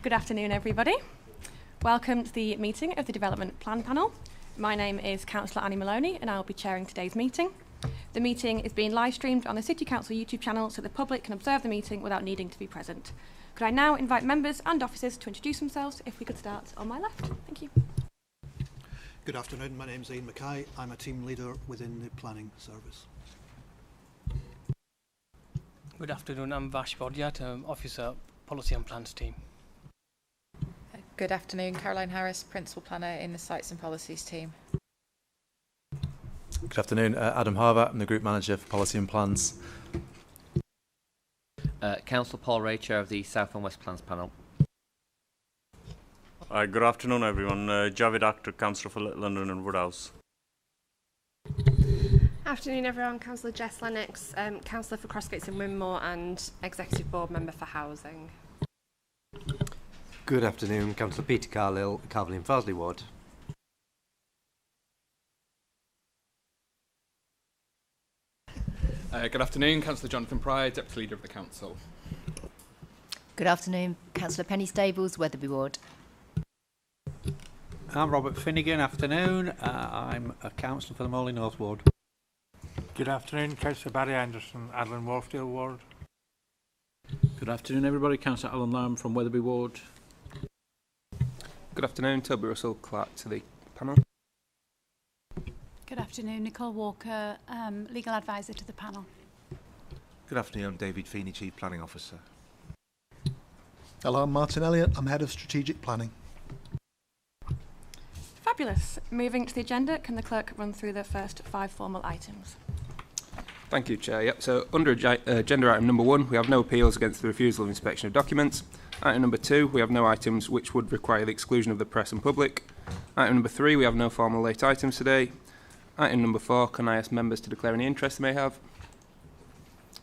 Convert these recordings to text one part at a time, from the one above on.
Good afternoon, everybody. Welcome to the meeting of the Development Plan Panel. My name is Councillor Annie Maloney and I'll be chairing today's meeting. The meeting is being live streamed on the City Council YouTube channel so the public can observe the meeting without needing to be present. Could I now invite members and officers to introduce themselves? If we could start on my left. Thank you. Good afternoon, my name is Ian Mackay. I'm a team leader within the planning service. Good afternoon, I'm Vash Bodyat, Officer, Policy and Plans team. Good afternoon, Caroline Harris, Principal Planner in the Sites and Policies team. Good afternoon, Adam Harvat, I'm the Group Manager for Policy and Plans. Councillor Paul Ray, Chair of the South and West Plans Panel. Good afternoon, everyone. Javid Akhtar, Councillor for Little London and Woodhouse. Afternoon, everyone. Councillor Jess Lennox, Councillor for Crossgates and Winmore and Executive Board Member for Housing. Good afternoon, Councillor Peter Carlill, Calverley and Farsley Ward. Good afternoon, Councillor Jonathan Pryor, Deputy Leader of the Council. Good afternoon, Councillor Penny Stables, Wetherby Ward. I'm Robert Finnegan, afternoon. I'm a councillor for the Morley North Ward. Good afternoon, Councillor Barry Anderson, Adlan Wharfdale Ward. Good afternoon, everybody. Councillor Alan Lamb from Wetherby Ward. Good afternoon, Toby Russell, Clerk to the panel. Good afternoon, Nicole Walker, Legal Advisor to the panel. Good afternoon, I'm David Feeney, Chief Planning Officer. Hello, I'm Martin Elliott, I'm Head of Strategic Planning. Fabulous. Moving to the agenda, can the clerk run through the first 5 formal items? Thank you, Chair. Yep. So under agenda item number 1, we have no appeals against the refusal of inspection of documents. Item number 2, we have no items which would require the exclusion of the press and public. Item number 3, we have no formal late items today. Item number 4, can I ask members to declare any interest they may have?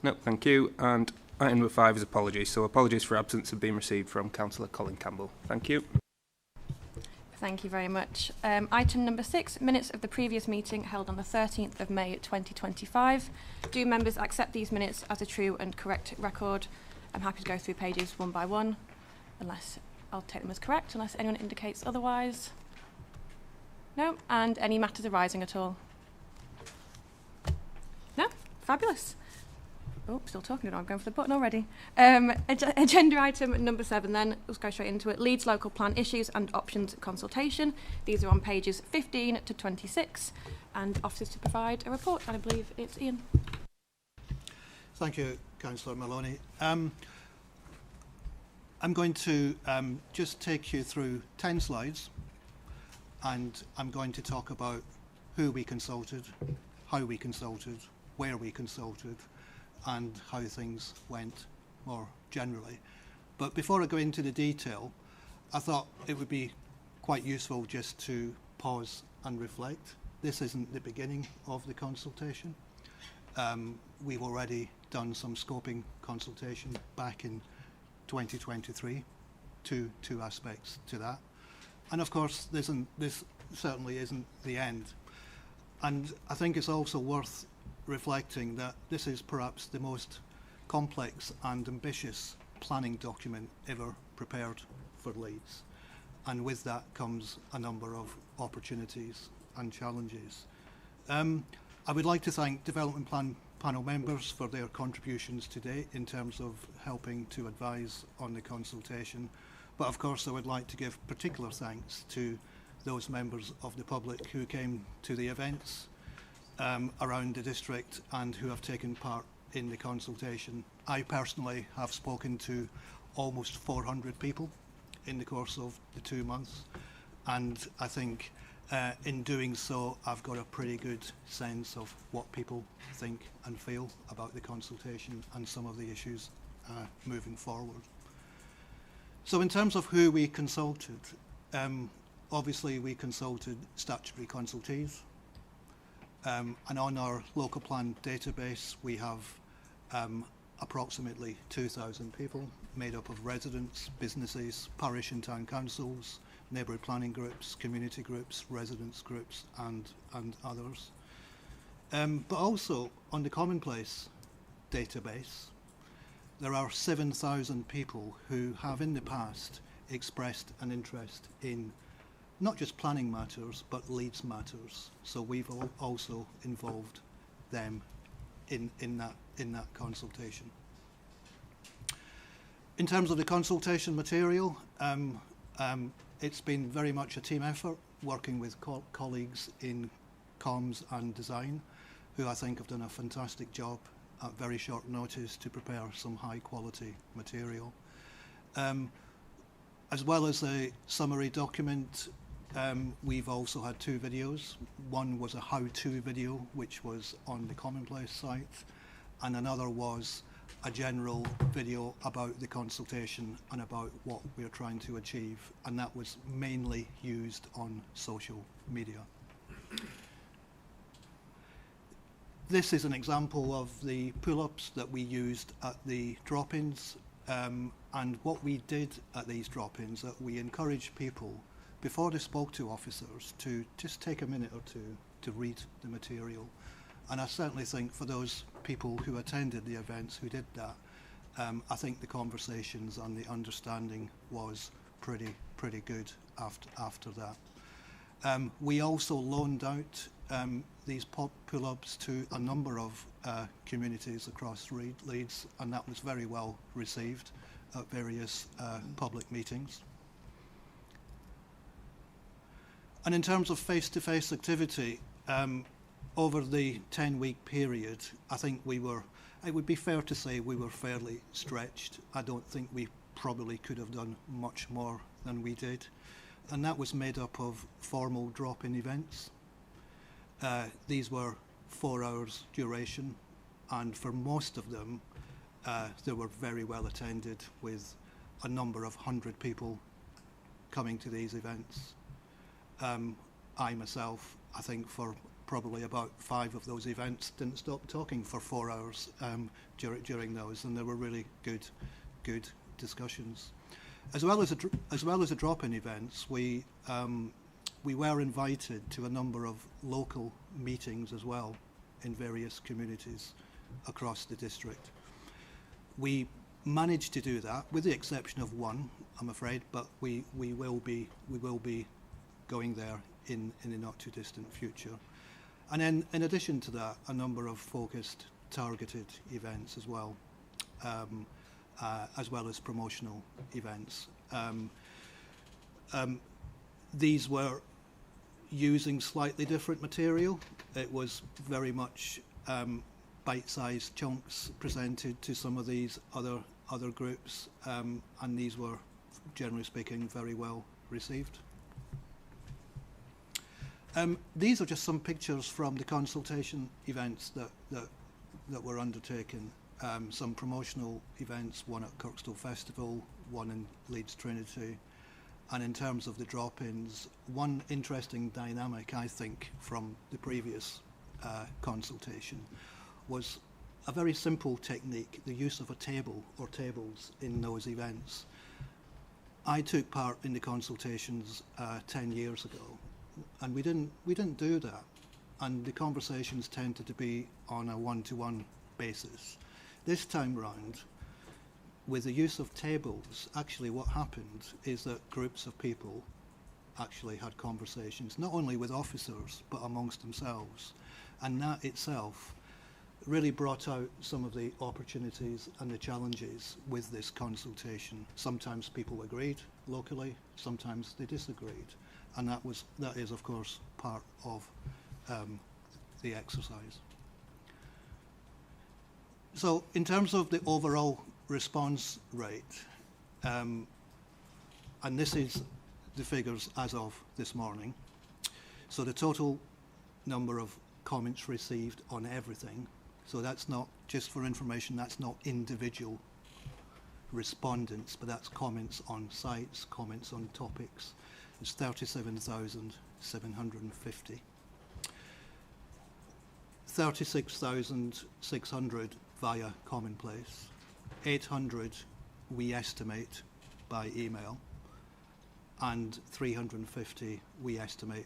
No, thank you. And item number 5 is apologies. So apologies for absence have been received from Councillor Colin Campbell. Thank you. Thank you very much. Item number 6, minutes of the previous meeting held on the 13th of May 2025. Do members accept these minutes as a true and correct record? I'm happy to go through pages one by one, unless I'll take them as correct, unless anyone indicates otherwise. No? And any matters arising at all? No? Fabulous. Oh, still talking, I'm going for the button already. Agenda item number 7 then, let's go straight into it. Leeds Local Plan Issues and Options Consultation. These are on pages 15 to 26. And officers to provide a report, and I believe it's Ian. Thank you, Councillor Maloney. I'm going to just take you through 10 slides, and I'm going to talk about who we consulted, how we consulted, where we consulted, and how things went more generally. But before I go into the detail, I thought it would be quite useful just to pause and reflect. This isn't the beginning of the consultation. We've already done some scoping consultation back in 2023, two aspects to that. And of course, this certainly isn't the end. And I think it's also worth reflecting that this is perhaps the most complex and ambitious planning document ever prepared for Leeds. And with that comes a number of opportunities and challenges. I would like to thank Development Plan Panel members for their contributions today in terms of helping to advise on the consultation. But of course I would like to give particular thanks to those members of the public who came to the events around the district and who have taken part in the consultation. I personally have spoken to almost 400 people in the course of the 2 months, and I think in doing so I've got a pretty good sense of what people think and feel about the consultation and some of the issues moving forward. So in terms of who we consulted, obviously we consulted statutory consultees. And on our local plan database, we have approximately 2,000 people made up of residents, businesses, parish and town councils, neighbourhood planning groups, community groups, residents groups, and others. But also on the Commonplace database, there are 7,000 people who have in the past expressed an interest in not just planning matters, but Leeds matters. So we've also involved them in that consultation. In terms of the consultation material, it's been very much a team effort, working with colleagues in comms and design, who I think have done a fantastic job at very short notice to prepare some high quality material. As well as a summary document, we've also had 2 videos. One was a how-to video, which was on the Commonplace site, and another was a general video about the consultation and about what we're trying to achieve, and that was mainly used on social media. This is an example of the pull-ups that we used at the drop-ins, and what we did at these drop-ins, that we encouraged people, before they spoke to officers, to just take a minute or two to read the material. And I certainly think for those people who attended the events who did that, I think the conversations and the understanding was pretty good after that. We also loaned out these pull-ups to a number of communities across Leeds, and that was very well received at various public meetings. And in terms of face-to-face activity, over the 10-week period, I think it would be fair to say we were fairly stretched. I don't think we probably could have done much more than we did. And that was made up of formal drop-in events. These were 4 hours duration, and for most of them, they were very well attended, with a number of 100 people coming to these events. I myself, I think for probably about 5 of those events, didn't stop talking for 4 hours during those, and they were really good discussions. As well as the drop-in events, we were invited to a number of local meetings as well in various communities across the district. We managed to do that, with the exception of one, I'm afraid, but we will be going there in the not too distant future. And then, in addition to that, a number of focused, targeted events as well as promotional events. These were using slightly different material. It was very much bite-sized chunks presented to some of these other groups, and these were, generally speaking, very well received. These are just some pictures from the consultation events that were undertaken. Some promotional events, one at Kirkstall Festival, one in Leeds Trinity. And in terms of the drop-ins, one interesting dynamic, I think, from the previous consultation was a very simple technique, the use of a table or tables in those events. I took part in the consultations 10 years ago, and we didn't do that, and the conversations tended to be on a one-to-one basis. This time round, with the use of tables, actually what happened is that groups of people actually had conversations, not only with officers, but amongst themselves. And that itself really brought out some of the opportunities and the challenges with this consultation. Sometimes people agreed locally, sometimes they disagreed. And that is, of course, part of the exercise. So in terms of the overall response rate, and this is the figures as of this morning. So the total number of comments received on everything, so that's not, just for information, that's not individual respondents, but that's comments on sites, comments on topics. It's 37,750. 36,600 via Commonplace. 800 we estimate by email, and 350 we estimate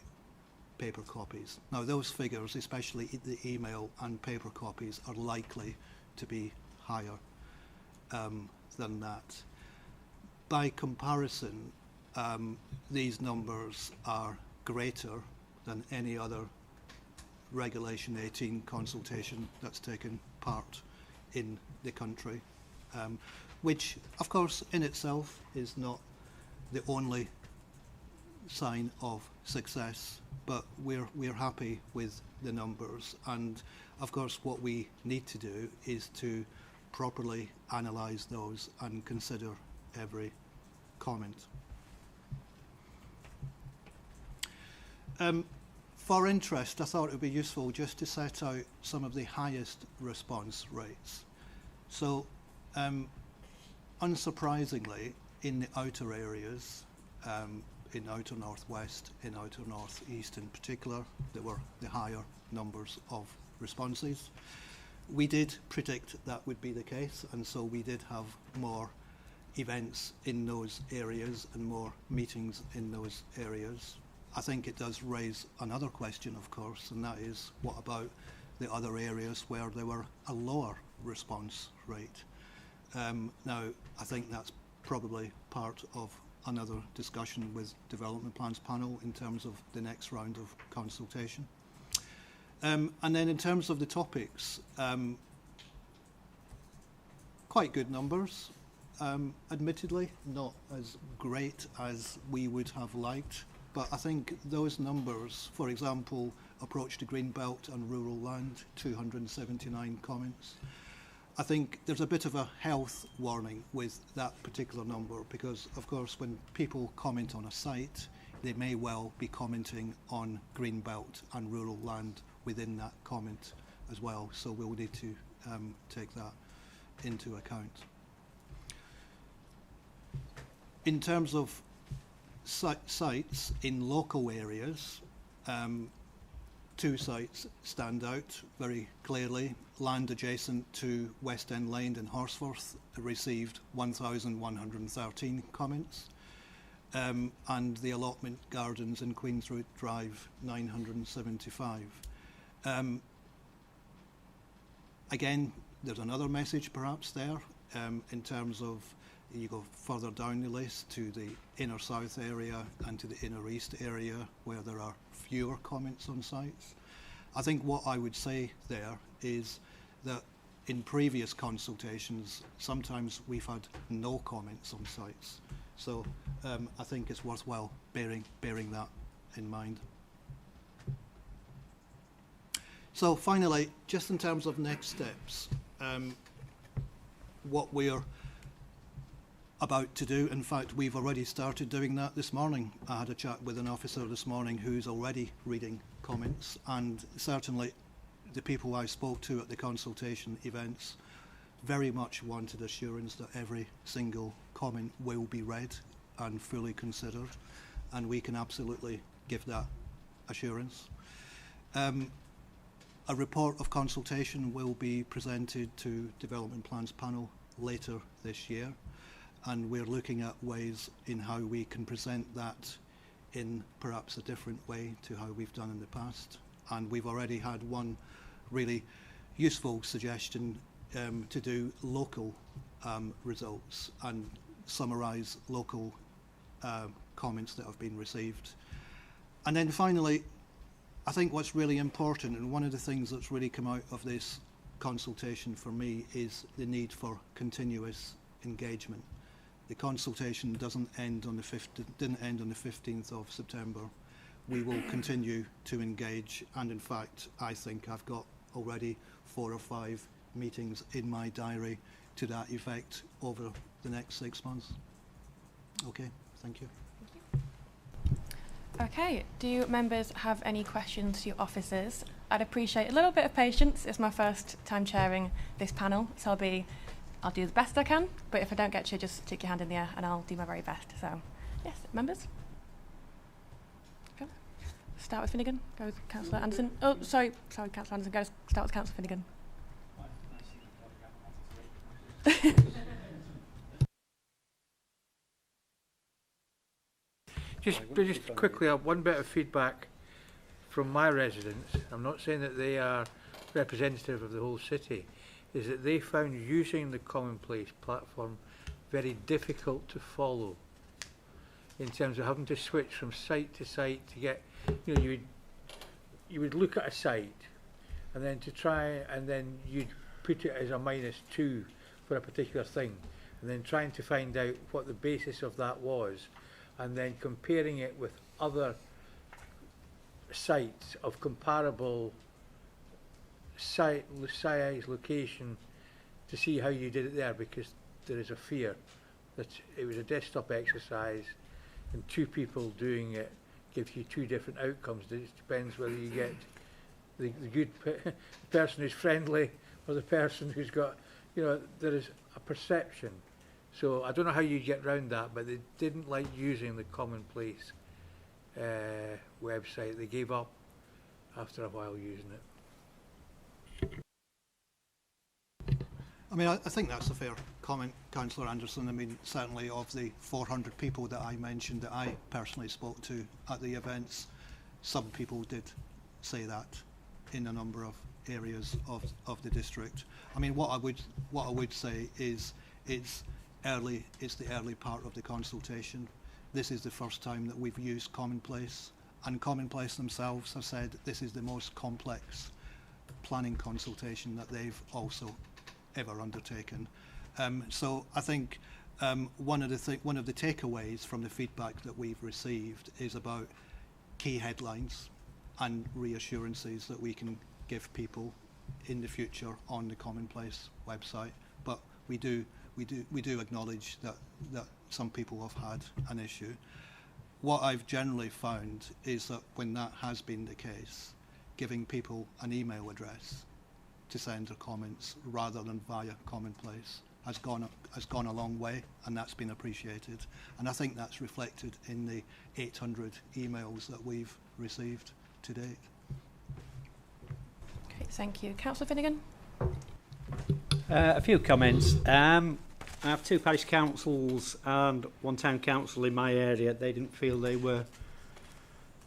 paper copies. Now those figures, especially the email and paper copies, are likely to be higher than that. by comparison, these numbers are greater than any other Regulation 18 consultation that's taken part in the country, which, of course, in itself is not the only sign of success, but we're happy with the numbers. And of course, what we need to do is to properly analyse those and consider every comment. For interest, I thought it would be useful just to set out some of the highest response rates. So, unsurprisingly, in the outer areas, in outer northwest, in outer northeast in particular, there were the higher numbers of responses. We did predict that would be the case, and so we did have more events in those areas and more meetings in those areas. I think it does raise another question, of course, and that is, what about the other areas where there were a lower response rate? Now, I think that's probably part of another discussion with Development Plans Panel in terms of the next round of consultation. And then in terms of the topics, quite good numbers, admittedly, not as great as we would have liked, but I think those numbers, for example, approach to Greenbelt and rural land, 279 comments. I think there's a bit of a health warning with that particular number because, of course, when people comment on a site, they may well be commenting on Greenbelt and rural land within that comment as well. So we'll need to take that into account. In terms of sites in local areas, two sites stand out very clearly. Land adjacent to West End Lane in Horsforth received 1,113 comments, and the allotment gardens in Queensroad Drive 975. Again, there's another message perhaps there in terms of you go further down the list to the inner south area and to the inner east area where there are fewer comments on sites. I think what I would say there is that in previous consultations, sometimes we've had no comments on sites. So I think it's worthwhile bearing that in mind. So finally, just in terms of next steps, what we're about to do, in fact, we've already started doing that this morning. I had a chat with an officer this morning who's already reading comments, and certainly the people I spoke to at the consultation events very much wanted assurance that every single comment will be read and fully considered, and we can absolutely give that assurance. A report of consultation will be presented to Development Plans Panel later this year, and we're looking at ways in how we can present that in perhaps a different way to how we've done in the past. And we've already had one really useful suggestion to do local results and summarise local comments that have been received. And then finally, I think what's really important, and one of the things that's really come out of this consultation for me, is the need for continuous engagement. The consultation didn't end on the 15th of September. We will continue to engage, and in fact, I think I've got already 4 or 5 meetings in my diary to that effect over the next 6 months. Okay, thank you. Okay, do members have any questions to your officers? I'd appreciate a little bit of patience. It's my first time chairing this panel, so I'll do the best I can, but if I don't get you, just stick your hand in the air and I'll do my very best. So, yes, members? Okay. Start with Finnegan, go with Councillor Anderson. Oh, sorry, Councillor Anderson, go start with Councillor Finnegan. Just quickly, one bit of feedback from my residents. I'm not saying that they are representative of the whole city, is that they found using the Commonplace platform very difficult to follow in terms of having to switch from site to site to get, you know, you would look at a site and then to try, and then you'd put it as a -2 for a particular thing, and then trying to find out what the basis of that was, and then comparing it with other sites of comparable site, size, location, to see how you did it there, because there is a fear that it was a desktop exercise and two people doing it gives you two different outcomes. It depends whether you get the good person who's friendly or the person who's got, you know, there is a perception. So I don't know how you get round that, but they didn't like using the Commonplace website. They gave up after a while using it. I mean, I think that's a fair comment, Councillor Anderson. I mean, certainly of the 400 people that I mentioned that I personally spoke to at the events, some people did say that in a number of areas of the district. I mean, what I would say is it's the early part of the consultation. This is the first time that we've used Commonplace, and Commonplace themselves have said this is the most complex planning consultation that they've also ever undertaken. So I think one of the takeaways from the feedback that we've received is about key headlines and reassurances that we can give people in the future on the Commonplace website. But we do acknowledge that some people have had an issue. What I've generally found is that when that has been the case, giving people an email address to send their comments rather than via Commonplace has gone a long way, and that's been appreciated. And I think that's reflected in the 800 emails that we've received to date. Okay, thank you. Councillor Finnegan? A few comments. I have two parish councils and one town council in my area. They didn't feel they were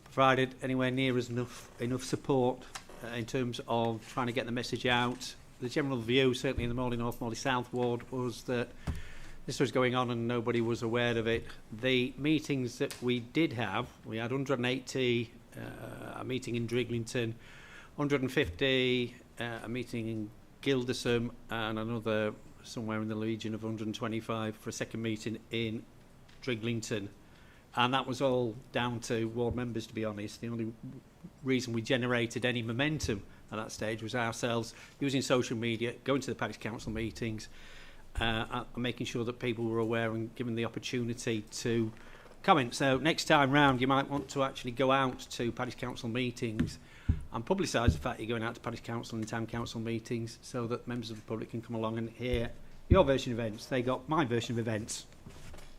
provided anywhere near as enough support in terms of trying to get the message out. The general view, certainly in the Morley North, Morley South ward, was that this was going on and nobody was aware of it. The meetings that we did have, we had 180, a meeting in Driglington, 150, a meeting in Gildersham, and another somewhere in the region of 125 for a second meeting in Driglington. And that was all down to ward members, to be honest. The only reason we generated any momentum at that stage was ourselves using social media, going to the parish council meetings, and making sure that people were aware and given the opportunity to comment. So next time round, you might want to actually go out to parish council meetings and publicise the fact you're going out to parish council and town council meetings, so that members of the public can come along and hear your version of events. They got my version of events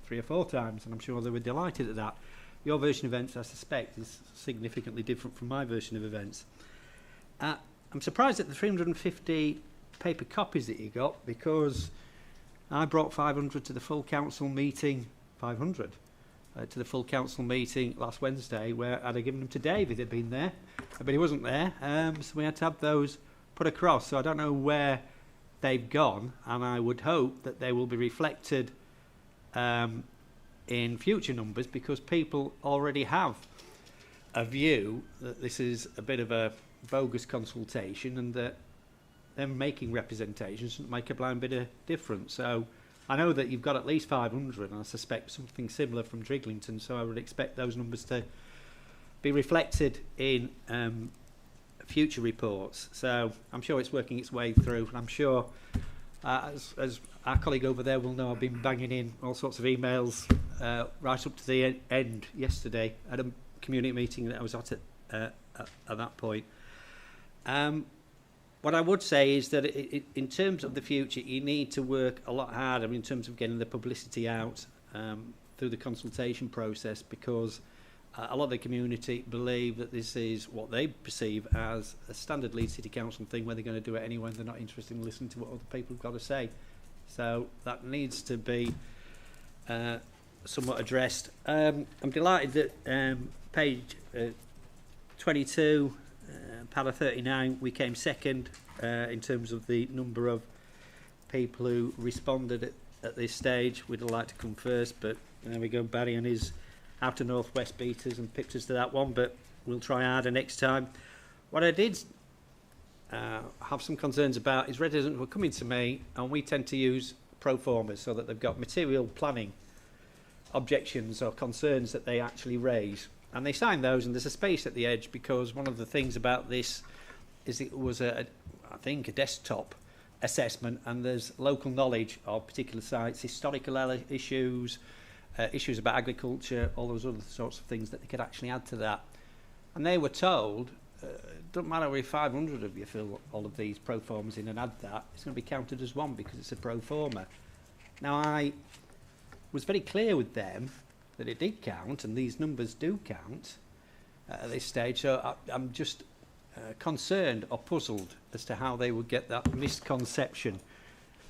3 or 4 times, and I'm sure they were delighted at that. Your version of events, I suspect, is significantly different from my version of events. I'm surprised at the 350 paper copies that you got, because I brought 500 to the full council meeting, 500 to the full council meeting last Wednesday, where I'd have given them to Dave if he'd been there, but he wasn't there, so we had to have those put across. So I don't know where they've gone, and I would hope that they will be reflected in future numbers, because people already have a view that this is a bit of a bogus consultation, and that them making representations doesn't make a blind bit of difference. So I know that you've got at least 500, and I suspect something similar from Driglington, so I would expect those numbers to be reflected in future reports. So I'm sure it's working its way through, and I'm sure as our colleague over there will know, I've been banging in all sorts of emails right up to the end yesterday at a community meeting that I was at that point. What I would say is that in terms of the future, you need to work a lot harder in terms of getting the publicity out through the consultation process, because a lot of the community believe that this is what they perceive as a standard Leeds City Council thing, where they're going to do it anyway and they're not interested in listening to what other people have got to say. So that needs to be somewhat addressed. I'm delighted that page 22, Para 39, we came second in terms of the number of people who responded at this stage. We'd like to come first, but there we go. Barry and his outer northwest beat us and pipped us to that one, but we'll try harder next time. What I did have some concerns about is residents were coming to me, and we tend to use pro formas so that they've got material planning objections or concerns that they actually raise, and they sign those, and there's a space at the edge, because one of the things about this is it was I think a desktop assessment, and there's local knowledge of particular sites, historical issues, issues about agriculture, all those other sorts of things that they could actually add to that. And they were told, it doesn't matter if 500 of you fill all of these pro formas in and add that, it's going to be counted as one because it's a pro forma. Now, I was very clear with them that it did count, and these numbers do count at this stage, so I'm just concerned or puzzled as to how they would get that misconception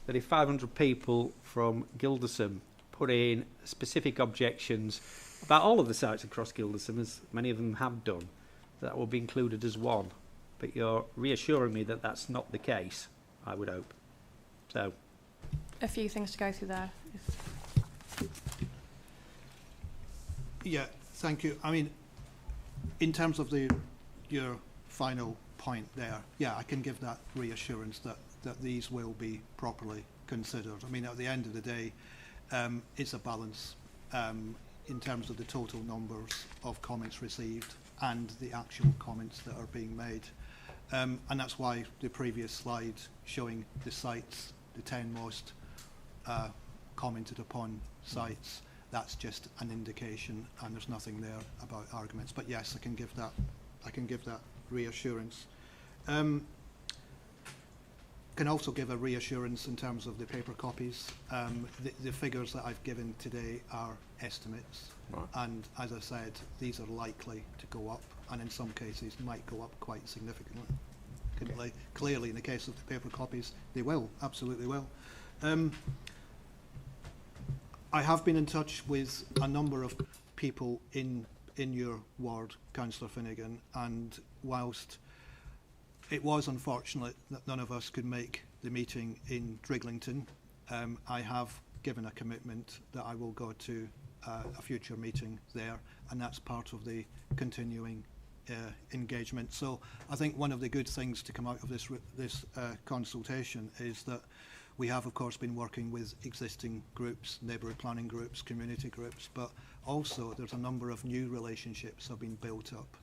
that if 500 people from Gildersham put in specific objections about all of the sites across Gildersham, as many of them have done, that will be included as one. But you're reassuring me that that's not the case, I would hope. So, a few things to go through there. Yeah, thank you. I mean, in terms of your final point there, yeah, I can give that reassurance that these will be properly considered. I mean, at the end of the day, it's a balance in terms of the total numbers of comments received and the actual comments that are being made. And that's why the previous slide showing the sites, the 10 most commented upon sites, that's just an indication, and there's nothing there about arguments. But yes, I can give that reassurance. Can also give a reassurance in terms of the paper copies. The figures that I've given today are estimates, right, and as I said, these are likely to go up, and in some cases might go up quite significantly. Okay. Clearly, in the case of the paper copies, they will, absolutely will. I have been in touch with a number of people in your ward, Councillor Finnegan, and whilst it was unfortunate that none of us could make the meeting in Driglington, I have given a commitment that I will go to a future meeting there, and that's part of the continuing engagement. So I think one of the good things to come out of this consultation is that we have, of course, been working with existing groups, neighbourhood planning groups, community groups, but also there's a number of new relationships have been built up.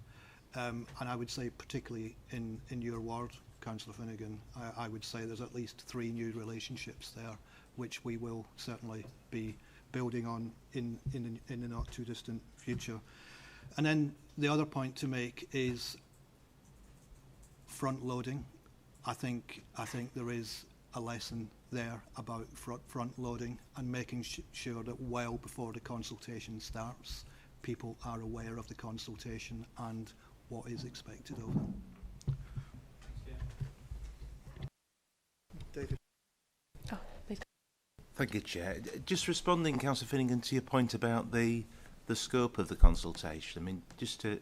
And I would say particularly in your ward, Councillor Finnegan, I would say there's at least 3 new relationships there, which we will certainly be building on in the not too distant future. And then the other point to make is front loading. I think there is a lesson there about front loading and making sure that well before the consultation starts, people are aware of the consultation and what is expected of them. David. Oh, please. Thank you, Chair. Just responding, Councillor Finnegan, to your point about the scope of the consultation. I mean, just to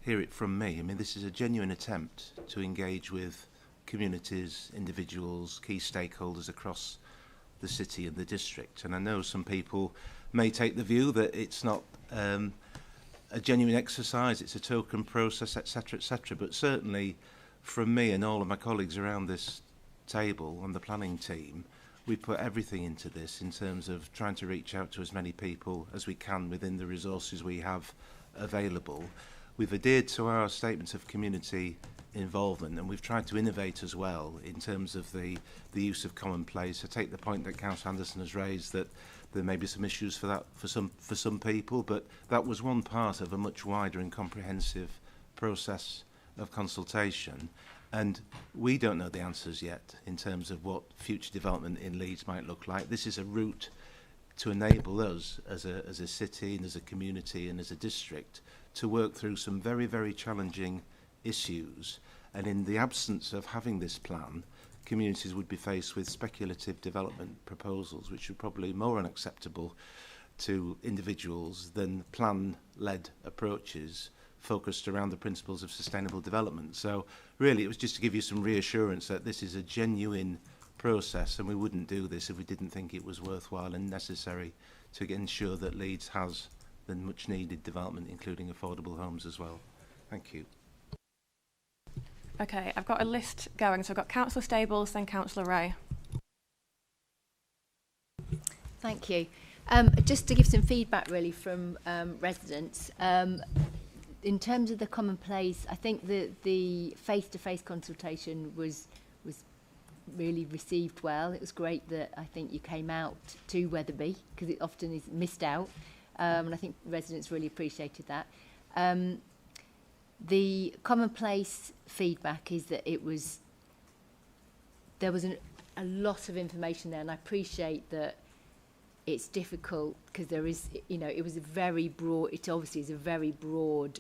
hear it from me, I mean, this is a genuine attempt to engage with communities, individuals, key stakeholders across the city and the district. And I know some people may take the view that it's not a genuine exercise, it's a token process, etc., etc. But certainly from me and all of my colleagues around this table and the planning team, we put everything into this in terms of trying to reach out to as many people as we can within the resources we have available. We've adhered to our statements of community involvement, and we've tried to innovate as well in terms of the use of commonplace. I take the point that Councillor Anderson has raised that there may be some issues for that for some people, but that was one part of a much wider and comprehensive process of consultation. And we don't know the answers yet in terms of what future development in Leeds might look like. This is a route to enable us as a city and as a community and as a district to work through some very, very challenging issues. And in the absence of having this plan, communities would be faced with speculative development proposals, which are probably more unacceptable to individuals than plan-led approaches focused around the principles of sustainable development. So really it was just to give you some reassurance that this is a genuine process, and we wouldn't do this if we didn't think it was worthwhile and necessary to ensure that Leeds has the much needed development, including affordable homes as well. Thank you. Okay, I've got a list going. So I've got Councillor Stables, then Councillor Ray. Thank you. Just to give some feedback really from residents, in terms of the commonplace, I think the face-to-face consultation was really received well. It was great that I think you came out to Wetherby, because it often is missed out, and I think residents really appreciated that. The commonplace feedback is that there was a lot of information there, and I appreciate that it's difficult because there is, it was a very broad, it obviously is a very broad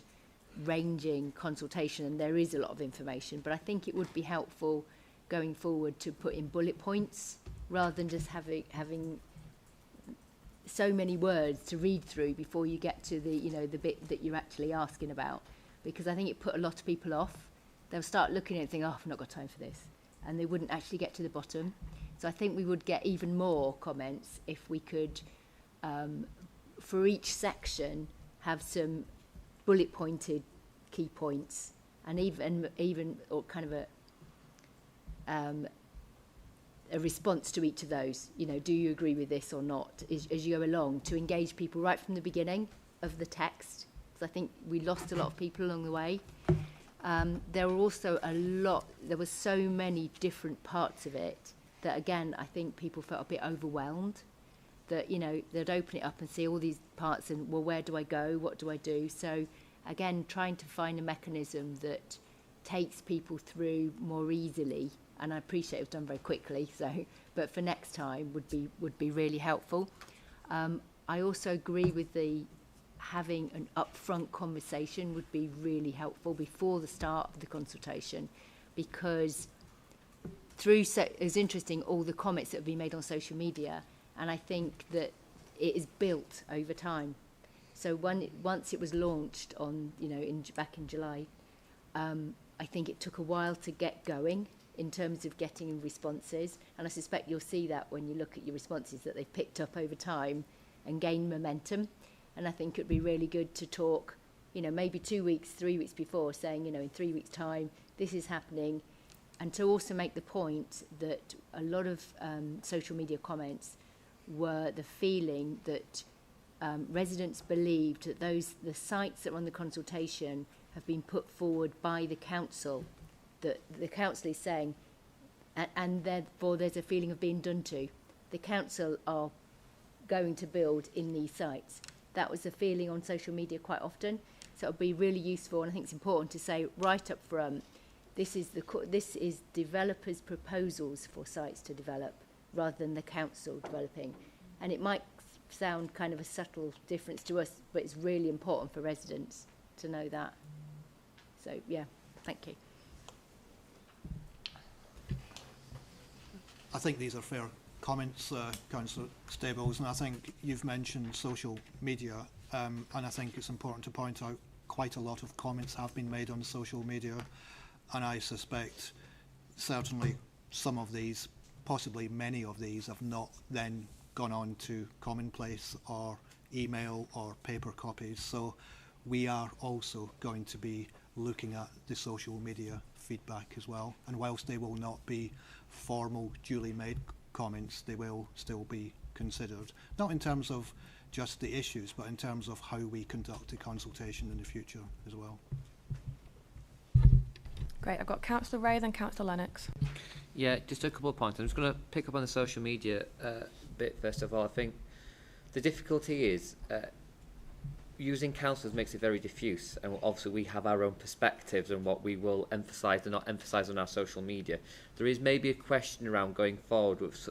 ranging consultation, and there is a lot of information, but I think it would be helpful going forward to put in bullet points rather than just having so many words to read through before you get to the bit that you're actually asking about, because I think it put a lot of people off. They'll start looking at it and think, oh, I've not got time for this, and they wouldn't actually get to the bottom. So I think we would get even more comments if we could, for each section, have some bullet pointed key points, and even or kind of a response to each of those. Do you agree with this or not, as you go along, to engage people right from the beginning of the text, because I think we lost a lot of people along the way. There were also there were so many different parts of it that, again, I think people felt a bit overwhelmed, that, they'd open it up and see all these parts and, well, where do I go? What do I do? So, again, trying to find a mechanism that takes people through more easily, and I appreciate it was done very quickly, but for next time would be really helpful. I also agree with having an upfront conversation would be really helpful before the start of the consultation, because it's interesting, all the comments that have been made on social media, and I think that it is built over time. So once it was launched on, back in July, I think it took a while to get going in terms of getting responses, and I suspect you'll see that when you look at your responses, that they've picked up over time and gained momentum. And I think it'd be really good to talk, maybe 2 weeks, 3 weeks before, saying, in 3 weeks' time, this is happening. And to also make the point that a lot of social media comments were the feeling that residents believed that the sites that are on the consultation have been put forward by the council, that the council is saying, and therefore there's a feeling of being done to. The council are going to build in these sites. That was the feeling on social media quite often. So it would be really useful, and I think it's important to say right up front, this is developers' proposals for sites to develop rather than the council developing. And it might sound kind of a subtle difference to us, but it's really important for residents to know that. So, yeah, thank you. I think these are fair comments, Councillor Stables, and I think you've mentioned social media, and I think it's important to point out quite a lot of comments have been made on social media, and I suspect certainly some of these, possibly many of these, have not then gone on to commonplace or email or paper copies. So we are also going to be looking at the social media feedback as well, and whilst they will not be formal, duly made comments, they will still be considered, not in terms of just the issues, but in terms of how we conduct a consultation in the future as well. Great, I've got Councillor Ray, then Councillor Lennox. Yeah, just a couple of points. I'm just going to pick up on the social media bit first of all. I think the difficulty is using councillors makes it very diffuse, and obviously we have our own perspectives on what we will emphasise and not emphasise on our social media. There is maybe a question around going forward with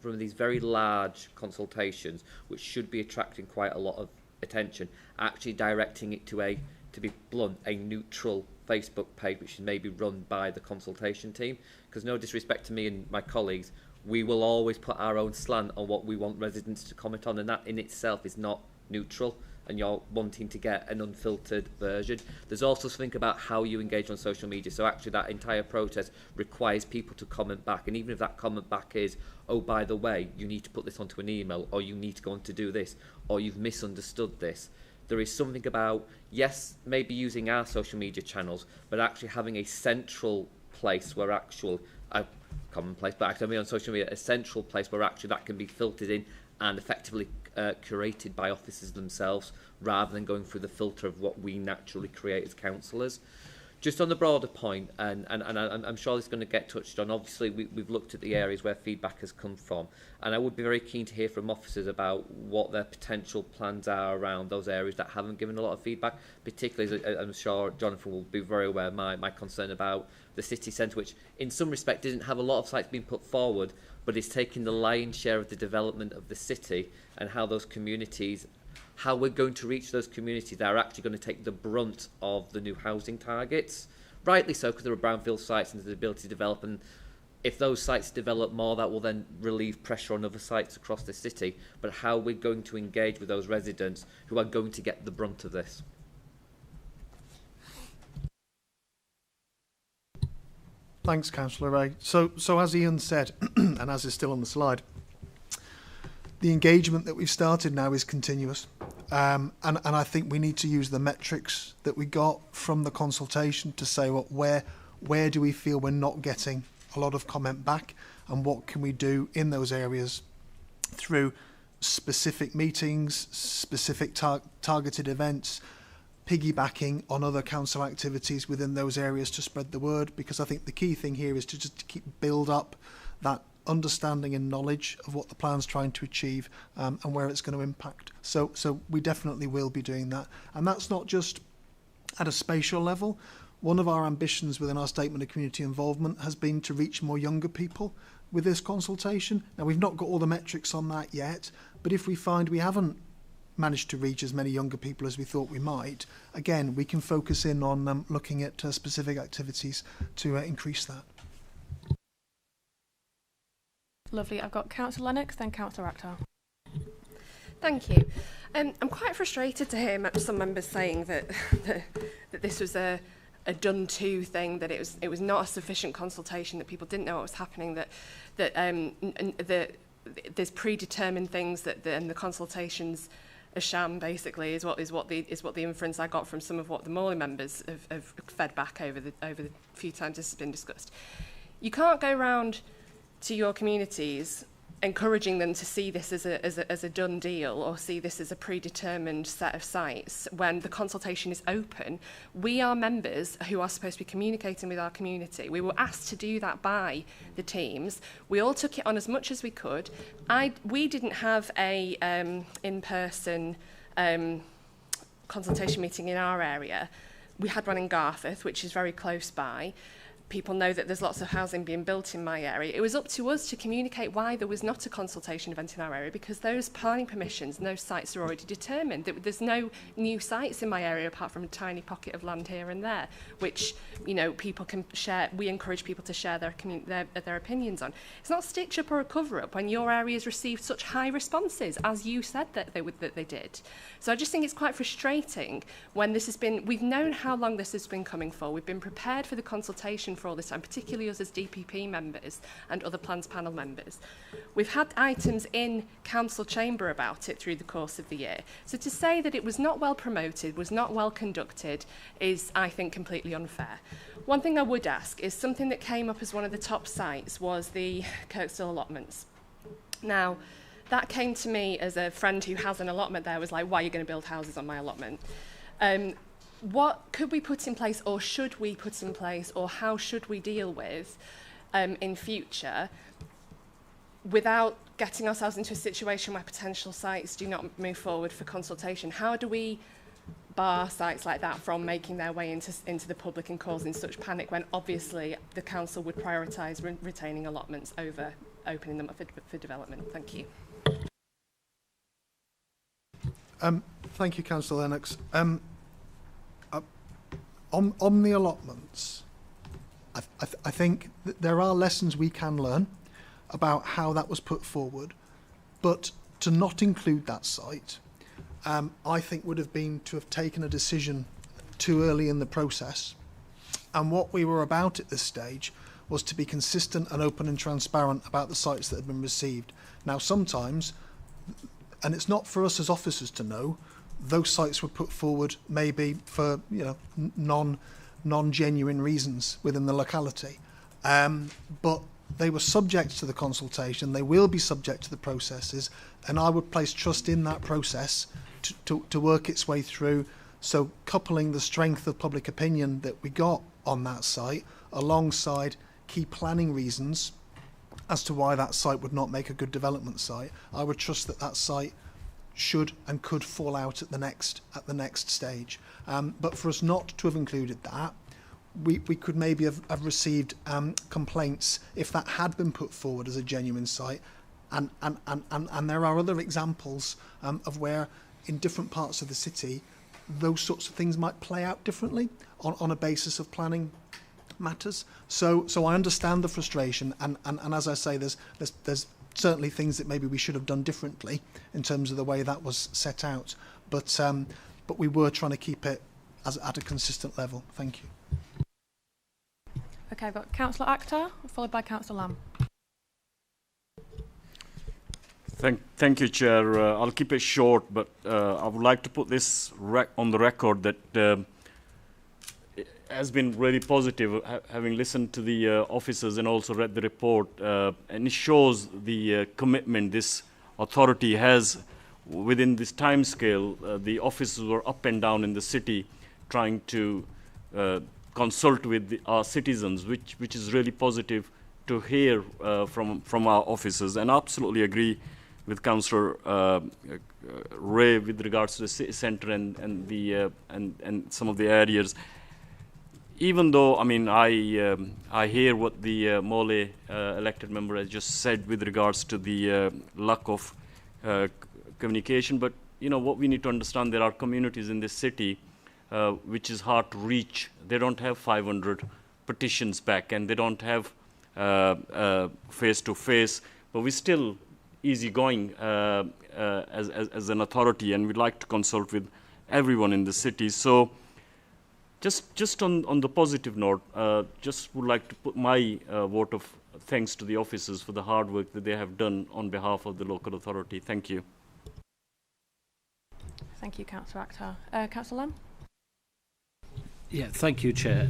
from these very large consultations, which should be attracting quite a lot of attention, actually directing it to to be blunt, a neutral Facebook page which is maybe run by the consultation team, because no disrespect to me and my colleagues, we will always put our own slant on what we want residents to comment on, and that in itself is not neutral. and you're wanting to get an unfiltered version. There's also something about how you engage on social media. So actually that entire process requires people to comment back. And even if that comment back is, oh, by the way, you need to put this onto an email, or you need to go on to do this, or you've misunderstood this. There is something about, yes, maybe using our social media channels, but actually having a central place where commonplace, but actually on social media, a central place where actually that can be filtered in and effectively curated by officers themselves, rather than going through the filter of what we naturally create as councillors. Just on the broader point, and I'm sure this is going to get touched on, obviously we've looked at the areas where feedback has come from, and I would be very keen to hear from officers about what their potential plans are around those areas that haven't given a lot of feedback, particularly, as I'm sure Jonathan will be very aware of my concern about the city centre, which in some respect didn't have a lot of sites being put forward, but is taking the lion's share of the development of the city, and how those communities, how we're going to reach those communities that are actually going to take the brunt of the new housing targets. Rightly so, because there are brownfield sites and there's the ability to develop, and if those sites develop more, that will then relieve pressure on other sites across the city. But how we're going to engage with those residents who are going to get the brunt of this. Thanks, Councillor Ray. So as Ian said, and as is still on the slide, the engagement that we've started now is continuous. And I think we need to use the metrics that we got from the consultation to say, well, where do we feel we're not getting a lot of comment back, and what can we do in those areas through specific meetings, specific targeted events, piggybacking on other council activities within those areas to spread the word, because I think the key thing here is to just build up that understanding and knowledge of what the plan's trying to achieve, and where it's going to impact. So we definitely will be doing that. And that's not just at a spatial level. One of our ambitions within our statement of community involvement has been to reach more younger people with this consultation. Now, we've not got all the metrics on that yet, but if we find we haven't managed to reach as many younger people as we thought we might, again, we can focus in on looking at specific activities to increase that. Lovely. I've got Councillor Lennox, then Councillor Akhtar. Thank you. I'm quite frustrated to hear some members saying that that this was a done-to thing, that it was not a sufficient consultation, that people didn't know what was happening, that there's predetermined things, and the consultations a sham, basically, is what the inference I got from some of what the Morley members have fed back over the few times this has been discussed. You can't go round to your communities encouraging them to see this as a done deal, or see this as a predetermined set of sites when the consultation is open. We are members who are supposed to be communicating with our community. We were asked to do that by the teams. We all took it on as much as we could. We didn't have a in-person consultation meeting in our area. We had one in Garforth, which is very close by. People know that there's lots of housing being built in my area. It was up to us to communicate why there was not a consultation event in our area, because those planning permissions and those sites are already determined. There's no new sites in my area apart from a tiny pocket of land here and there, which, you know, people can share. We encourage people to share their opinions on. It's not a stitch up or a cover up when your area's received such high responses, as you said that they did. So I just think it's quite frustrating when this has been. We've known how long this has been coming for. We've been prepared for the consultation for all this time, particularly us as DPP members and other plans panel members. We've had items in council chamber about it through the course of the year. So to say that it was not well promoted, was not well conducted, is, I think, completely unfair. One thing I would ask is something that came up as one of the top sites was the Kirkstall allotments. Now, that came to me as a friend who has an allotment there, was like, why are you going to build houses on my allotment? What could we put in place, or should we put in place, or how should we deal with in future without getting ourselves into a situation where potential sites do not move forward for consultation? How do we bar sites like that from making their way into the public and causing such panic, when obviously the council would prioritise retaining allotments over opening them up for development? Thank you. Thank you, Councillor Lennox. On the allotments, I think that there are lessons we can learn about how that was put forward, but to not include that site I think would have been to have taken a decision too early in the process. And what we were about at this stage was to be consistent and open and transparent about the sites that had been received. Now, sometimes, and it's not for us as officers to know, those sites were put forward maybe for non-genuine reasons within the locality. But they were subject to the consultation, they will be subject to the processes, and I would place trust in that process to work its way through. So coupling the strength of public opinion that we got on that site alongside key planning reasons as to why that site would not make a good development site, I would trust that that site should and could fall out at the next stage. But for us not to have included that, we could maybe have received complaints if that had been put forward as a genuine site. And there are other examples of where in different parts of the city those sorts of things might play out differently on a basis of planning matters. So I understand the frustration, and as I say, there's certainly things that maybe we should have done differently in terms of the way that was set out. But we were trying to keep it at a consistent level. Thank you. Okay, I've got Councillor Akhtar, followed by Councillor Lamb. Thank you, Chair. I'll keep it short, but I would like to put this on the record that it has been really positive, having listened to the officers and also read the report, and it shows the commitment this authority has within this time scale. The officers were up and down in the city trying to consult with our citizens, which is really positive to hear from our officers. And I absolutely agree with Councillor Ray with regards to the city centre and some of the areas. Even though, I mean, I hear what the Mole elected member has just said with regards to the lack of communication, but you know what we need to understand, there are communities in this city which is hard to reach. They don't have 500 petitions back, and they don't have face-to-face, but we still easygoing as an authority, and we'd like to consult with everyone in the city. So just on the positive note, just would like to put my vote of thanks to the officers for the hard work that they have done on behalf of the local authority. Thank you. Thank you, Councillor Akhtar. Councillor Lamb? Yeah, thank you, Chair.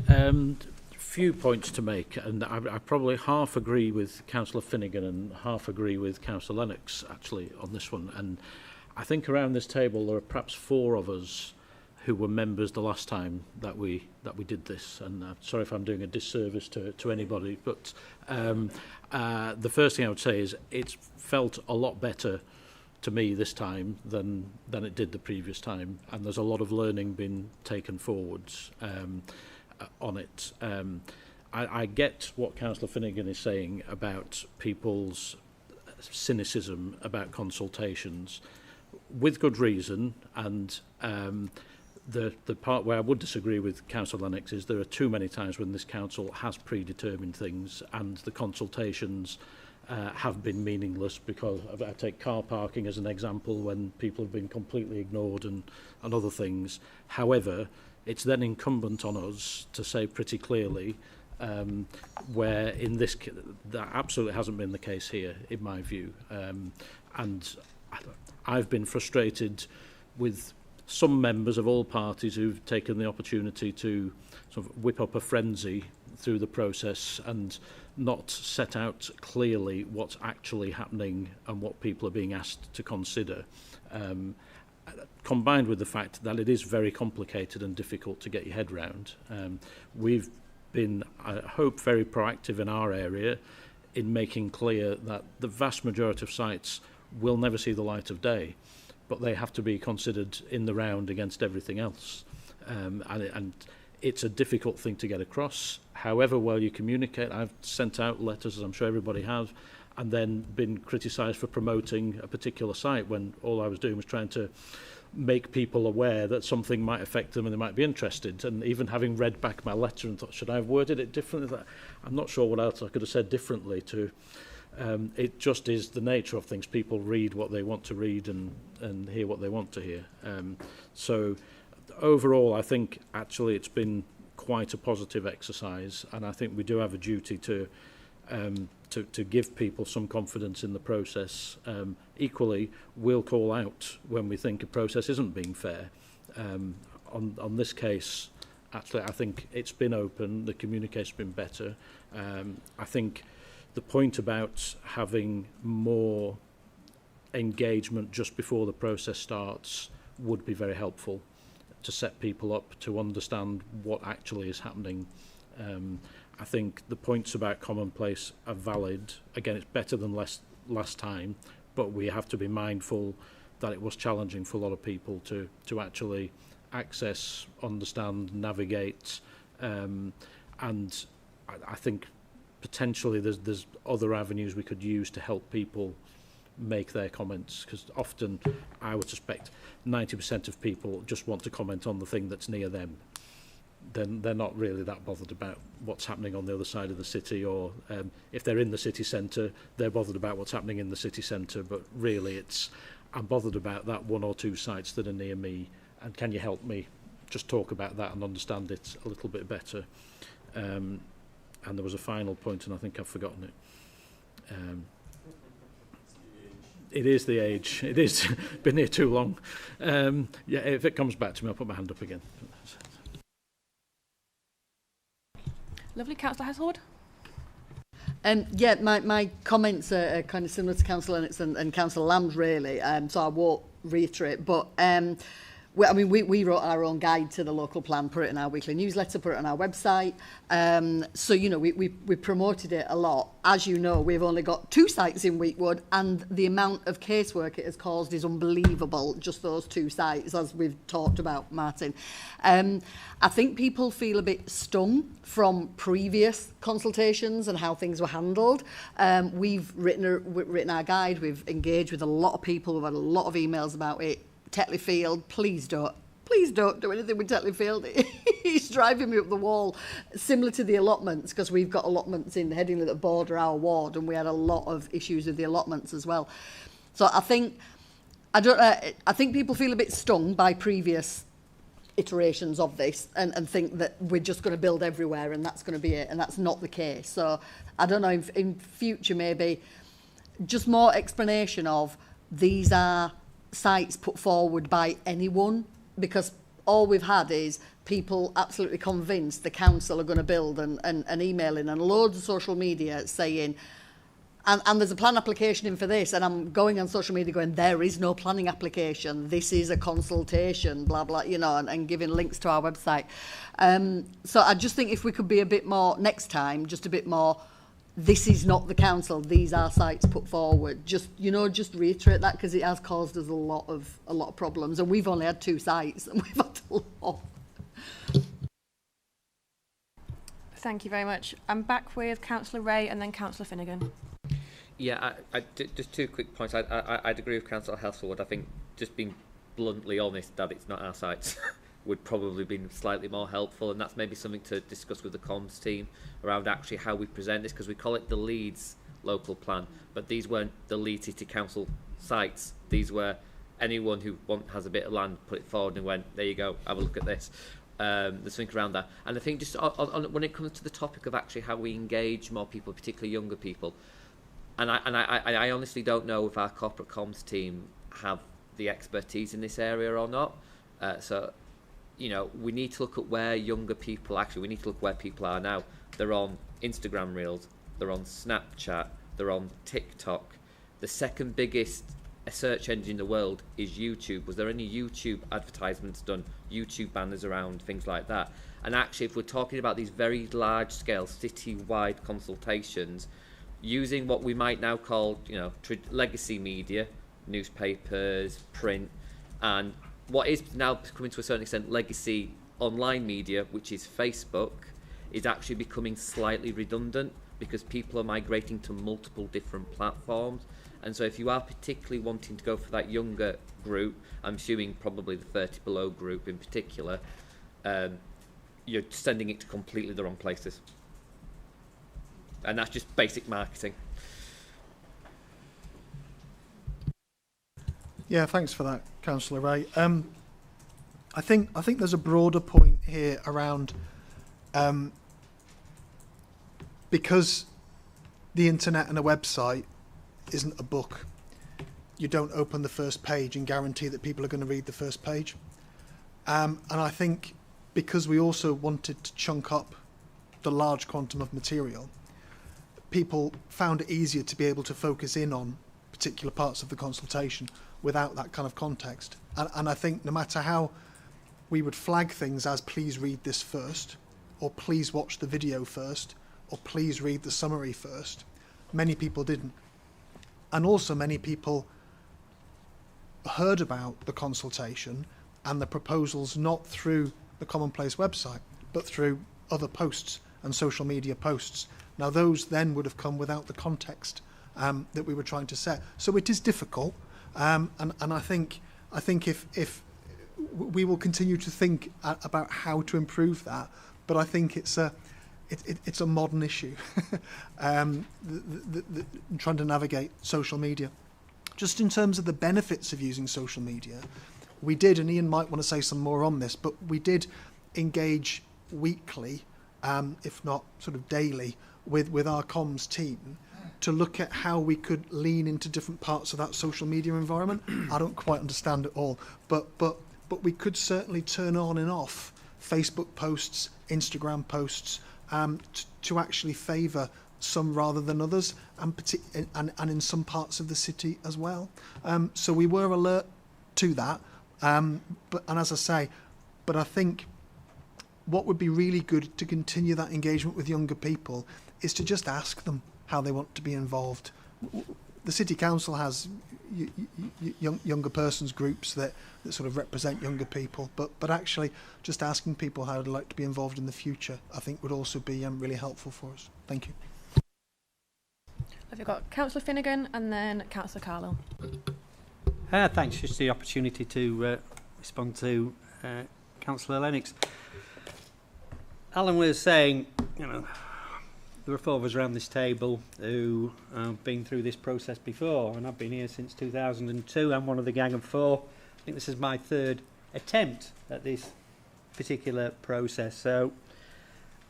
Few points to make, and I probably half agree with Councillor Finnegan and half agree with Councillor Lennox actually on this one. And I think around this table there are perhaps 4 of us who were members the last time that we did this, and I'm sorry if I'm doing a disservice to anybody, but the first thing I would say is it's felt a lot better to me this time than it did the previous time, and there's a lot of learning being taken forwards on it. I get what Councillor Finnegan is saying about people's cynicism about consultations, with good reason, and the part where I would disagree with Councillor Lennox is there are too many times when this council has predetermined things and the consultations have been meaningless, because I take car parking as an example when people have been completely ignored and other things. However, it's then incumbent on us to say pretty clearly where in this that absolutely hasn't been the case here, in my view. And I've been frustrated with some members of all parties who've taken the opportunity to sort of whip up a frenzy through the process and not set out clearly what's actually happening and what people are being asked to consider. Combined with the fact that it is very complicated and difficult to get your head round. We've been, I hope, very proactive in our area in making clear that the vast majority of sites will never see the light of day, but they have to be considered in the round against everything else. And it's a difficult thing to get across. However well you communicate, I've sent out letters, as I'm sure everybody has, and then been criticised for promoting a particular site when all I was doing was trying to make people aware that something might affect them and they might be interested. And even having read back my letter and thought, should I have worded it differently? I'm not sure what else I could have said differently to It just is the nature of things. People read what they want to read and hear what they want to hear. So overall, I think actually it's been quite a positive exercise, and I think we do have a duty to give people some confidence in the process. Equally, we'll call out when we think a process isn't being fair. On this case, actually, I think it's been open, the communication's been better. I think the point about having more engagement just before the process starts would be very helpful to set people up to understand what actually is happening. I think the points about commonplace are valid. Again, it's better than last time, but we have to be mindful that it was challenging for a lot of people to actually access, understand, navigate, and I think potentially there's other avenues we could use to help people make their comments, because often I would suspect 90% of people just want to comment on the thing that's near them. Then they're not really that bothered about what's happening on the other side of the city, or if they're in the city centre, they're bothered about what's happening in the city centre, but really I'm bothered about that 1 or 2 sites that are near me, and can you help me just talk about that and understand it a little bit better. And there was a final point, and I think I've forgotten it. It is the age. It is been here too long. Yeah, if it comes back to me, I'll put my hand up again. Lovely. Councillor Hesselwood. Yeah, my comments are kind of similar to Councillor Lennox and Councillor Lamb's, really, so I won't reiterate, but we wrote our own guide to the local plan, put it in our weekly newsletter, put it on our website. So, you know, we promoted it a lot. As you know, we've only got 2 sites in Weekwood, and the amount of casework it has caused is unbelievable, just those 2 sites, as we've talked about, Martin. I think people feel a bit stung from previous consultations and how things were handled. We've written our guide, we've engaged with a lot of people, we've had a lot of emails about it. Tetley Field, please don't do anything with Tetley Field. It's driving me up the wall. Similar to the allotments, because we've got allotments in Headingley that border our ward, and we had a lot of issues with the allotments as well. So I think people feel a bit stung by previous iterations of this and think that we're just going to build everywhere and that's going to be it, and that's not the case. So I don't know, in future maybe just more explanation of these are sites put forward by anyone, because all we've had is people absolutely convinced the council are going to build and emailing and loads of social media saying, and there's a plan application in for this, and I'm going on social media going, there is no planning application, this is a consultation, blah blah, you know, and giving links to our website. So I just think if we could be a bit more next time, just a bit more, this is not the council, these are sites put forward. Just reiterate that, because it has caused us a lot of problems, and we've only had 2 sites and we've had a lot. Thank you very much. I'm back with Councillor Ray and then Councillor Finnegan. Yeah, just 2 quick points. I'd agree with Councillor Hesselwood. I think just being bluntly honest that it's not our sites would probably be slightly more helpful, and that's maybe something to discuss with the comms team around actually how we present this, because we call it the Leeds local plan, but these weren't the Leeds City Council sites. These were anyone who has a bit of land put it forward and went, there you go, have a look at this. There's something around that, and I think just when it comes to the topic of actually how we engage more people, particularly younger people, and I honestly don't know if our corporate comms team have the expertise in this area or not. So, you know, we need to look at where younger people, we need to look where people are now. They're on Instagram Reels, they're on Snapchat, they're on TikTok. The second biggest search engine in the world is YouTube. Was there any YouTube advertisements done, YouTube banners around, things like that? And actually, if we're talking about these very large-scale city-wide consultations, using what we might now call, you know, legacy media, newspapers, print, and what is now coming to a certain extent legacy online media, which is Facebook, is actually becoming slightly redundant because people are migrating to multiple different platforms. And so if you are particularly wanting to go for that younger group, I'm assuming probably the 30 below group in particular, you're sending it to completely the wrong places. And that's just basic marketing. Yeah, thanks for that, Councillor Ray. I think there's a broader point here around because the internet and a website isn't a book. You don't open the first page and guarantee that people are going to read the first page. And I think because we also wanted to chunk up the large quantum of material, people found it easier to be able to focus in on particular parts of the consultation without that kind of context. And I think no matter how we would flag things as please read this first, or please watch the video first, or please read the summary first, many people didn't. And also many people heard about the consultation and the proposals not through the Commonplace website, but through other posts and social media posts. Now those then would have come without the context that we were trying to set. So it is difficult, and I think if we will continue to think about how to improve that, but I think it's a modern issue, trying to navigate social media. Just in terms of the benefits of using social media, we did, and Ian might want to say some more on this, but we did engage weekly, if not sort of daily, with our comms team to look at how we could lean into different parts of that social media environment. I don't quite understand it all, but we could certainly turn on and off Facebook posts, Instagram posts, to actually favour some rather than others, and in some parts of the city as well. So we were alert to that, and as I say, but I think what would be really good to continue that engagement with younger people is to just ask them how they want to be involved. The City Council has younger persons groups that sort of represent younger people, but actually just asking people how they'd like to be involved in the future, I think would also be really helpful for us. Thank you. I've got Councillor Finnegan and then Councillor Carlow. Thanks. Just the opportunity to respond to Councillor Lennox. Alan was saying, there are four of us around this table who have been through this process before, and I've been here since 2002. I'm one of the gang of four. I think this is my third attempt at this particular process. So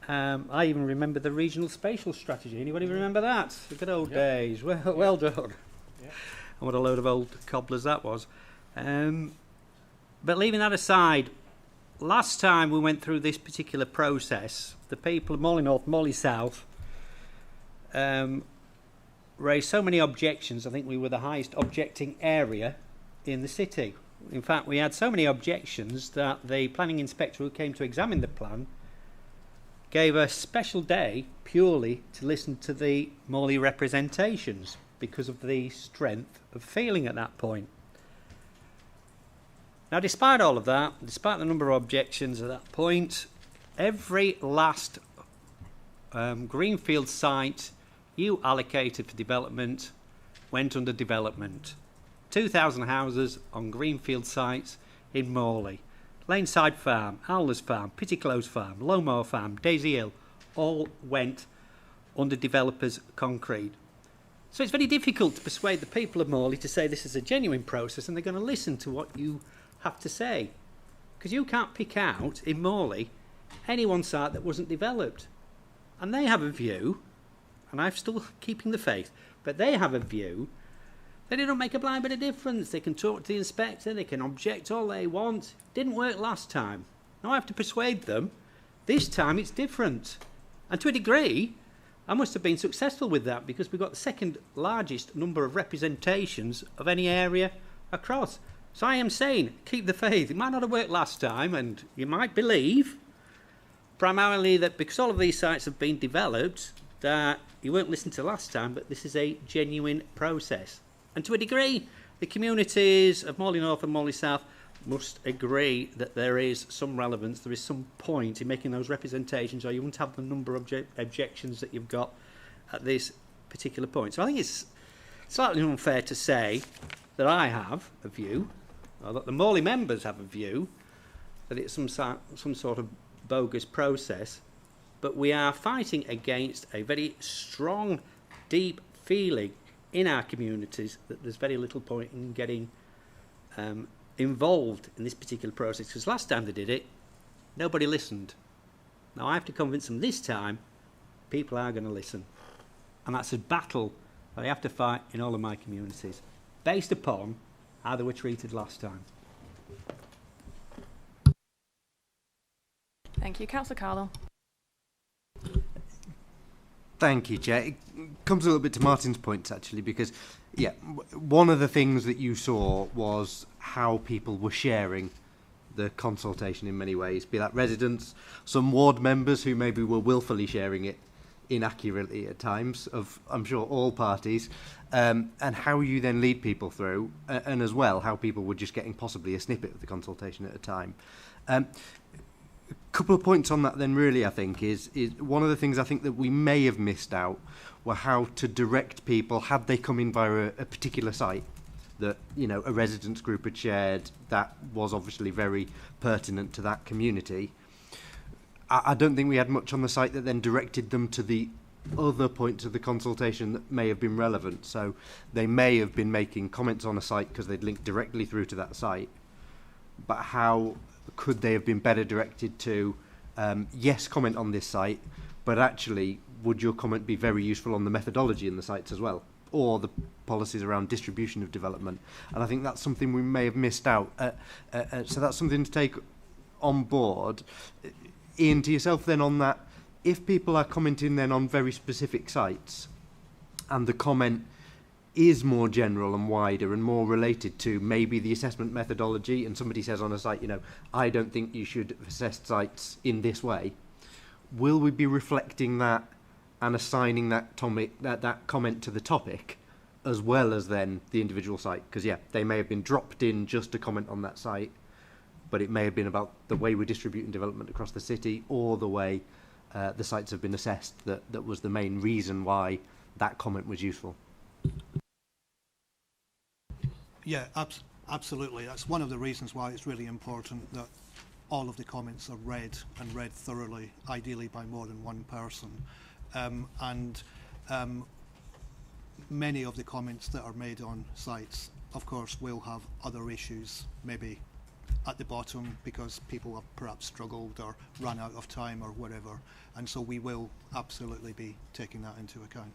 I even remember the regional spatial strategy. Anybody remember that? The good old days. Well done. Yeah. And what a load of old cobblers that was. But leaving that aside, last time we went through this particular process, the people of Morley North, Morley South, raised so many objections. I think we were the highest objecting area in the city. In fact, we had so many objections that the planning inspector who came to examine the plan gave a special day purely to listen to the Morley representations because of the strength of feeling at that point. Now, despite all of that, despite the number of objections at that point, every last greenfield site you allocated for development went under development. 2,000 houses on greenfield sites in Morley. Laneside Farm, Owlers Farm, Pitty Close Farm, Lowmore Farm, Daisy Hill, all went under developers' concrete. So it's very difficult to persuade the people of Morley to say this is a genuine process and they're going to listen to what you have to say. Because you can't pick out, in Morley, any one site that wasn't developed. And they have a view, and I'm still keeping the faith, but they have a view that it don't make a blind bit of difference. They can talk to the inspector, they can object all they want. Didn't work last time. Now I have to persuade them. This time it's different. And to a degree, I must have been successful with that because we've got the second largest number of representations of any area across. So I am saying, keep the faith. It might not have worked last time, and you might believe, primarily that because all of these sites have been developed, that you weren't listened to last time, but this is a genuine process. And to a degree, the communities of Morley North and Morley South must agree that there is some relevance, there is some point in making those representations, or you wouldn't have the number of objections that you've got at this particular point. So I think it's slightly unfair to say that I have a view, or that the Morley members have a view, that it's some sort of bogus process, but we are fighting against a very strong, deep feeling in our communities that there's very little point in getting involved in this particular process, because last time they did it, nobody listened. Now I have to convince them this time people are going to listen. And that's a battle that I have to fight in all of my communities, based upon how they were treated last time. Thank you. Councillor Carlow. Thank you, Chair. It comes a little bit to Martin's points, actually, because, yeah, one of the things that you saw was how people were sharing the consultation in many ways, be that residents, some ward members who maybe were willfully sharing it inaccurately at times, of, I'm sure, all parties, and how you then lead people through, and as well, how people were just getting possibly a snippet of the consultation at a time. Couple of points on that then really, I think, is one of the things I think that we may have missed out were how to direct people, had they come in via a particular site that, you know, a residents group had shared that was obviously very pertinent to that community. I don't think we had much on the site that then directed them to the other points of the consultation that may have been relevant. So they may have been making comments on a site because they'd linked directly through to that site, but how could they have been better directed to, yes, comment on this site, but actually, would your comment be very useful on the methodology in the sites as well, or the policies around distribution of development? And I think that's something we may have missed out. So that's something to take on board. Ian, to yourself then on that, if people are commenting then on very specific sites, and the comment is more general and wider and more related to maybe the assessment methodology, and somebody says on a site, you know, I don't think you should assess sites in this way, will we be reflecting that and assigning that comment to the topic as well as then the individual site? Because, yeah, they may have been dropped in just to comment on that site, but it may have been about the way we're distributing development across the city, or the way the sites have been assessed that was the main reason why that comment was useful. Yeah, absolutely. That's one of the reasons why it's really important that all of the comments are read, and read thoroughly, ideally by more than one person. Many of the comments that are made on sites, of course, will have other issues, maybe at the bottom, because people have perhaps struggled or run out of time or whatever. And so we will absolutely be taking that into account.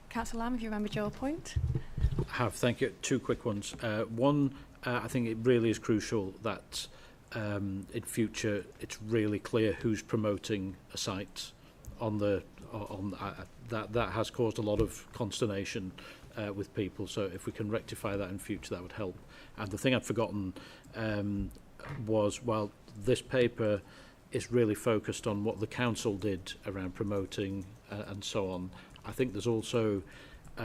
Councillor Lamb, have you remembered your point? I have, thank you. Two quick ones. One, I think it really is crucial that in future it's really clear who's promoting a site on the that has caused a lot of consternation with people. So if we can rectify that in future, that would help. And the thing I'd forgotten was, while this paper is really focused on what the council did around promoting and so on, I think there's also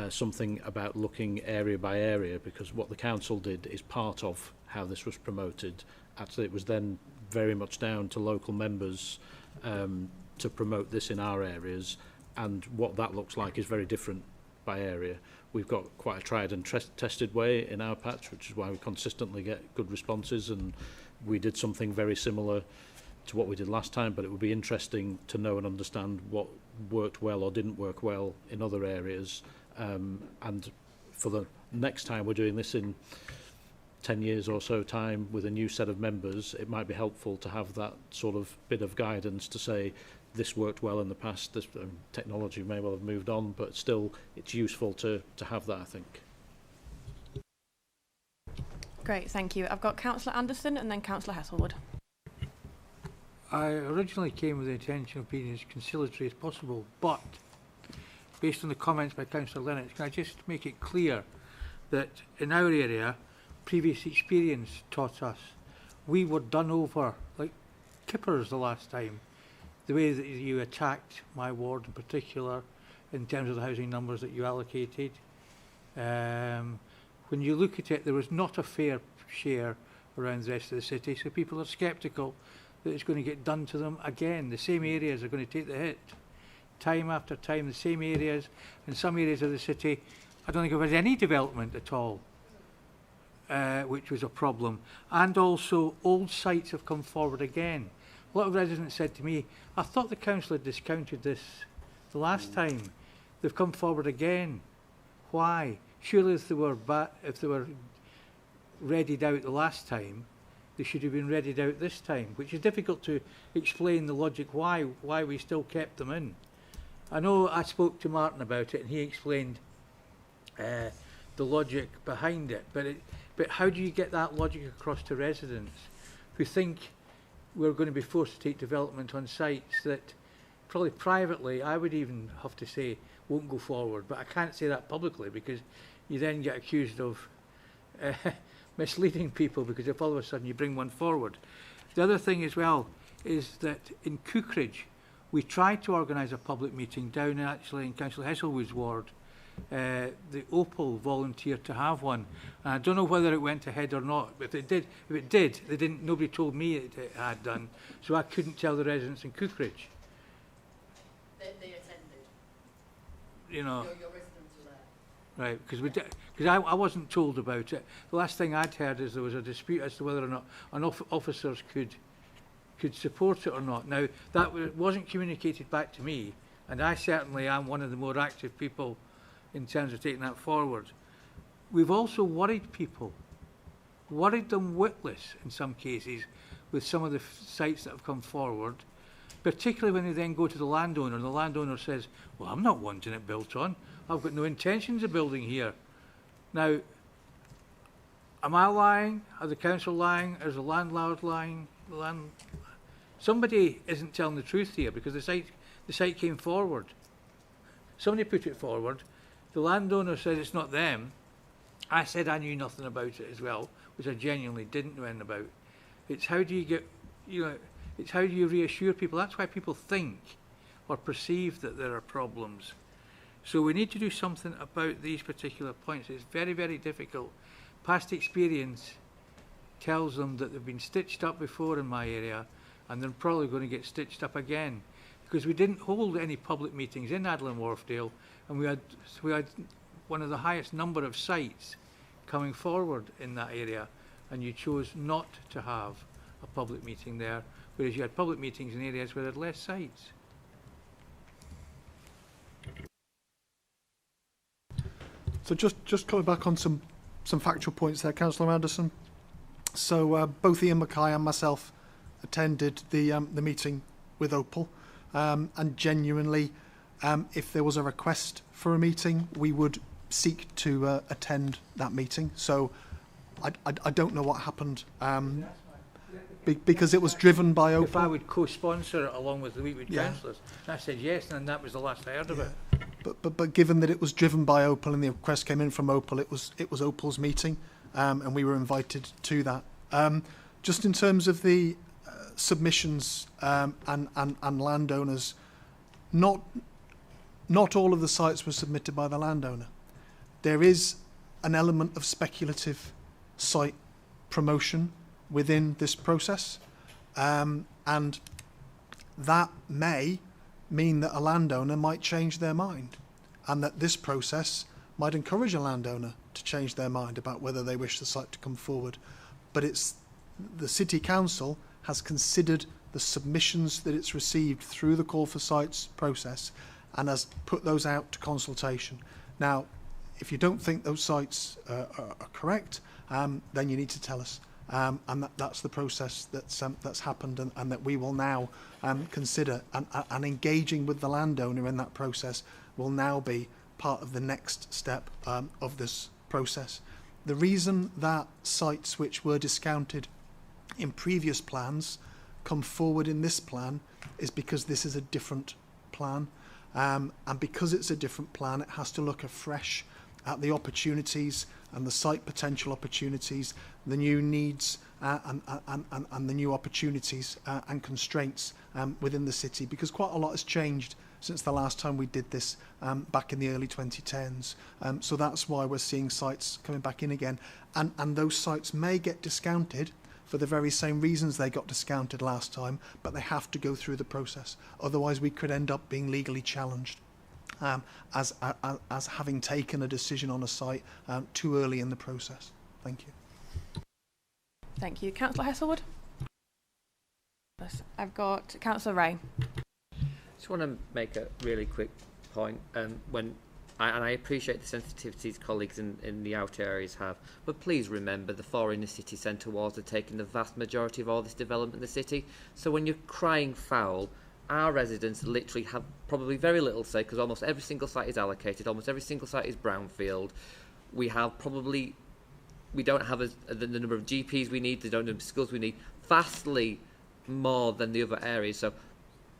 something about looking area by area, because what the council did is part of how this was promoted. Actually, it was then very much down to local members to promote this in our areas, and what that looks like is very different by area. We've got quite a tried and tested way in our patch, which is why we consistently get good responses, and we did something very similar to what we did last time, but it would be interesting to know and understand what worked well or didn't work well in other areas, and for the next time we're doing this in 10 years or so time with a new set of members, it might be helpful to have that sort of bit of guidance to say this worked well in the past, this technology may well have moved on, but still it's useful to have that, I think. Great, thank you. I've got Councillor Anderson and then Councillor Heselwood. I originally came with the intention of being as conciliatory as possible, but based on the comments by Councillor Lennox, can I just make it clear that in our area, previous experience taught us we were done over like kippers the last time. The way that you attacked my ward in particular, in terms of the housing numbers that you allocated. When you look at it, there was not a fair share around the rest of the city, so people are sceptical that it's going to get done to them again. The same areas are going to take the hit. Time after time, the same areas. In some areas of the city, I don't think I've had any development at all, which was a problem. And also, old sites have come forward again. A lot of residents said to me, I thought the council had discounted this the last time. They've come forward again. Why? surely if they were readied out the last time, they should have been readied out this time, which is difficult to explain the logic why we still kept them in. I know I spoke to Martin about it, and he explained the logic behind it, but how do you get that logic across to residents who think we're going to be forced to take development on sites that probably privately, I would even have to say, won't go forward, but I can't say that publicly because you then get accused of misleading people, because if all of a sudden you bring one forward. The other thing as well is that in Cookridge, we tried to organise a public meeting down actually in Councillor Hesselwood's ward. The Opal volunteered to have one. And I don't know whether it went ahead or not, but if it did, nobody told me it had done, so I couldn't tell the residents in Cookridge. They attended. You know. Your residents were there. Right, because I wasn't told about it. The last thing I'd heard is there was a dispute as to whether or not officers could support it or not. Now, that wasn't communicated back to me, and I certainly am one of the more active people in terms of taking that forward. We've also worried people, worried them witless in some cases with some of the sites that have come forward, particularly when they then go to the landowner and the landowner says, well, I'm not wanting it built on. I've got no intentions of building here. Now, am I lying? Are the council lying? Is the landlord lying? Somebody isn't telling the truth here, because the site came forward. Somebody put it forward. The landowner said it's not them. I said I knew nothing about it as well, which I genuinely didn't know anything about. It's how do you get, it's how do you reassure people? That's why people think or perceive that there are problems. So we need to do something about these particular points. It's very, very difficult. Past experience tells them that they've been stitched up before in my area, and they're probably going to get stitched up again, because we didn't hold any public meetings in Adler and Wharfdale, and we had one of the highest number of sites coming forward in that area, and you chose not to have a public meeting there, whereas you had public meetings in areas where there had less sites. So just coming back on some factual points there, Councillor Anderson. So both Ian Mackay and myself attended the meeting with Opal, and genuinely, if there was a request for a meeting, we would seek to attend that meeting. So I don't know what happened, because it was driven by Opal. If I would co-sponsor it along with the Wheatwood councillors, I said yes, and that was the last I heard of it. But given that it was driven by Opal and the request came in from Opal, it was Opal's meeting, and we were invited to that. Just in terms of the submissions and landowners, not all of the sites were submitted by the landowner. There is an element of speculative site promotion within this process, and that may mean that a landowner might change their mind, and that this process might encourage a landowner to change their mind about whether they wish the site to come forward. But it's the City Council has considered the submissions that it's received through the call for sites process and has put those out to consultation. Now, if you don't think those sites are correct, then you need to tell us. And that's the process that's happened, and that we will now consider, and engaging with the landowner in that process will now be part of the next step of this process. The reason that sites which were discounted in previous plans come forward in this plan is because this is a different plan, and because it's a different plan, it has to look afresh at the opportunities and the site potential opportunities, the new needs and the new opportunities and constraints within the city, because quite a lot has changed since the last time we did this back in the early 2010s. So that's why we're seeing sites coming back in again, and those sites may get discounted for the very same reasons they got discounted last time, but they have to go through the process. Otherwise we could end up being legally challenged as having taken a decision on a site too early in the process. Thank you. Thank you. Councillor Hesselwood? I've got Councillor Ray. Just want to make a really quick point. When and I appreciate the sensitivities colleagues in the outer areas have, but please remember the 4 inner city centre wards are taking the vast majority of all this development in the city. So when you're crying foul, our residents literally have probably very little say, because almost every single site is allocated, almost every single site is brownfield. We don't have the number of GPs we need, they don't have the skills we need, vastly more than the other areas. So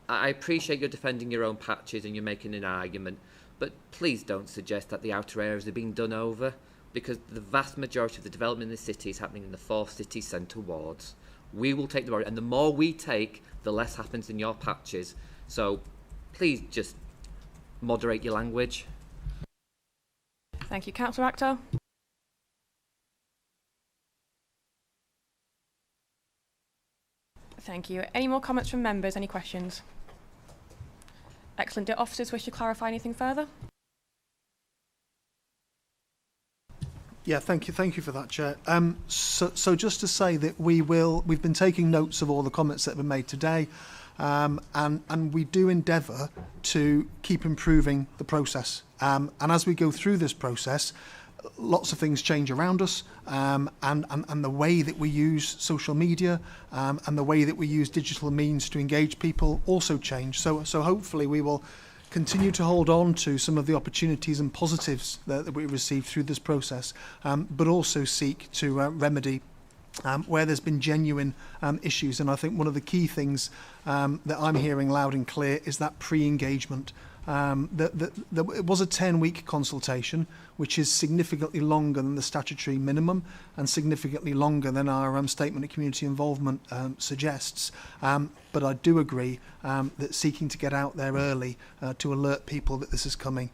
I appreciate you're defending your own patches and you're making an argument, but please don't suggest that the outer areas are being done over, because the vast majority of the development in the city is happening in the 4 city centre wards. We will take the majority, and the more we take, the less happens in your patches. So please just moderate your language. Thank you. Councillor Akhtar. Thank you. Any more comments from members? Any questions? Excellent. Do officers wish to clarify anything further? Yeah, thank you for that, Chair. So just to say that we've been taking notes of all the comments that have been made today, and we do endeavour to keep improving the process. And as we go through this process, lots of things change around us, and the way that we use social media and the way that we use digital means to engage people also change. So hopefully we will continue to hold on to some of the opportunities and positives that we received through this process, but also seek to remedy where there's been genuine issues. And I think one of the key things that I'm hearing loud and clear is that pre-engagement. It was a 10-week consultation, which is significantly longer than the statutory minimum and significantly longer than our statement of community involvement suggests. But I do agree that seeking to get out there early to alert people that this is coming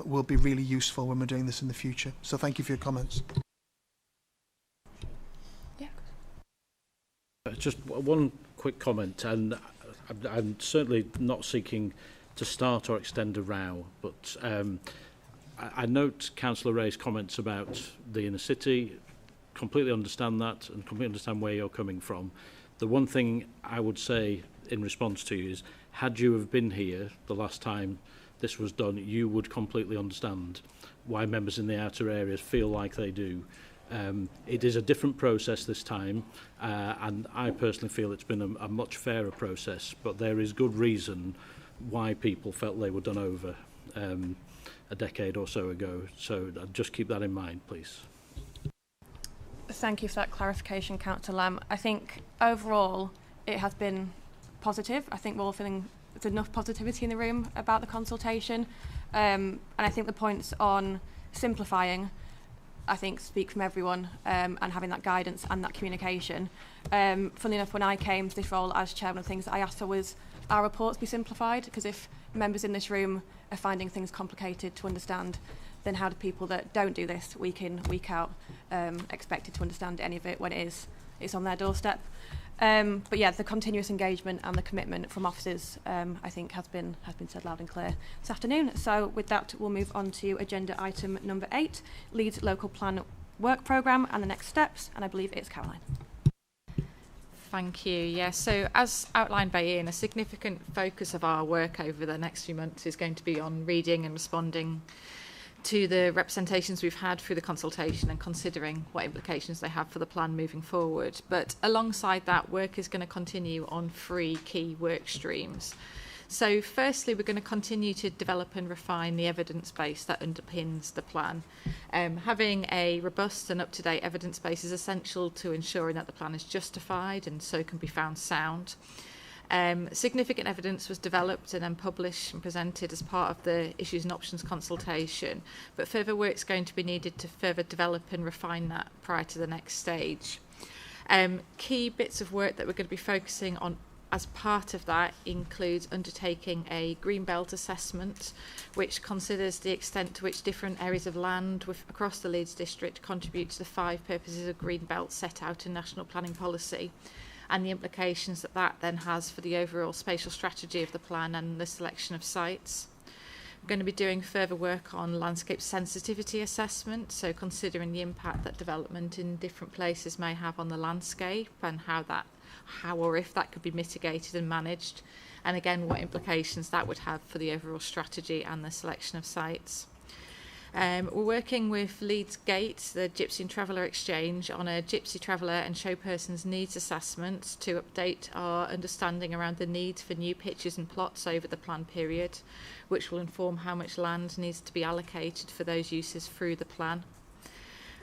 will be really useful when we're doing this in the future. So thank you for your comments. Yeah. Just one quick comment, and I'm certainly not seeking to start or extend a row, but I note Councillor Ray's comments about the inner city, completely understand that and completely understand where you're coming from. The one thing I would say in response to you is, had you have been here the last time this was done, you would completely understand why members in the outer areas feel like they do. It is a different process this time, and I personally feel it's been a much fairer process, but there is good reason why people felt they were done over a decade or so ago. So just keep that in mind, please. Thank you for that clarification, Councillor Lamb. I think overall it has been positive. I think we're all feeling there's enough positivity in the room about the consultation. And I think the points on simplifying, I think, speak from everyone, and having that guidance and that communication. Funnily enough, when I came to this role as chair, one of the things that I asked for was our reports be simplified, because if members in this room are finding things complicated to understand, then how do people that don't do this week in, week out expected to understand any of it when it's on their doorstep? But yeah, the continuous engagement and the commitment from officers, I think, has been said loud and clear this afternoon. So with that, we'll move on to agenda item number 8, Leeds Local Plan Work Programme and the next steps, and I believe it's Caroline. Thank you. Yeah, so as outlined by Ian, a significant focus of our work over the next few months is going to be on reading and responding to the representations we've had through the consultation and considering what implications they have for the plan moving forward. But alongside that, work is going to continue on 3 key work streams. So firstly, we're going to continue to develop and refine the evidence base that underpins the plan. Having a robust and up-to-date evidence base is essential to ensuring that the plan is justified and so can be found sound. Significant evidence was developed and then published and presented as part of the issues and options consultation, but further work is going to be needed to further develop and refine that prior to the next stage. Key bits of work that we're going to be focusing on as part of that includes undertaking a green belt assessment, which considers the extent to which different areas of land across the Leeds district contribute to the 5 purposes of green belt set out in national planning policy, and the implications that that then has for the overall spatial strategy of the plan and the selection of sites. We're going to be doing further work on landscape sensitivity assessment, so considering the impact that development in different places may have on the landscape and how or if that could be mitigated and managed, and again what implications that would have for the overall strategy and the selection of sites. We're working with Leeds Gate, the Gypsy and Traveller Exchange, on a Gypsy Traveller and Show Persons Needs Assessment to update our understanding around the need for new pitches and plots over the plan period, which will inform how much land needs to be allocated for those uses through the plan.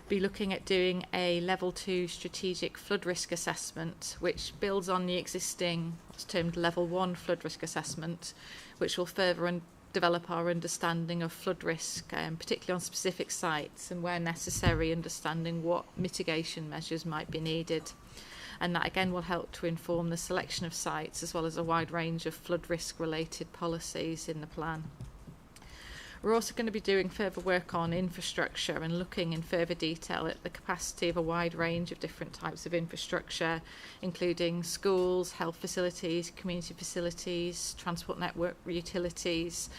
Be looking at doing a level 2 strategic flood risk assessment, which builds on the existing what's termed level 1 flood risk assessment, which will further develop our understanding of flood risk, particularly on specific sites, and where necessary, understanding what mitigation measures might be needed. And that again will help to inform the selection of sites as well as a wide range of flood risk related policies in the plan. We're also going to be doing further work on infrastructure and looking in further detail at the capacity of a wide range of different types of infrastructure, including schools, health facilities, community facilities, transport network utilities,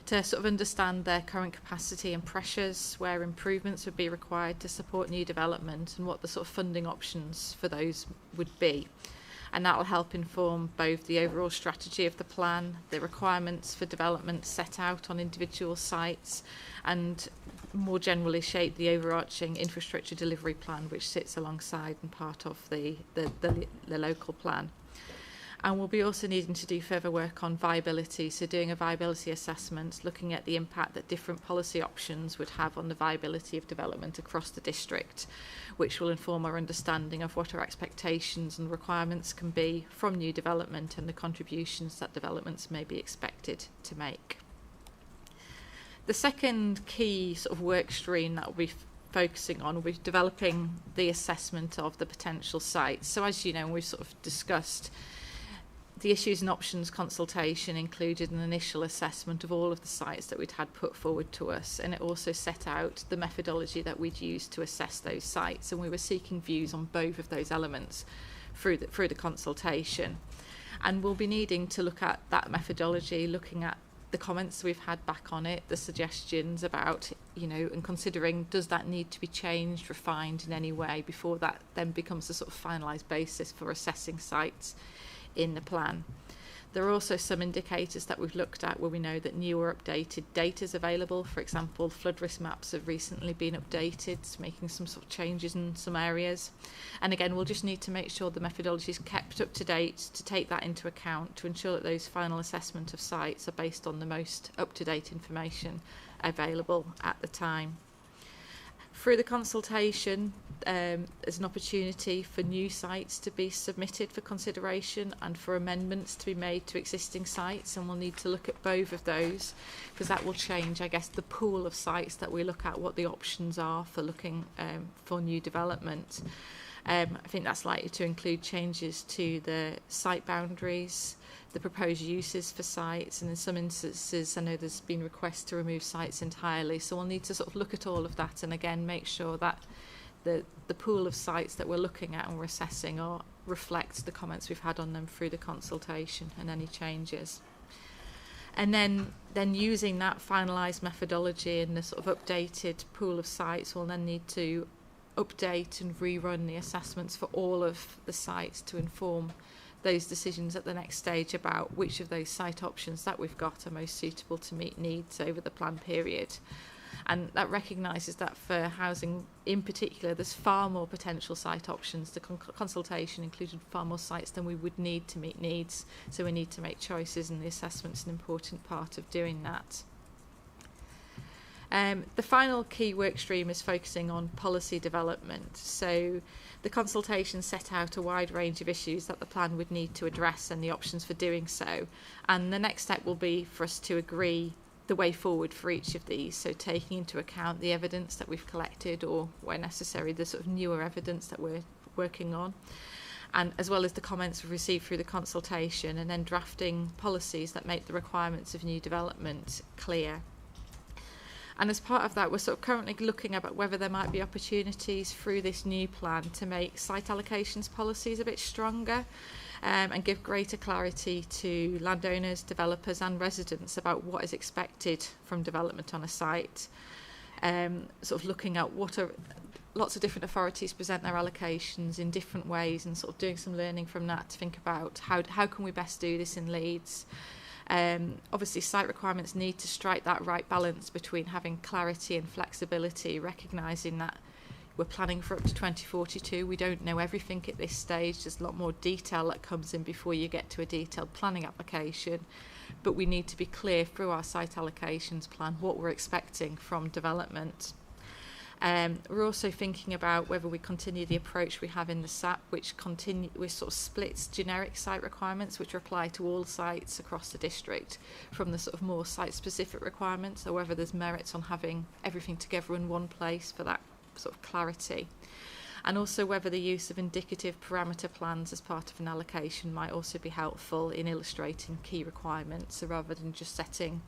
to sort of understand their current capacity and pressures, where improvements would be required to support new development, and what the sort of funding options for those would be. And that will help inform both the overall strategy of the plan, the requirements for development set out on individual sites, and more generally shape the overarching infrastructure delivery plan, which sits alongside and part of the local plan. And we'll be also needing to do further work on viability, so doing a viability assessment, looking at the impact that different policy options would have on the viability of development across the district, which will inform our understanding of what our expectations and requirements can be from new development and the contributions that developments may be expected to make. The second key sort of work stream that we'll be focusing on will be developing the assessment of the potential sites. So as you know, we've sort of discussed, the issues and options consultation included an initial assessment of all of the sites that we'd had put forward to us, and it also set out the methodology that we'd use to assess those sites, and we were seeking views on both of those elements through the consultation. And we'll be needing to look at that methodology, looking at the comments we've had back on it, the suggestions about, you know, and considering does that need to be changed, refined in any way before that then becomes the sort of finalised basis for assessing sites in the plan. There are also some indicators that we've looked at where we know that new or updated data is available. For example, flood risk maps have recently been updated, making some sort of changes in some areas. And again, we'll just need to make sure the methodology is kept up to date to take that into account, to ensure that those final assessment of sites are based on the most up-to-date information available at the time. Through the consultation, there's an opportunity for new sites to be submitted for consideration and for amendments to be made to existing sites, and we'll need to look at both of those because that will change, I guess, the pool of sites that we look at, what the options are for looking for new development. I think that's likely to include changes to the site boundaries, the proposed uses for sites, and in some instances I know there's been requests to remove sites entirely, so we'll need to sort of look at all of that and again make sure that the pool of sites that we're looking at and we're assessing reflects the comments we've had on them through the consultation and any changes. And then using that finalised methodology and the sort of updated pool of sites, we'll then need to update and rerun the assessments for all of the sites to inform those decisions at the next stage about which of those site options that we've got are most suitable to meet needs over the plan period. And that recognises that for housing in particular, there's far more potential site options. The consultation included far more sites than we would need to meet needs, so we need to make choices, and the assessment's an important part of doing that. The final key work stream is focusing on policy development. So the consultation set out a wide range of issues that the plan would need to address and the options for doing so. And the next step will be for us to agree the way forward for each of these. So taking into account the evidence that we've collected, or where necessary, the sort of newer evidence that we're working on, and as well as the comments we've received through the consultation, and then drafting policies that make the requirements of new development clear. And as part of that, we're sort of currently looking at whether there might be opportunities through this new plan to make site allocations policies a bit stronger, and give greater clarity to landowners, developers and residents about what is expected from development on a site. Sort of looking at what are lots of different authorities present their allocations in different ways, and sort of doing some learning from that to think about how can we best do this in Leeds. Obviously, site requirements need to strike that right balance between having clarity and flexibility, recognising that we're planning for up to 2042. We don't know everything at this stage. There's a lot more detail that comes in before you get to a detailed planning application. But we need to be clear through our site allocations plan what we're expecting from development. We're also thinking about whether we continue the approach we have in the SAP, which sort of splits generic site requirements, which apply to all sites across the district, from the sort of more site-specific requirements, or whether there's merits on having everything together in one place for that sort of clarity. And also whether the use of indicative parameter plans as part of an allocation might also be helpful in illustrating key requirements, so rather than just setting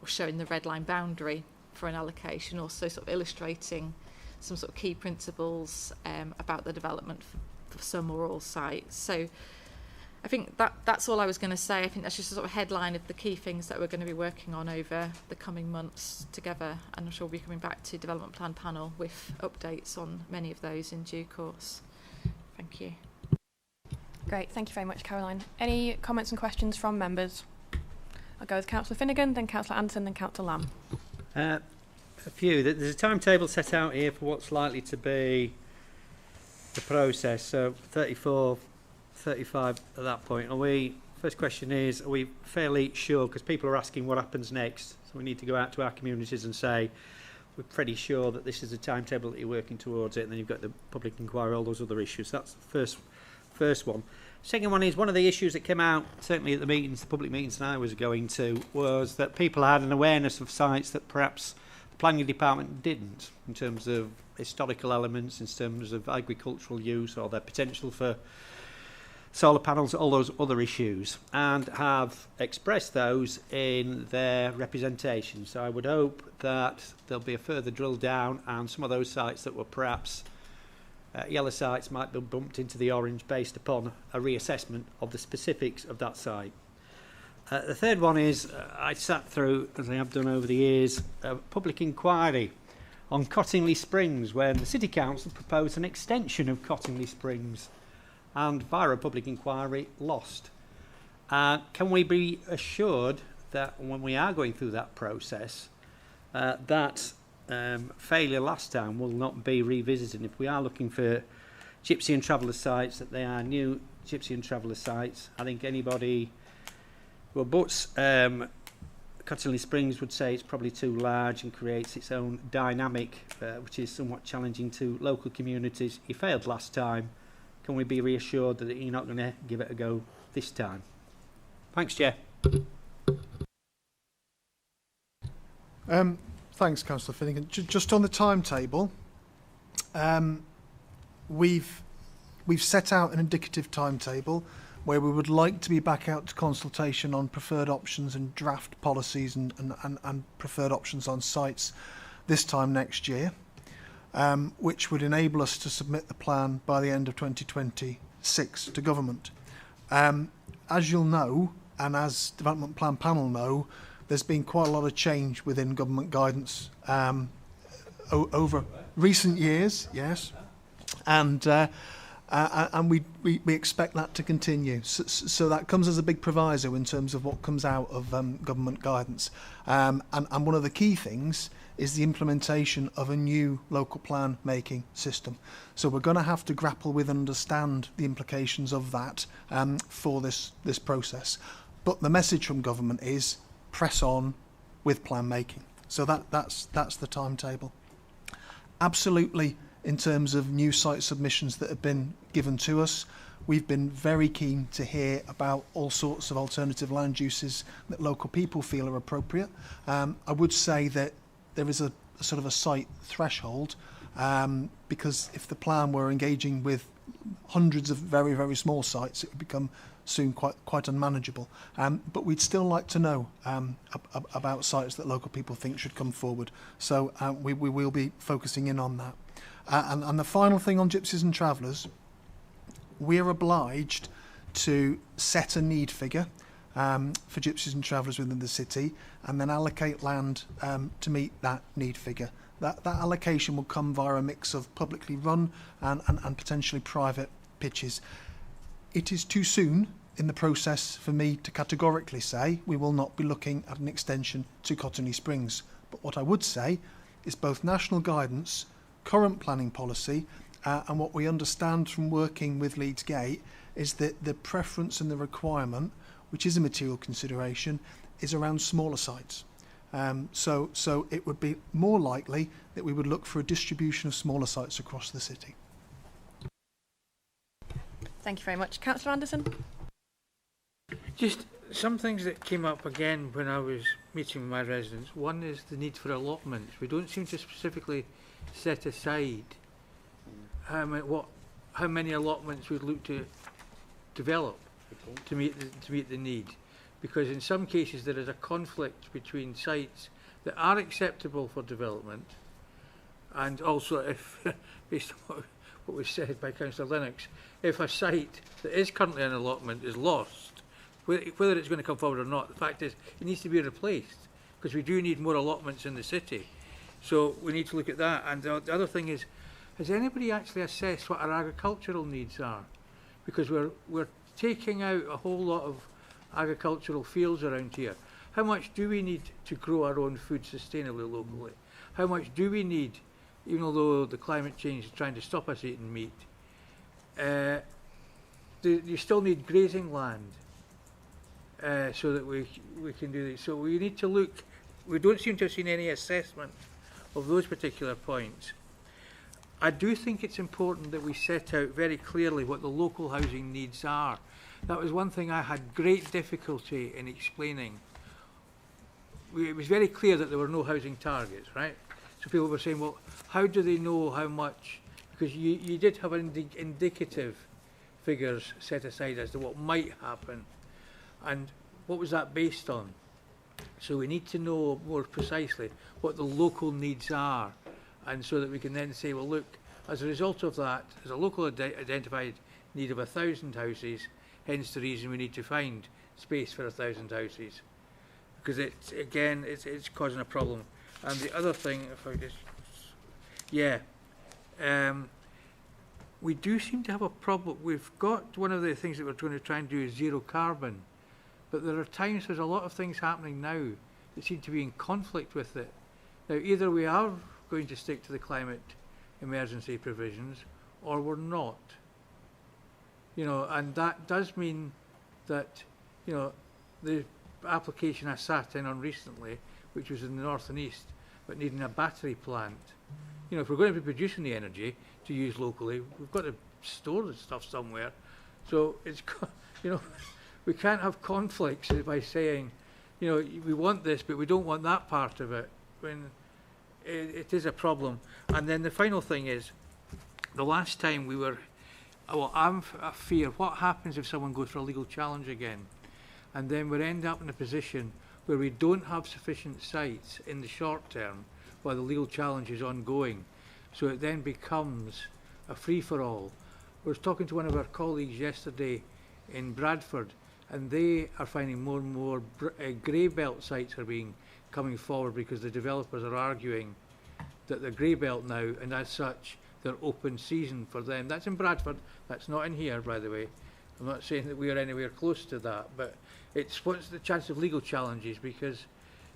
or showing the red line boundary for an allocation, also sort of illustrating some sort of key principles about the development for some or all sites. So I think that's all I was going to say. I think that's just a sort of headline of the key things that we're going to be working on over the coming months together, and I'm sure we'll be coming back to Development Plan Panel with updates on many of those in due course. Thank you. Great, thank you very much, Caroline. Any comments and questions from members? I'll go with Councillor Finnegan, then Councillor Anderson, then Councillor Lamb. A few. There's a timetable set out here for what's likely to be the process. So 34, 35 at that point. First question is, are we fairly sure, because people are asking what happens next, so we need to go out to our communities and say, we're pretty sure that this is the timetable that you're working towards it, and then you've got the public inquiry, all those other issues. That's the first one. Second one is, one of the issues that came out, certainly at the meetings, the public meetings that I was going to, was that people had an awareness of sites that perhaps the planning department didn't, in terms of historical elements, in terms of agricultural use, or their potential for solar panels, all those other issues, and have expressed those in their representation. So I would hope that there'll be a further drill down, and some of those sites that were perhaps yellow sites might be bumped into the orange based upon a reassessment of the specifics of that site. The third one is, I sat through, as I have done over the years, a public inquiry on Cottingley Springs, where the City Council proposed an extension of Cottingley Springs, and via a public inquiry lost. Can we be assured that when we are going through that process, that failure last time will not be revisited? If we are looking for gypsy and traveller sites, that they are new gypsy and traveller sites. I think anybody who abuts Cottingley Springs would say it's probably too large and creates its own dynamic, which is somewhat challenging to local communities. He failed last time. Can we be reassured that you're not going to give it a go this time? Thanks, Chair. Thanks, Councillor Finnegan. Just on the timetable, we've set out an indicative timetable where we would like to be back out to consultation on preferred options and draft policies and preferred options on sites this time next year, which would enable us to submit the plan by the end of 2026 to government. As you'll know, and as Development Plan Panel know, there's been quite a lot of change within government guidance over recent years, yes, and we expect that to continue. So that comes as a big proviso in terms of what comes out of government guidance. And one of the key things is the implementation of a new local plan making system. So we're going to have to grapple with and understand the implications of that for this process. But the message from government is press on with plan making. So that's the timetable. Absolutely, in terms of new site submissions that have been given to us, we've been very keen to hear about all sorts of alternative land uses that local people feel are appropriate. I would say that there is a sort of a site threshold, because if the plan were engaging with hundreds of very, very small sites, it would become soon quite unmanageable. But we'd still like to know about sites that local people think should come forward. So we will be focusing in on that. And the final thing on gypsies and travellers, we're obliged to set a need figure for gypsies and travellers within the city, and then allocate land to meet that need figure. That allocation will come via a mix of publicly run and potentially private pitches. It is too soon in the process for me to categorically say we will not be looking at an extension to Cottony Springs. But what I would say is both national guidance, current planning policy, and what we understand from working with Leeds Gate is that the preference and the requirement, which is a material consideration, is around smaller sites. So it would be more likely that we would look for a distribution of smaller sites across the city. Thank you very much. Councillor Anderson? Just some things that came up again when I was meeting with my residents. One is the need for allotments. We don't seem to specifically set aside how many allotments we'd look to develop to meet the need. Because in some cases there is a conflict between sites that are acceptable for development, and also if, based on what was said by Councillor Lennox, if a site that is currently an allotment is lost, whether it's going to come forward or not, the fact is it needs to be replaced, because we do need more allotments in the city. So we need to look at that. And the other thing is, has anybody actually assessed what our agricultural needs are? Because we're taking out a whole lot of agricultural fields around here. How much do we need to grow our own food sustainably locally? How much do we need, even though the climate change is trying to stop us eating meat? You still need grazing land so that we can do this. So we need to look. We don't seem to have seen any assessment of those particular points. I do think it's important that we set out very clearly what the local housing needs are. That was one thing I had great difficulty in explaining. It was very clear that there were no housing targets, right? So people were saying, well, how do they know how much? Because you did have indicative figures set aside as to what might happen. And what was that based on? So we need to know more precisely what the local needs are, and so that we can then say, well, look, as a result of that, there's a local identified need of 1,000 houses, hence the reason we need to find space for 1,000 houses. Because it's causing a problem. And the other thing, if I just, we do seem to have a problem. We've got one of the things that we're going to try and do is zero carbon, but there are times there's a lot of things happening now that seem to be in conflict with it. Now, either we are going to stick to the climate emergency provisions, or we're not. You know, and that does mean that, you know, the application I sat in on recently, which was in the north and east, but needing a battery plant. You know, if we're going to be producing the energy to use locally, we've got to store the stuff somewhere. So it's, you know, we can't have conflicts by saying, you know, we want this, but we don't want that part of it, when it is a problem. And then the final thing is, the last time we were, well, I fear what happens if someone goes for a legal challenge again, and then we end up in a position where we don't have sufficient sites in the short term while the legal challenge is ongoing. So it then becomes a free-for-all. I was talking to one of our colleagues yesterday in Bradford, and they are finding more and more grey belt sites are coming forward because the developers are arguing that they're grey belt now, and as such they're open season for them. That's in Bradford, that's not in here, by the way. I'm not saying that we are anywhere close to that, but it's what's the chance of legal challenges, because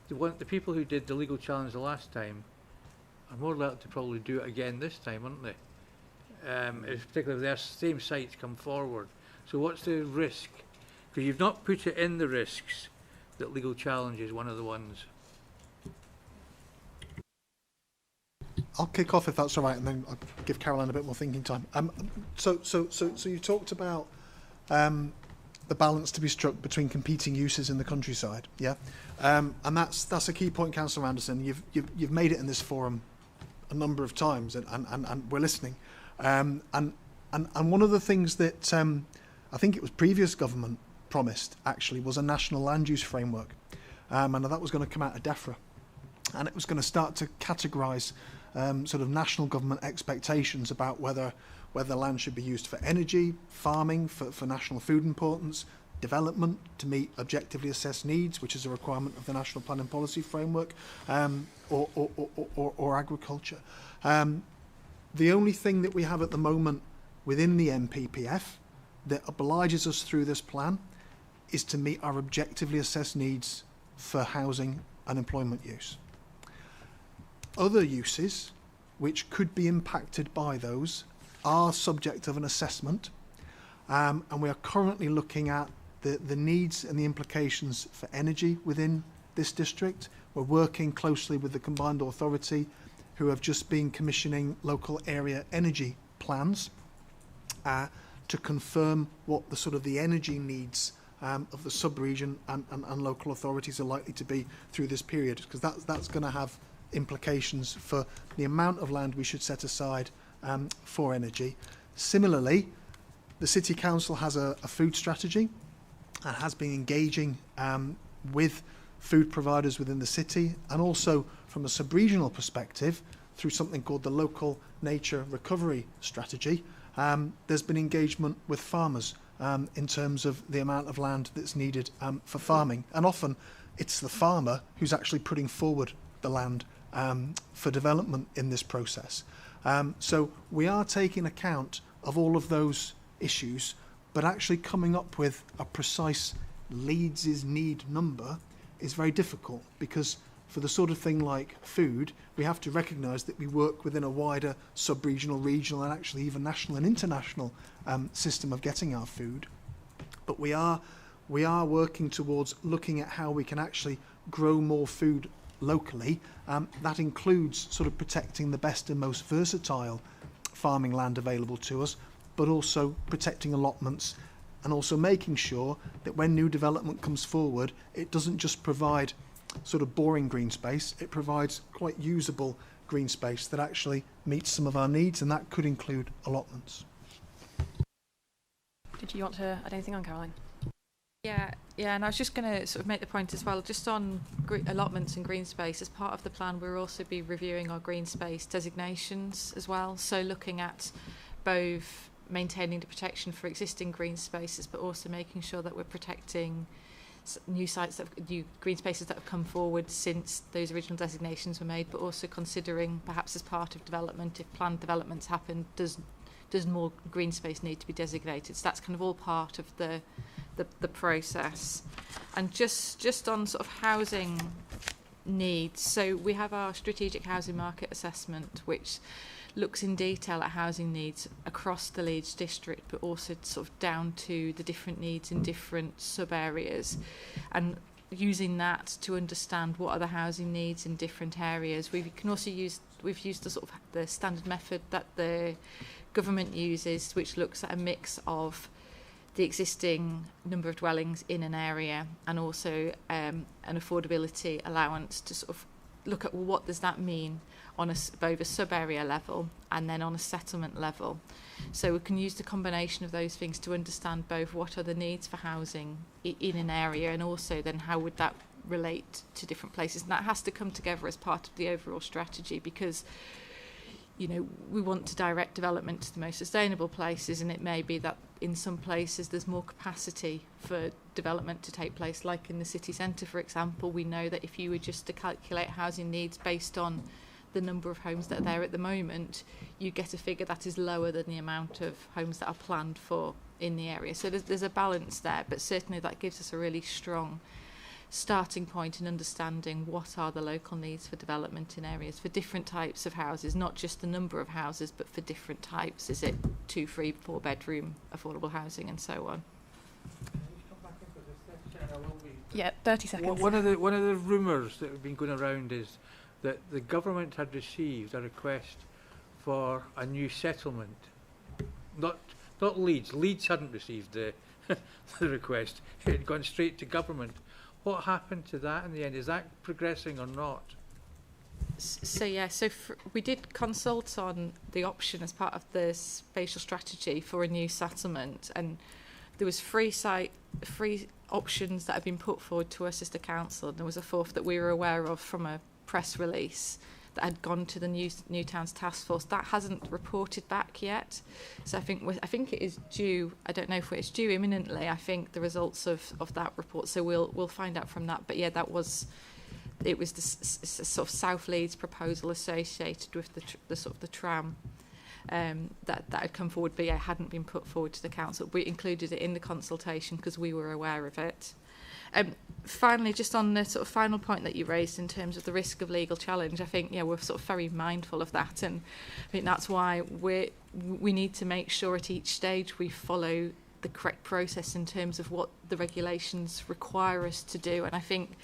the people who did the legal challenge the last time are more likely to probably do it again this time, aren't they? Particularly if their same sites come forward. So what's the risk? Because you've not put it in the risks that legal challenge is one of the ones. I'll kick off if that's all right, and then I'll give Caroline a bit more thinking time. So you talked about the balance to be struck between competing uses in the countryside, yeah, and that's a key point, Councillor Anderson. You've made it in this forum a number of times, and we're listening. And one of the things that I think it was previous government promised actually was a national land use framework, and that was going to come out of DEFRA, and it was going to start to categorise sort of national government expectations about whether land should be used for energy, farming, for national food importance, development to meet objectively assessed needs, which is a requirement of the National Planning Policy Framework, or agriculture. The only thing that we have at the moment within the NPPF that obliges us through this plan is to meet our objectively assessed needs for housing and employment use. Other uses which could be impacted by those are subject of an assessment, and we are currently looking at the needs and the implications for energy within this district. We're working closely with the Combined Authority, who have just been commissioning local area energy plans to confirm what the sort of the energy needs of the sub-region and local authorities are likely to be through this period, because that's going to have implications for the amount of land we should set aside for energy. Similarly, the City Council has a food strategy and has been engaging with food providers within the city, and also from a sub-regional perspective through something called the Local Nature Recovery Strategy. There's been engagement with farmers in terms of the amount of land that's needed for farming, and often it's the farmer who's actually putting forward the land for development in this process. So we are taking account of all of those issues, but actually coming up with a precise Leeds' need number is very difficult, because for the sort of thing like food, we have to recognise that we work within a wider sub-regional, regional, and actually even national and international system of getting our food. But we are working towards looking at how we can actually grow more food locally. That includes sort of protecting the best and most versatile farming land available to us, but also protecting allotments, and also making sure that when new development comes forward, it doesn't just provide sort of boring green space, it provides quite usable green space that actually meets some of our needs, and that could include allotments. Did you want to add anything on, Caroline? Yeah, and I was just going to sort of make the point as well, just on allotments and green space. As part of the plan, we'll also be reviewing our green space designations as well. So looking at both maintaining the protection for existing green spaces, but also making sure that we're protecting new sites, new green spaces that have come forward since those original designations were made, but also considering perhaps as part of development, if planned developments happen, does more green space need to be designated? So that's kind of all part of the process. And just on sort of housing needs, so we have our strategic housing market assessment, which looks in detail at housing needs across the Leeds district, but also sort of down to the different needs in different sub-areas, and using that to understand what are the housing needs in different areas. We've used the sort of the standard method that the government uses, which looks at a mix of the existing number of dwellings in an area and also an affordability allowance, to sort of look at, well, what does that mean on both a sub-area level and then on a settlement level. So we can use the combination of those things to understand both what are the needs for housing in an area, and also then how would that relate to different places. And that has to come together as part of the overall strategy, because we want to direct development to the most sustainable places, and it may be that in some places there's more capacity for development to take place, like in the city centre, for example. We know that if you were just to calculate housing needs based on the number of homes that are there at the moment, you get a figure that is lower than the amount of homes that are planned for in the area. So there's a balance there, but certainly that gives us a really strong starting point in understanding what are the local needs for development in areas for different types of houses, not just the number of houses, but for different types. Is it 2, 3, 4 bedroom affordable housing, and so on? Yeah, 30 seconds. One of the rumours that have been going around is that the government had received a request for a new settlement. Not Leeds. Leeds hadn't received the request. It had gone straight to government. What happened to that in the end? Is that progressing or not? We did consult on the option as part of the spatial strategy for a new settlement, and there was three options that had been put forward to us as the council, and there was a fourth that we were aware of from a press release that had gone to the New Towns Task Force. That hasn't reported back yet, so I think it is due. I don't know if it's due imminently. I think the results of that report. So we'll find out from that. But yeah, it was the sort of South Leeds proposal associated with the sort of the tram that had come forward, but hadn't been put forward to the council. We included it in the consultation because we were aware of it. Finally, just on the sort of final point that you raised in terms of the risk of legal challenge, I think we're sort of very mindful of that, and I think that's why we need to make sure at each stage we follow the correct process in terms of what the regulations require us to do. And I think,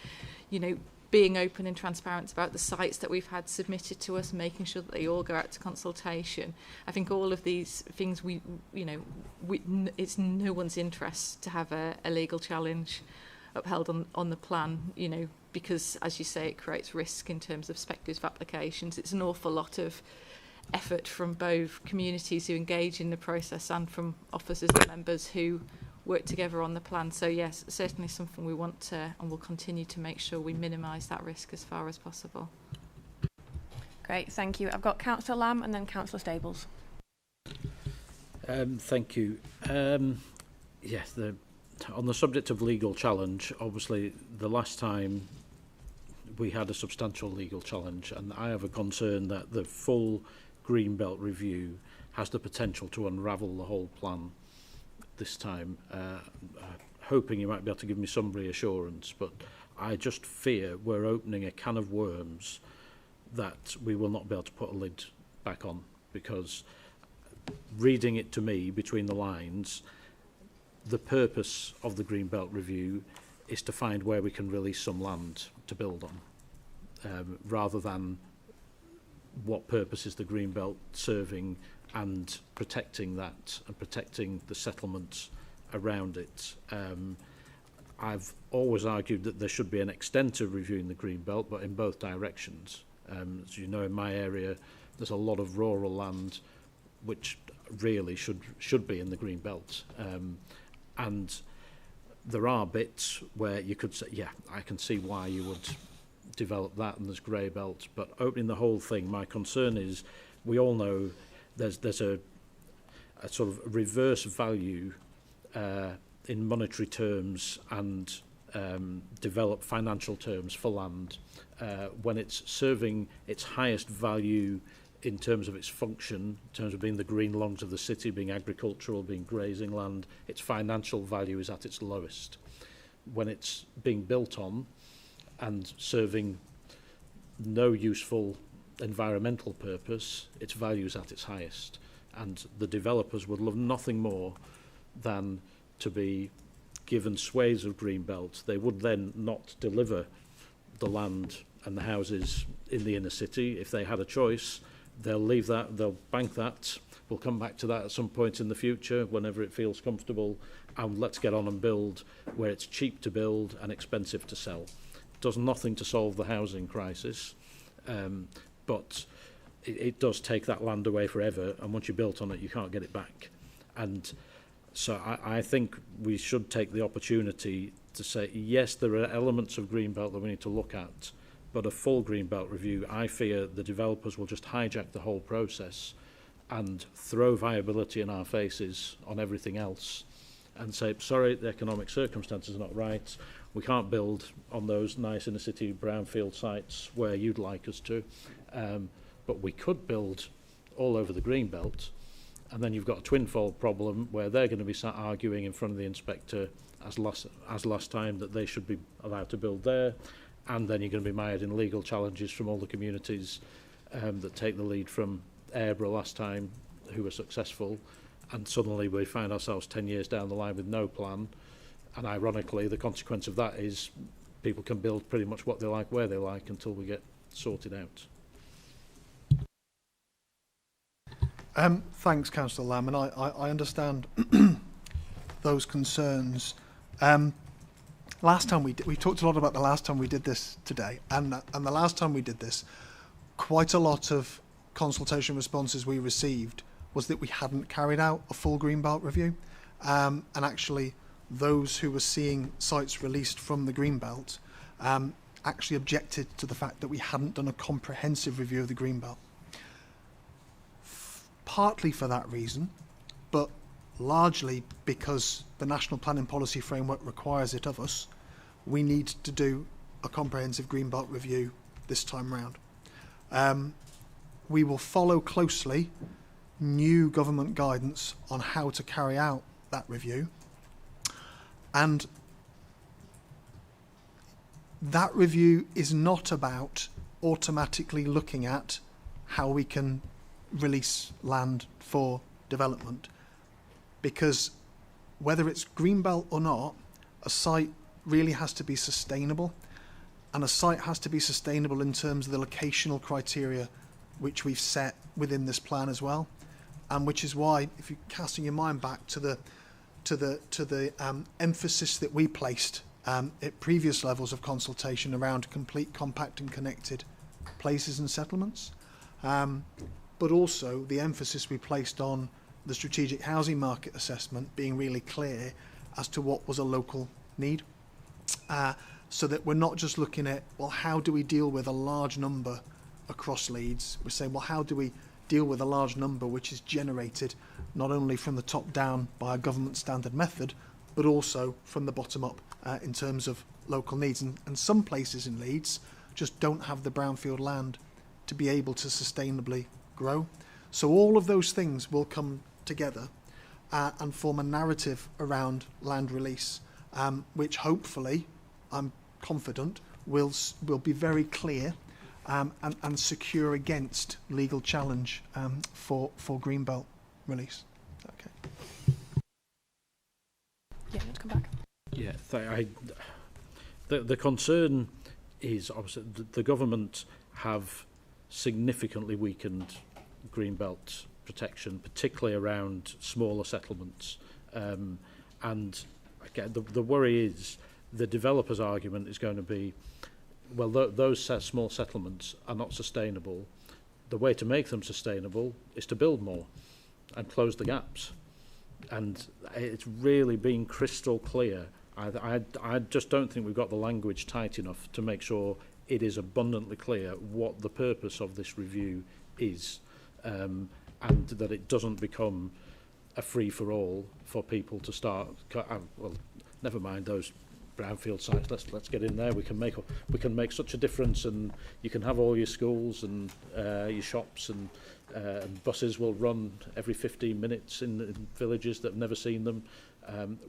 being open and transparent about the sites that we've had submitted to us, making sure that they all go out to consultation. I think all of these things, it's no one's interest to have a legal challenge upheld on the plan, because, as you say, it creates risk in terms of speculative applications. It's an awful lot of effort from both communities who engage in the process and from officers and members who work together on the plan. So yes, certainly something we want to and will continue to make sure we minimise that risk as far as possible. Great, thank you. I've got Councillor Lamb and then Councillor Stables. Thank you. Yes, on the subject of legal challenge, obviously the last time we had a substantial legal challenge, and I have a concern that the full Greenbelt review has the potential to unravel the whole plan this time. Hoping you might be able to give me some reassurance, but I just fear we're opening a can of worms that we will not be able to put a lid back on, because reading it to me between the lines, the purpose of the Greenbelt review is to find where we can release some land to build on, rather than what purpose is the Greenbelt serving and protecting that and protecting the settlements around it. I've always argued that there should be an extent to reviewing the Greenbelt, but in both directions. As you know, in my area, there's a lot of rural land which really should be in the Greenbelt. And there are bits where you could say, yeah, I can see why you would develop that, and there's grey belt. But opening the whole thing, my concern is, we all know there's a sort of reverse value in monetary terms and developed financial terms for land when it's serving its highest value in terms of its function, in terms of being the green lungs of the city, being agricultural, being grazing land. Its financial value is at its lowest. When it's being built on and serving no useful environmental purpose, its value is at its highest. And the developers would love nothing more than to be given swathes of Greenbelt. They would then not deliver the land and the houses in the inner city. If they had a choice, they'll leave that, they'll bank that. We'll come back to that at some point in the future, whenever it feels comfortable, and let's get on and build where it's cheap to build and expensive to sell. It does nothing to solve the housing crisis, but it does take that land away forever, and once you're built on it, you can't get it back. And so I think we should take the opportunity to say, yes, there are elements of Greenbelt that we need to look at, but a full Greenbelt review, I fear the developers will just hijack the whole process and throw viability in our faces on everything else and say, sorry, the economic circumstances are not right. We can't build on those nice inner city brownfield sites where you'd like us to, but we could build all over the Greenbelt. And then you've got a twinfold problem where they're going to be sat arguing in front of the inspector as last time that they should be allowed to build there. And then you're going to be mired in legal challenges from all the communities that take the lead from Airborough last time, who were successful. And suddenly we find ourselves 10 years down the line with no plan. And ironically, the consequence of that is people can build pretty much what they like, where they like, until we get sorted out. Thanks, Councillor Lamb, and I understand those concerns. Last time we talked a lot about the last time we did this today, and the last time we did this, quite a lot of consultation responses we received was that we hadn't carried out a full Greenbelt review, and actually those who were seeing sites released from the Greenbelt actually objected to the fact that we hadn't done a comprehensive review of the Greenbelt. Partly for that reason, but largely because the National Planning Policy Framework requires it of us, we need to do a comprehensive Greenbelt review this time round. We will follow closely new government guidance on how to carry out that review. And that review is not about automatically looking at how we can release land for development, because whether it's greenbelt or not, a site really has to be sustainable, and a site has to be sustainable in terms of the locational criteria which we've set within this plan as well, and which is why, if you're casting your mind back to the emphasis that we placed at previous levels of consultation around complete, compact and connected places and settlements, but also the emphasis we placed on the strategic housing market assessment being really clear as to what was a local need, so that we're not just looking at, well, how do we deal with a large number across Leeds? We're saying, well, how do we deal with a large number which is generated not only from the top down by a government standard method, but also from the bottom up in terms of local needs. And some places in Leeds just don't have the brownfield land to be able to sustainably grow. So all of those things will come together and form a narrative around land release, which hopefully, I'm confident, will be very clear and secure against legal challenge for greenbelt release. Okay. Yeah, let's come back. Yeah, the concern is obviously the government have significantly weakened greenbelt protection, particularly around smaller settlements. And again, the worry is the developer's argument is going to be, well, those small settlements are not sustainable. The way to make them sustainable is to build more and close the gaps. And it's really been crystal clear. I just don't think we've got the language tight enough to make sure it is abundantly clear what the purpose of this review is, and that it doesn't become a free-for-all for people to start. Well, never mind those brownfield sites. Let's get in there. We can make such a difference, and you can have all your schools and your shops and buses will run every 15 minutes in villages that have never seen them.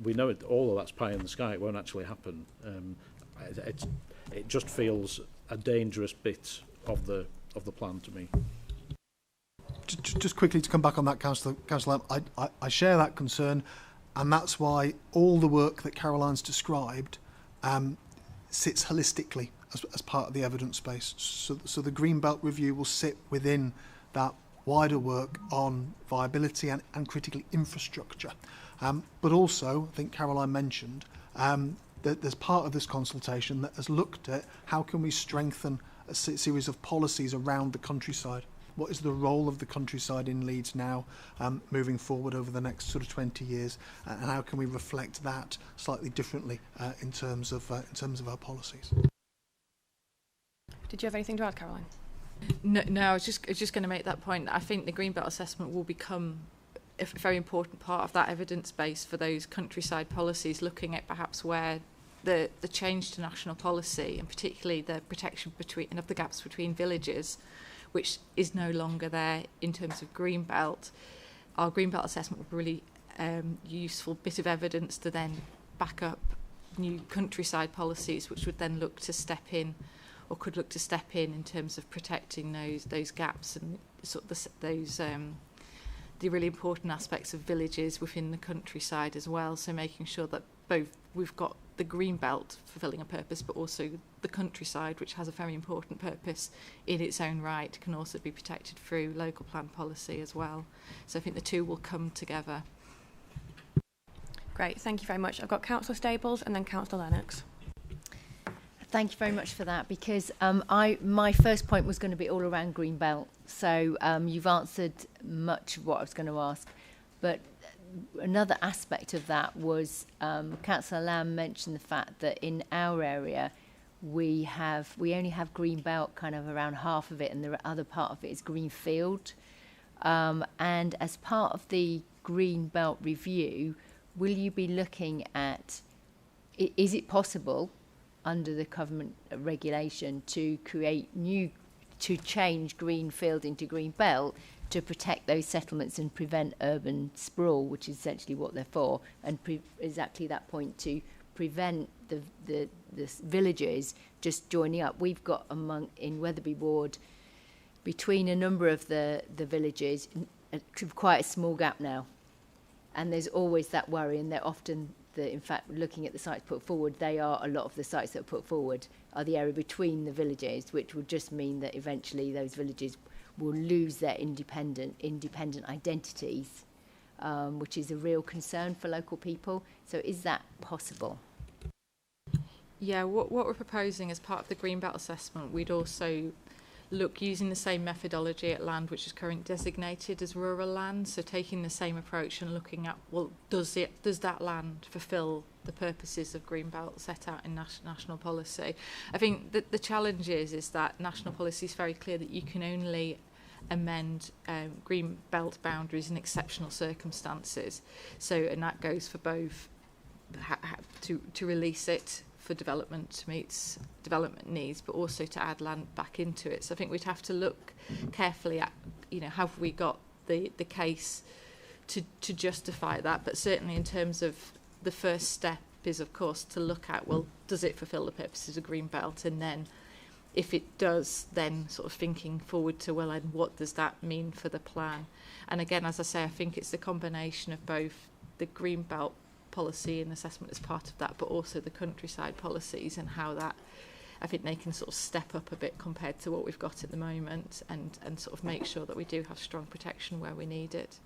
We know all of that's pie in the sky. It won't actually happen. It just feels a dangerous bit of the plan to me. Just quickly to come back on that, Councillor, I share that concern, and that's why all the work that Caroline's described sits holistically as part of the evidence base. So the Greenbelt Review will sit within that wider work on viability and critically infrastructure. But also, I think Caroline mentioned, that there's part of this consultation that has looked at how can we strengthen a series of policies around the countryside. What is the role of the countryside in Leeds now, moving forward over the next sort of 20 years, and how can we reflect that slightly differently in terms of our policies? Did you have anything to add, Caroline? No, I was just going to make that point. I think the Greenbelt assessment will become a very important part of that evidence base for those countryside policies, looking at perhaps where the change to national policy, and particularly the protection of the gaps between villages, which is no longer there in terms of Greenbelt. Our Greenbelt assessment would be really useful bit of evidence to then back up new countryside policies, which would then look to step in, or could look to step in terms of protecting those gaps and sort of the really important aspects of villages within the countryside as well. So making sure that both we've got the Greenbelt fulfilling a purpose, but also the countryside, which has a very important purpose in its own right, can also be protected through local plan policy as well. So I think the two will come together. Great, thank you very much. I've got Councillor Stables and then Councillor Lennox. Thank you very much for that, because my first point was going to be all around Greenbelt. So you've answered much of what I was going to ask. But another aspect of that was Councillor Lamb mentioned the fact that in our area we only have Greenbelt kind of around half of it, and the other part of it is Greenfield. And as part of the Greenbelt review, will you be looking at, is it possible under the government regulation to change Greenfield into Greenbelt, to protect those settlements and prevent urban sprawl, which is essentially what they're for, and exactly that point to prevent the villages just joining up. We've got in Wetherby Ward, between a number of the villages, quite a small gap now, and there's always that worry, and they're often in fact, looking at the sites put forward, a lot of the sites that are put forward are the area between the villages, which would just mean that eventually those villages will lose their independent identities, which is a real concern for local people. So is that possible? Yeah, what we're proposing as part of the Greenbelt assessment, we'd also look using the same methodology at land which is currently designated as rural land, so taking the same approach and looking at, well, does that land fulfil the purposes of Greenbelt set out in national policy? I think that the challenge is that national policy is very clear that you can only amend Greenbelt boundaries in exceptional circumstances. So, and that goes for both to release it for development to meet development needs, but also to add land back into it. So I think we'd have to look carefully at, have we got the case to justify that? But certainly in terms of the first step is, of course, to look at, well, does it fulfil the purposes of Greenbelt? And then if it does, then sort of thinking forward to, well, and what does that mean for the plan? And again, as I say, I think it's the combination of both the Greenbelt policy and assessment as part of that, but also the countryside policies and how that, I think they can sort of step up a bit compared to what we've got at the moment, and sort of make sure that we do have strong protection where we need it.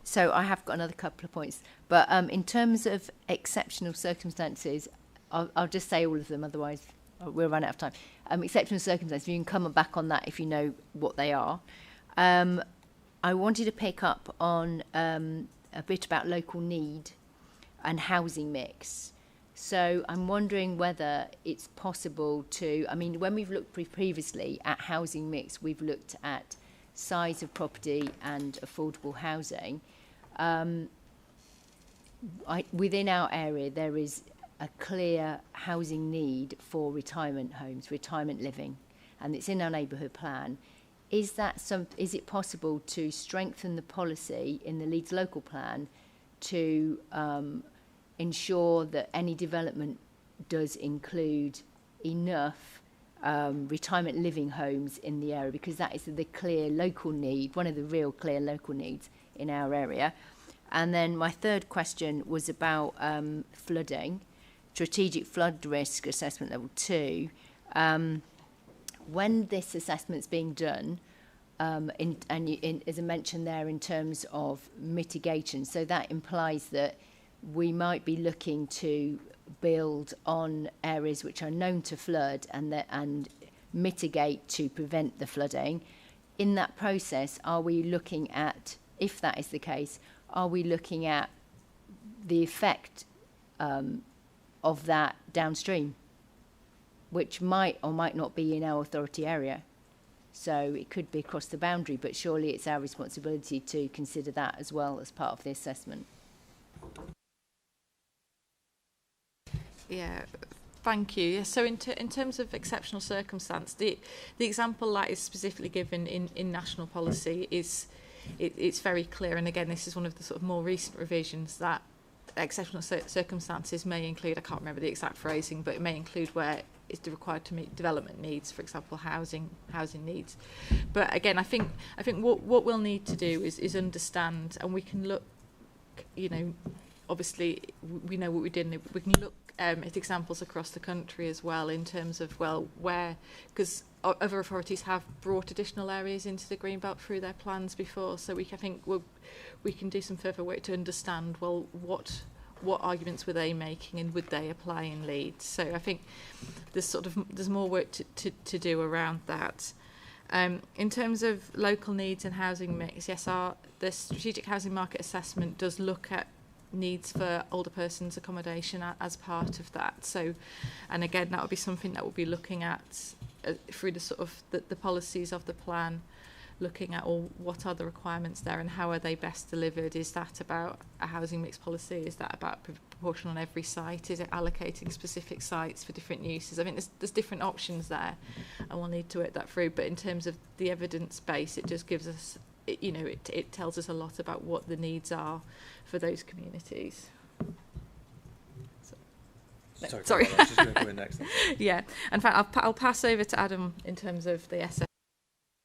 So I have got another couple of points, but in terms of exceptional circumstances, I'll just say all of them, otherwise we'll run out of time. Exceptional circumstances, you can come back on that if you know what they are. I wanted to pick up on a bit about local need and housing mix. So I'm wondering whether it's possible to, when we've looked previously at housing mix, we've looked at size of property and affordable housing. Within our area, there is a clear housing need for retirement homes, retirement living, and it's in our neighbourhood plan. Is it possible to strengthen the policy in the Leeds local plan to ensure that any development does include enough retirement living homes in the area, because that is the clear local need, one of the real clear local needs in our area. And then my third question was about flooding, strategic flood risk assessment level 2. When this assessment's being done, as I mentioned there, in terms of mitigation, so that implies that we might be looking to build on areas which are known to flood and mitigate to prevent the flooding. In that process, are we looking at, if that is the case, are we looking at the effect of that downstream, which might or might not be in our authority area? So it could be across the boundary, but surely it's our responsibility to consider that as well as part of the assessment. Yeah, thank you. Yeah, so in terms of exceptional circumstance, the example that is specifically given in national policy is it's very clear. And again, this is one of the sort of more recent revisions that exceptional circumstances may include, I can't remember the exact phrasing, but it may include where it's required to meet development needs, for example, housing needs. But again, I think what we'll need to do is understand, and we can look, obviously we know what we did, and we can look at examples across the country as well, in terms of, well, where, because other authorities have brought additional areas into the Greenbelt through their plans before, so I think we can do some further work to understand, well, what arguments were they making and would they apply in Leeds. So I think there's more work to do around that. In terms of local needs and housing mix, yes, the strategic housing market assessment does look at needs for older persons accommodation as part of that. So, and again, that would be something that we'll be looking at through the sort of the policies of the plan looking at, well, what are the requirements there and how are they best delivered? Is that about a housing mix policy? Is that about proportion on every site? Is it allocating specific sites for different uses? I mean, there's different options there, and we'll need to work that through. But in terms of the evidence base, it just gives us, it tells us a lot about what the needs are for those communities. Sorry. I was just going to go in next. Yeah. In fact, I'll pass over to Adam in terms of the SF.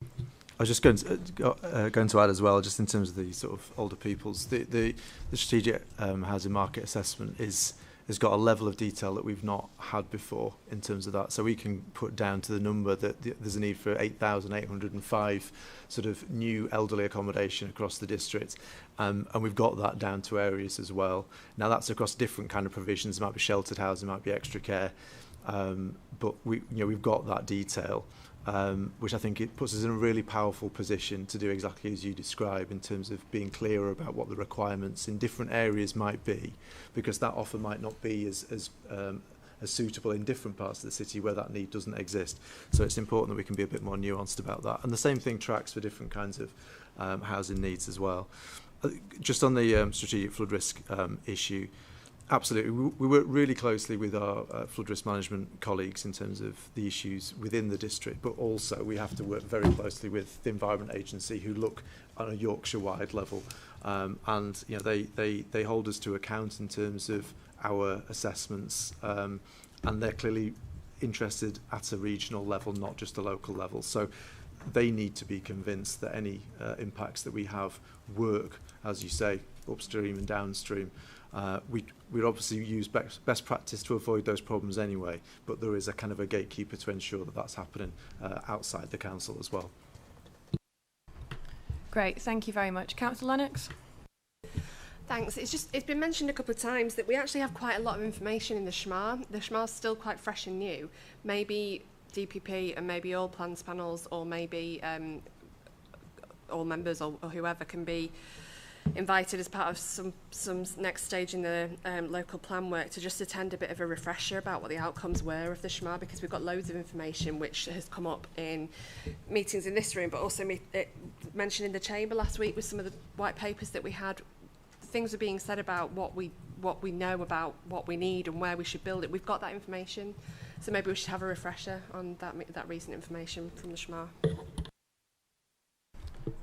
I was just going to add as well, just in terms of the sort of older people's, the strategic housing market assessment has got a level of detail that we've not had before in terms of that. So we can put down to the number that there's a need for 8,805 sort of new elderly accommodation across the district. And we've got that down to areas as well. Now that's across different kind of provisions. It might be sheltered housing, it might be extra care. But we've got that detail. Which I think it puts us in a really powerful position to do exactly as you describe in terms of being clearer about what the requirements in different areas might be, because that offer might not be as suitable in different parts of the city where that need doesn't exist. So it's important that we can be a bit more nuanced about that. And the same thing tracks for different kinds of housing needs as well. Just on the strategic flood risk issue, absolutely. We work really closely with our flood risk management colleagues in terms of the issues within the district, but also we have to work very closely with the Environment Agency, who look on a Yorkshire-wide level, and they hold us to account in terms of our assessments, and they're clearly interested at a regional level, not just a local level. So they need to be convinced that any impacts that we have work, as you say, upstream and downstream. We'd obviously use best practice to avoid those problems anyway, but there is a kind of a gatekeeper to ensure that that's happening outside the council as well. Great, thank you very much. Councillor Lennox? Thanks. It's been mentioned a couple of times that we actually have quite a lot of information in the SHMA. The SHMA is still quite fresh and new. Maybe DPP and maybe all plans panels, or maybe all members or whoever can be invited as part of some next stage in the local plan work to just attend a bit of a refresher about what the outcomes were of the SHMA, because we've got loads of information which has come up in meetings in this room, but also mentioned in the chamber last week with some of the white papers that we had. Things are being said about what we know about what we need and where we should build it. We've got that information, so maybe we should have a refresher on that recent information from the SHMA.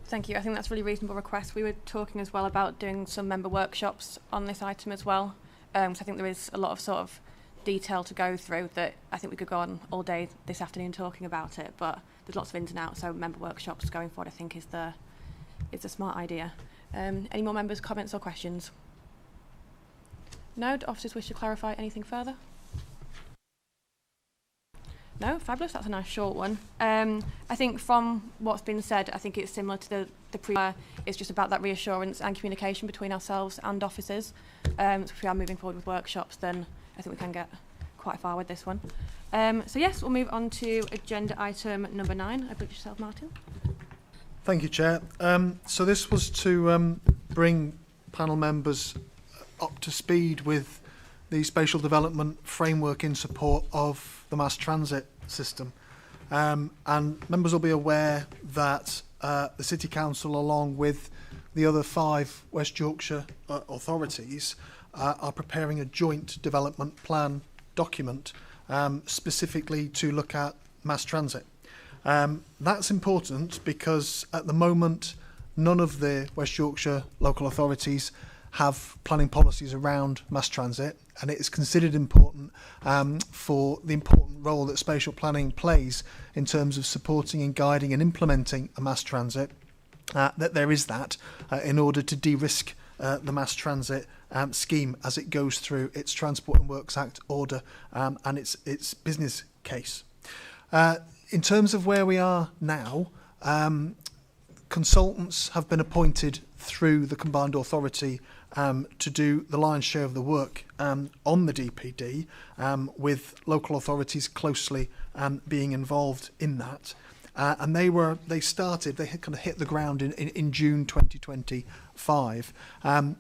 Thank you. I think that's a really reasonable request. We were talking as well about doing some member workshops on this item as well. So I think there is a lot of sort of detail to go through that I think we could go on all day this afternoon talking about it, but there's lots of ins and outs, so member workshops going forward I think is a smart idea. Any more members' comments or questions? No? Do officers wish to clarify anything further? No, fabulous. That's a nice short one. I think from what's been said, I think it's similar to the previous. It's just about that reassurance and communication between ourselves and officers. So if we are moving forward with workshops, then I think we can get quite far with this one. So yes, we'll move on to agenda item number 9. I believe yourself, Martin. Thank you, Chair. So this was to bring panel members up to speed with the spatial development framework in support of the mass transit system. And members will be aware that the City Council, along with the other 5 West Yorkshire authorities, are preparing a joint development plan document specifically to look at mass transit. That's important because at the moment none of the West Yorkshire local authorities have planning policies around mass transit, and it is considered important for the important role that spatial planning plays in terms of supporting and guiding and implementing a mass transit, that there is that in order to de-risk the mass transit scheme as it goes through its Transport and Works Act order and its business case. In terms of where we are now, consultants have been appointed through the combined authority to do the lion's share of the work on the DPD, with local authorities closely being involved in that. And they kind of hit the ground in June 2025.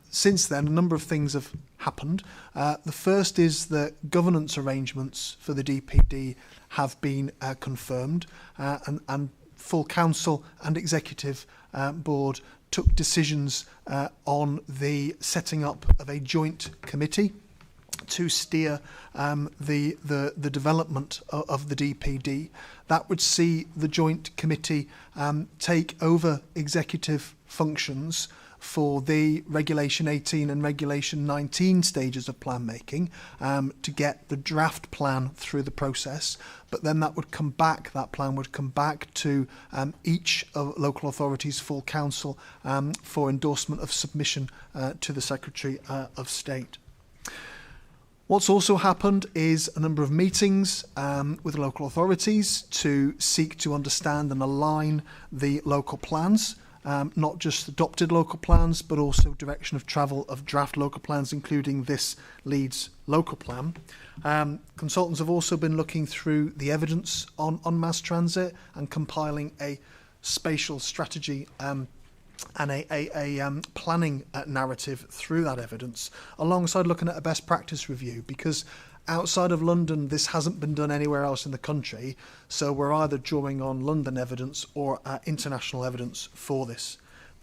Since then, a number of things have happened. The first is that governance arrangements for the DPD have been confirmed, and full council and executive board took decisions on the setting up of a joint committee to steer the development of the DPD. That would see the joint committee take over executive functions for the Regulation 18 and Regulation 19 stages of plan making to get the draft plan through the process. But then that plan would come back to each of local authorities' full council for endorsement of submission to the Secretary of State. What's also happened is a number of meetings with local authorities to seek to understand and align the local plans, not just adopted local plans, but also direction of travel of draft local plans, including this Leeds local plan. Consultants have also been looking through the evidence on mass transit and compiling a spatial strategy and a planning narrative through that evidence, alongside looking at a best practice review, because outside of London this hasn't been done anywhere else in the country, so we're either drawing on London evidence or international evidence for this.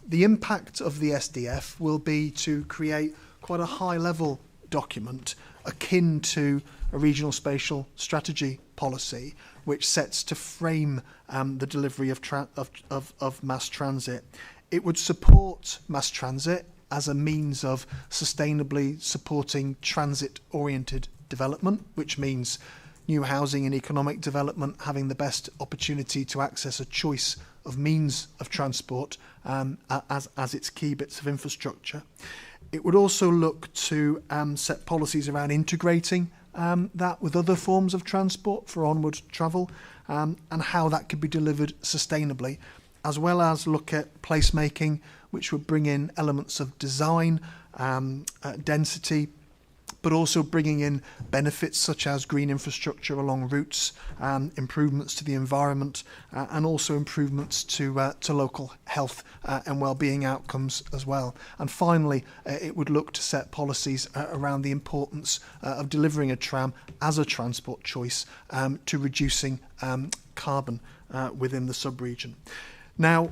The impact of the SDF will be to create quite a high level document akin to a regional spatial strategy policy, which sets to frame the delivery of mass transit. It would support mass transit as a means of sustainably supporting transit-oriented development, which means new housing and economic development having the best opportunity to access a choice of means of transport as its key bits of infrastructure. It would also look to set policies around integrating that with other forms of transport for onward travel and how that could be delivered sustainably, as well as look at placemaking, which would bring in elements of design, density, but also bringing in benefits such as green infrastructure along routes, improvements to the environment, and also improvements to local health and well-being outcomes as well. And finally, it would look to set policies around the importance of delivering a tram as a transport choice to reducing carbon within the sub-region. Now,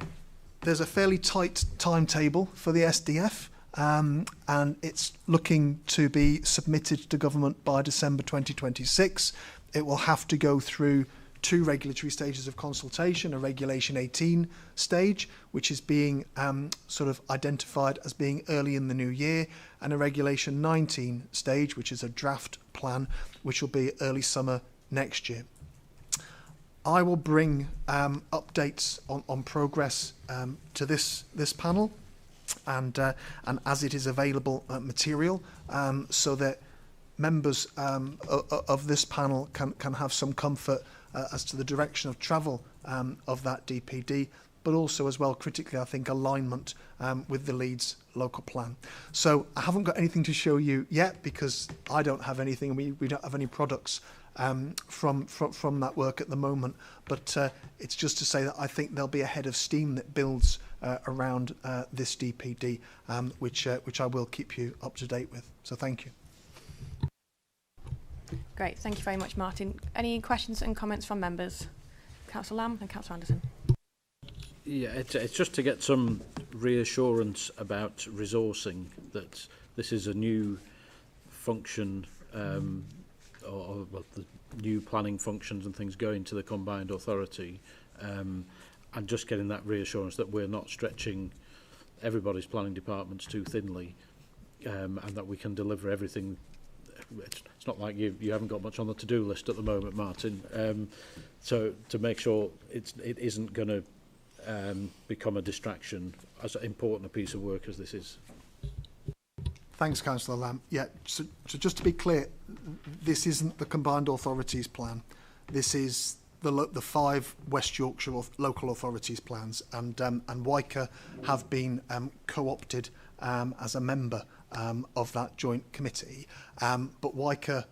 there's a fairly tight timetable for the SDF, and it's looking to be submitted to government by December 2026. It will have to go through 2 regulatory stages of consultation, a Regulation 18 stage, which is being sort of identified as being early in the new year, and a Regulation 19 stage, which is a draft plan, which will be early summer next year. I will bring updates on progress to this panel and as it is available material, so that members of this panel can have some comfort as to the direction of travel of that DPD, but also as well, critically, I think, alignment with the Leeds local plan. So I haven't got anything to show you yet because I don't have anything, and we don't have any products from that work at the moment, but it's just to say that I think there'll be a head of steam that builds around this DPD, which I will keep you up to date with. So thank you. Great, thank you very much, Martin. Any questions and comments from members? Councillor Lamb and Councillor Anderson. Yeah, it's just to get some reassurance about resourcing, that this is a new function, or well, the new planning functions and things going to the combined authority, and just getting that reassurance that we're not stretching everybody's planning departments too thinly, and that we can deliver everything. It's not like you haven't got much on the to-do list at the moment, Martin. So to make sure it isn't going to become a distraction, as important a piece of work as this is. Thanks, Councillor Lamb. Yeah, so just to be clear, this isn't the combined authorities plan. This is the 5 West Yorkshire local authorities plans, and WICA have been co-opted as a member of that joint committee. But WICA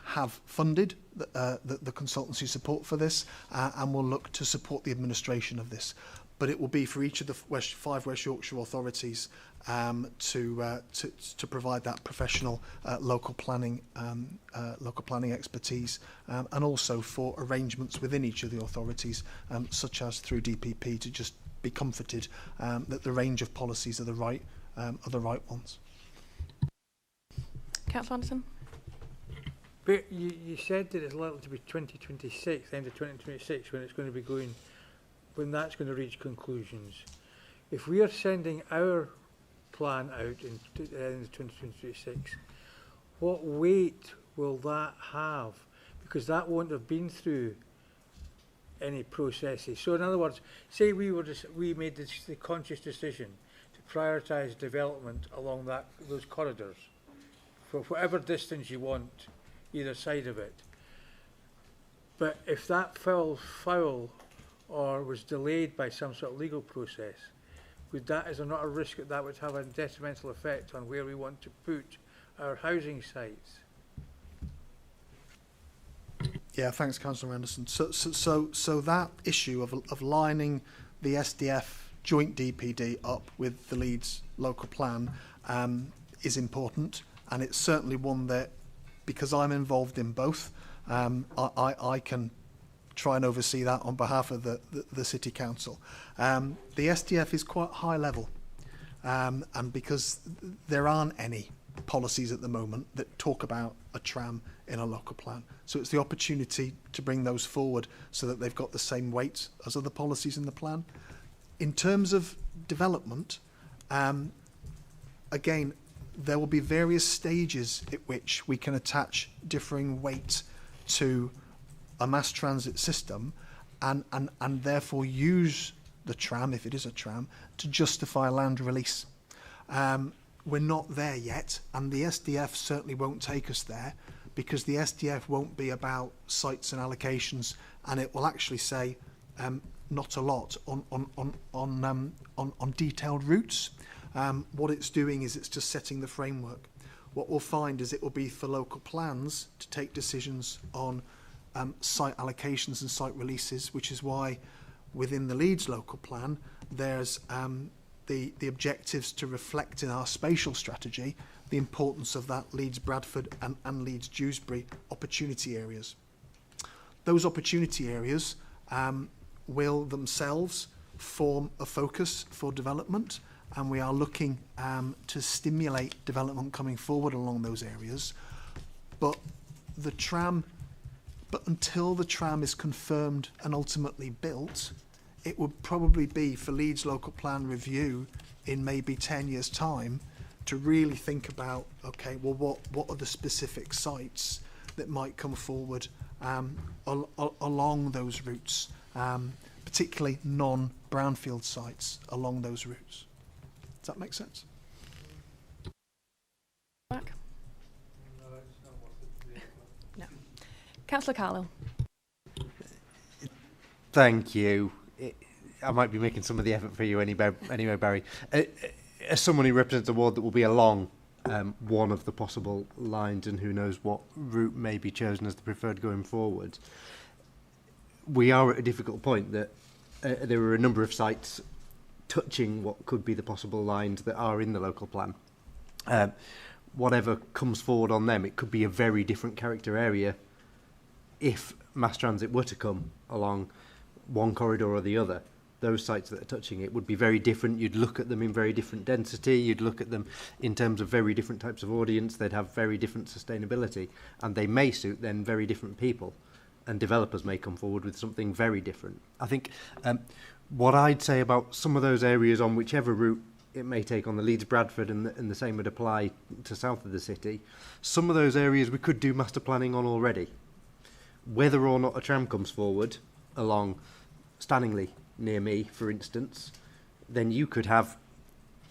have funded the consultancy support for this and will look to support the administration of this. but it will be for each of the five West Yorkshire authorities to provide that professional local planning expertise, and also for arrangements within each of the authorities, such as through DPP, to just be comforted that the range of policies are the right ones. Councillor Anderson. But you said that it's likely to be 2026, end of 2026, when it's going to be going, when that's going to reach conclusions. If we are sending our plan out in the end of 2026, what weight will that have? Because that won't have been through any processes. So in other words, say we made the conscious decision to prioritise development along those corridors for whatever distance you want either side of it. But if that fell foul or was delayed by some sort of legal process, is there not a risk that would have a detrimental effect on where we want to put our housing sites? Yeah, thanks, Councillor Anderson. So that issue of lining the SDF joint DPD up with the Leeds local plan is important, and it's certainly one that, because I'm involved in both, I can try and oversee that on behalf of the City Council. The SDF is quite high level, and because there aren't any policies at the moment that talk about a tram in a local plan. So it's the opportunity to bring those forward so that they've got the same weight as other policies in the plan. In terms of development, again, there will be various stages at which we can attach differing weight to a mass transit system and therefore use the tram, if it is a tram, to justify land release. We're not there yet, and the SDF certainly won't take us there, because the SDF won't be about sites and allocations, and it will actually say not a lot on detailed routes. What it's doing is it's just setting the framework. What we'll find is it will be for local plans to take decisions on site allocations and site releases, which is why within the Leeds local plan there's the objectives to reflect in our spatial strategy the importance of that Leeds Bradford and Leeds Dewsbury opportunity areas. Those opportunity areas will themselves form a focus for development, and we are looking to stimulate development coming forward along those areas. But until the tram is confirmed and ultimately built, it would probably be for Leeds local plan review in maybe 10 years' time to really think about, okay, well, what are the specific sites that might come forward along those routes, particularly non-brownfield sites along those routes. Does that make sense? Back. No. Councillor Carlisle. Thank you. I might be making some of the effort for you anyway, Barry. As someone who represents a ward that will be along one of the possible lines, and who knows what route may be chosen as the preferred going forward, we are at a difficult point that there are a number of sites touching what could be the possible lines that are in the local plan. Whatever comes forward on them, it could be a very different character area if mass transit were to come along one corridor or the other. Those sites that are touching it would be very different. You'd look at them in very different density. You'd look at them in terms of very different types of audience. They'd have very different sustainability, and they may suit then very different people, and developers may come forward with something very different. I think what I'd say about some of those areas on whichever route it may take on the Leeds Bradford, and the same would apply to south of the city, some of those areas we could do master planning on already. Whether or not a tram comes forward along Stanningley near me, for instance, then you could have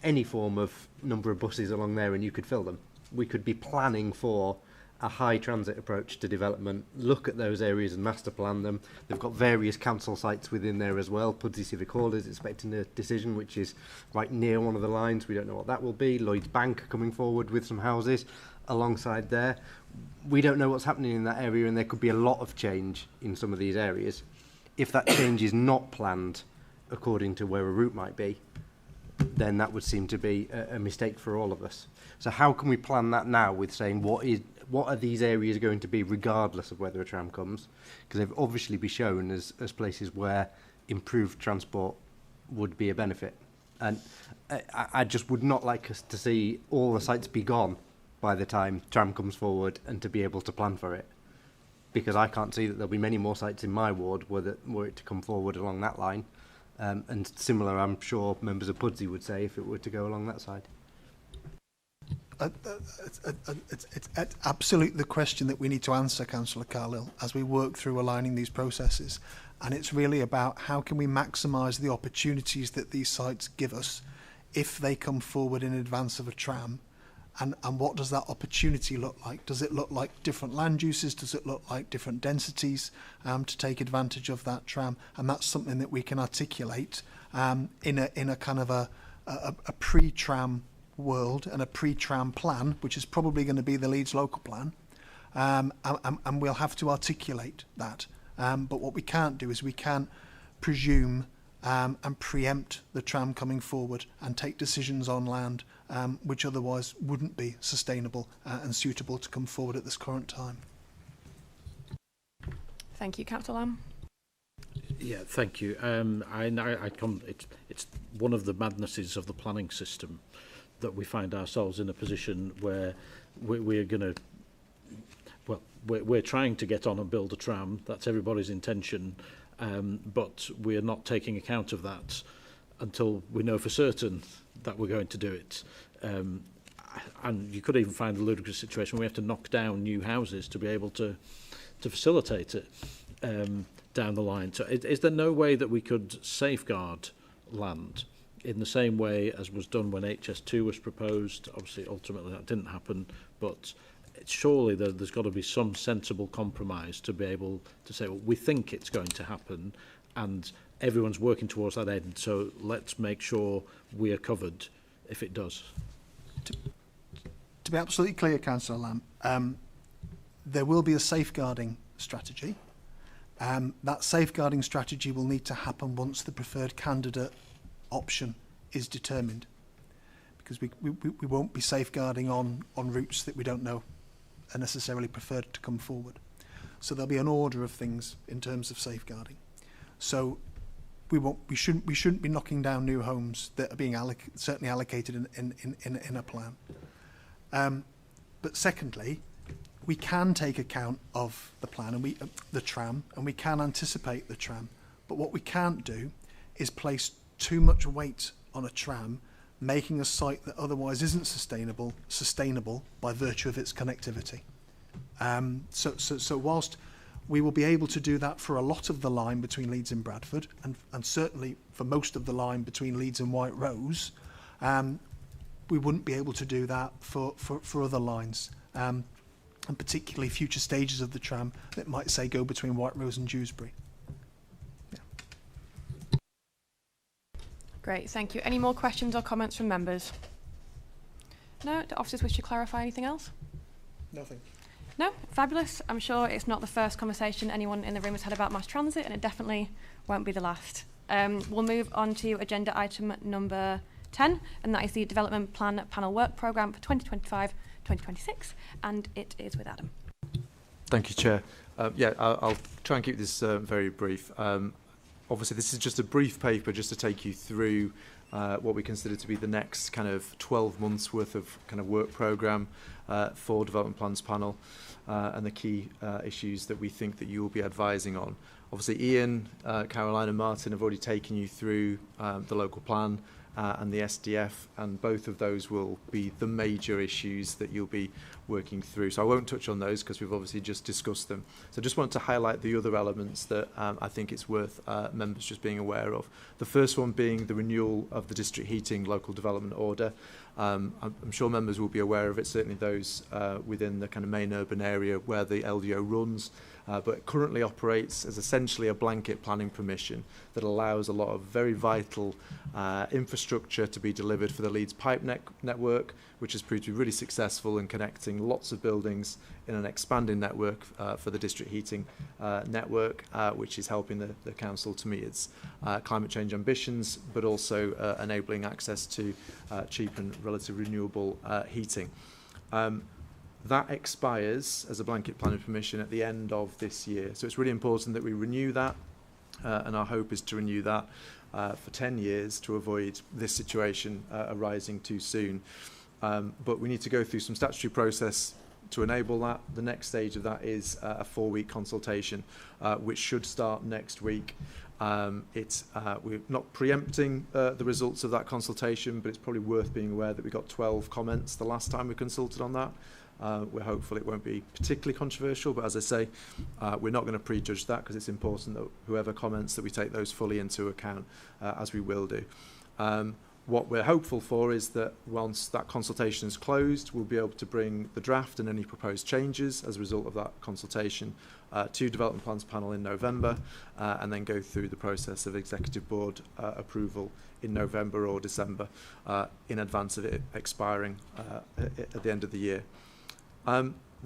any form of number of buses along there and you could fill them. We could be planning for a high transit approach to development, look at those areas and master plan them. They've got various council sites within there as well. Pudsey Civic Hall is expecting a decision which is right near one of the lines. We don't know what that will be. Lloyd's Bank coming forward with some houses alongside there. We don't know what's happening in that area, and there could be a lot of change in some of these areas. If that change is not planned according to where a route might be, then that would seem to be a mistake for all of us. So how can we plan that now with saying what are these areas going to be regardless of whether a tram comes? Because they've obviously been shown as places where improved transport would be a benefit. And I just would not like us to see all the sites be gone by the time tram comes forward and to be able to plan for it. Because I can't see that there'll be many more sites in my ward were it to come forward along that line. And similar, I'm sure members of Pudsey would say if it were to go along that side. It's absolutely the question that we need to answer, Councillor Carlill, as we work through aligning these processes. And it's really about how can we maximise the opportunities that these sites give us if they come forward in advance of a tram. And what does that opportunity look like? Does it look like different land uses? Does it look like different densities to take advantage of that tram? And that's something that we can articulate in a kind of a pre-tram world and a pre-tram plan, which is probably going to be the Leeds local plan. And we'll have to articulate that. But what we can't do is we can't presume and preempt the tram coming forward and take decisions on land which otherwise wouldn't be sustainable and suitable to come forward at this current time. Thank you, Councillor Lamb. Yeah, thank you. It's one of the madnesses of the planning system that we find ourselves in a position where we're going to, well, we're trying to get on and build a tram. That's everybody's intention, but we're not taking account of that until we know for certain that we're going to do it. And you could even find a ludicrous situation where we have to knock down new houses to be able to facilitate it down the line. So is there no way that we could safeguard land in the same way as was done when HS2 was proposed? Obviously, ultimately that didn't happen, but surely there's got to be some sensible compromise to be able to say, well, we think it's going to happen and everyone's working towards that end, so let's make sure we are covered if it does. To be absolutely clear, Councillor Lamb, there will be a safeguarding strategy. That safeguarding strategy will need to happen once the preferred candidate option is determined, because we won't be safeguarding on routes that we don't know are necessarily preferred to come forward. So there'll be an order of things in terms of safeguarding. So we shouldn't be knocking down new homes that are being certainly allocated in a plan. But secondly, we can take account of the plan and the tram, and we can anticipate the tram. But what we can't do is place too much weight on a tram, making a site that otherwise isn't sustainable by virtue of its connectivity. So whilst we will be able to do that for a lot of the line between Leeds and Bradford, and certainly for most of the line between Leeds and White Rose, we wouldn't be able to do that for other lines, and particularly future stages of the tram that might, say, go between White Rose and Dewsbury. Great, thank you. Any more questions or comments from members? No? Do officers wish to clarify anything else? Nothing. No? Fabulous. I'm sure it's not the first conversation anyone in the room has had about mass transit, and it definitely won't be the last. We'll move on to agenda item number 10, and that is the Development Plan Panel Work Programme for 2025-2026, and it is with Adam. Thank you, Chair. I'll try and keep this very brief. Obviously, this is just a brief paper just to take you through what we consider to be the next kind of 12 months worth of kind of work programme for Development Plans Panel and the key issues that we think that you will be advising on. Obviously, Ian, Caroline and Martin have already taken you through the local plan and the SDF, and both of those will be the major issues that you'll be working through. So I won't touch on those because we've obviously just discussed them. So I just wanted to highlight the other elements that I think it's worth members just being aware of. The first one being the renewal of the district heating local development order. I'm sure members will be aware of it, certainly those within the kind of main urban area where the LDO runs. but it currently operates as essentially a blanket planning permission that allows a lot of very vital infrastructure to be delivered for the Leeds pipe network, which has proved to be really successful in connecting lots of buildings in an expanding network for the district heating network, which is helping the council to meet its climate change ambitions, but also enabling access to cheap and relatively renewable heating. That expires as a blanket planning permission at the end of this year. So it's really important that we renew that, and our hope is to renew that for 10 years to avoid this situation arising too soon. But we need to go through some statutory process to enable that. The next stage of that is a 4-week consultation, which should start next week. We're not preempting the results of that consultation, but it's probably worth being aware that we got 12 comments the last time we consulted on that. We're hopeful it won't be particularly controversial, but as I say, we're not going to prejudge that because it's important that whoever comments that we take those fully into account, as we will do. What we're hopeful for is that once that consultation is closed, we'll be able to bring the draft and any proposed changes as a result of that consultation to Development Plans Panel in November, and then go through the process of Executive Board approval in November or December in advance of it expiring at the end of the year.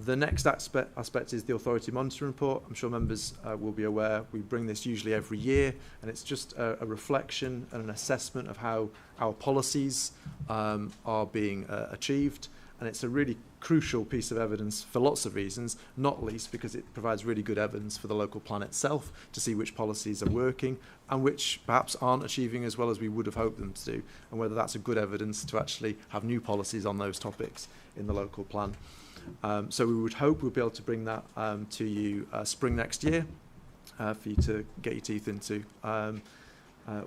The next aspect is the authority monitoring report. I'm sure members will be aware we bring this usually every year, and it's just a reflection and an assessment of how our policies are being achieved. And it's a really crucial piece of evidence for lots of reasons, not least because it provides really good evidence for the local plan itself to see which policies are working and which perhaps aren't achieving as well as we would have hoped them to do, and whether that's a good evidence to actually have new policies on those topics in the local plan. So we would hope we'll be able to bring that to you spring next year for you to get your teeth into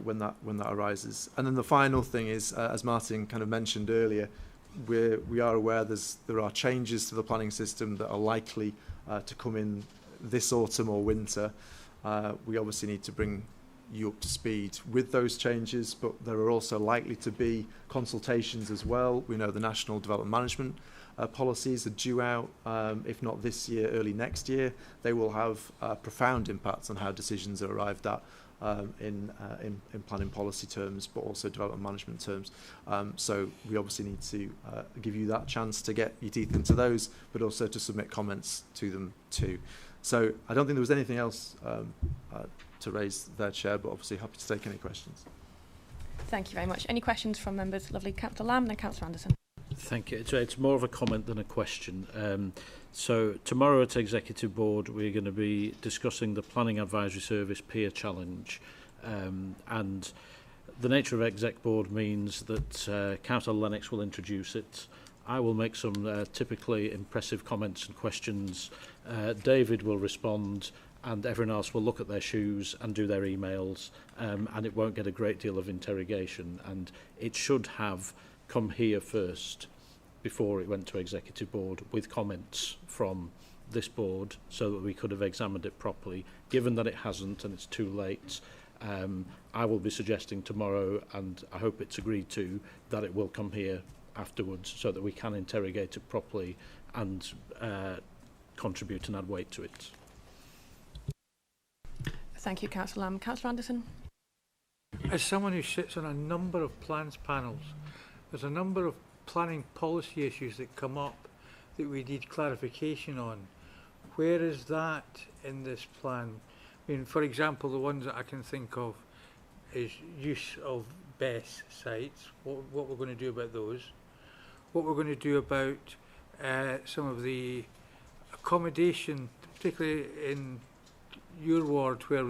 when that arises. And then the final thing is, as Martin kind of mentioned earlier, we are aware there are changes to the planning system that are likely to come in this autumn or winter. We obviously need to bring you up to speed with those changes, but there are also likely to be consultations as well. We know the National Development Management policies are due out, if not this year, early next year. They will have profound impacts on how decisions are arrived at in planning policy terms, but also development management terms. So we obviously need to give you that chance to get your teeth into those, but also to submit comments to them too. So I don't think there was anything else to raise there, Chair, but obviously happy to take any questions. Thank you very much. Any questions from members? Lovely. Councillor Lamb, then Councillor Anderson. Thank you. It's more of a comment than a question. So tomorrow at Executive Board, we're going to be discussing the Planning Advisory Service Peer Challenge. And the nature of Exec Board means that Councillor Lennox will introduce it. I will make some typically impressive comments and questions. David will respond, and everyone else will look at their shoes and do their emails, and it won't get a great deal of interrogation. And it should have come here first before it went to Executive Board with comments from this board so that we could have examined it properly. Given that it hasn't and it's too late, I will be suggesting tomorrow, and I hope it's agreed to, that it will come here afterwards so that we can interrogate it properly and contribute and add weight to it. Thank you, Councillor Lamb. Councillor Anderson. As someone who sits on a number of plans panels, there's a number of planning policy issues that come up that we need clarification on. Where is that in this plan? I mean, for example, the ones that I can think of is use of BESS sites, what we're going to do about those, what we're going to do about some of the accommodation, particularly in your ward, where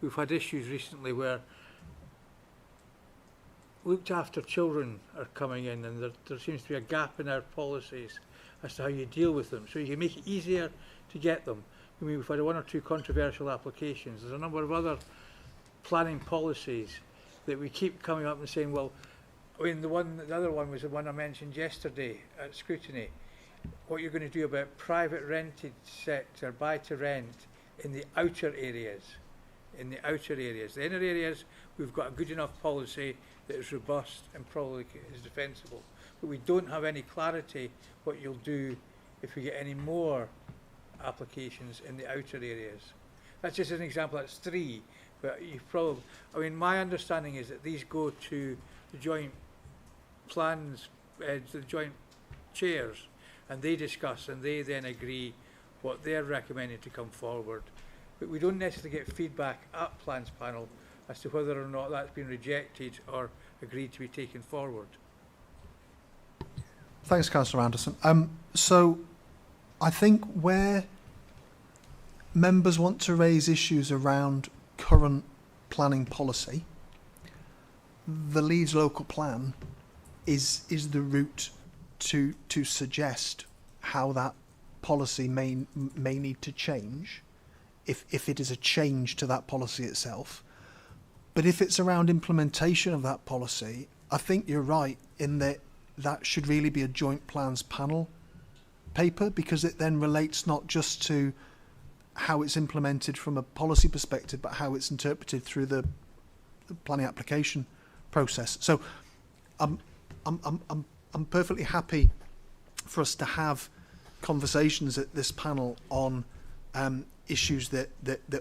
we've had issues recently where looked after children are coming in, and there seems to be a gap in our policies as to how you deal with them. So you can make it easier to get them. I mean, we've had 1 or 2 controversial applications. There's a number of other planning policies that we keep coming up and saying, well, I mean, the other one was the one I mentioned yesterday at scrutiny. What you're going to do about private rented sector, buy to rent in the outer areas. In the outer areas. The inner areas, we've got a good enough policy that is robust and probably is defensible. But we don't have any clarity what you'll do if we get any more applications in the outer areas. That's just an example, that's 3, but you probably, I mean, my understanding is that these go to the joint plans, the joint chairs, and they discuss and they then agree what they're recommending to come forward. But we don't necessarily get feedback at plans panel as to whether or not that's been rejected or agreed to be taken forward. Thanks, Councillor Anderson. So I think where members want to raise issues around current planning policy, the Leeds local plan is the route to suggest how that policy may need to change, if it is a change to that policy itself. But if it's around implementation of that policy, I think you're right in that that should really be a joint plans panel paper, because it then relates not just to how it's implemented from a policy perspective, but how it's interpreted through the planning application process. So I'm perfectly happy for us to have conversations at this panel on issues that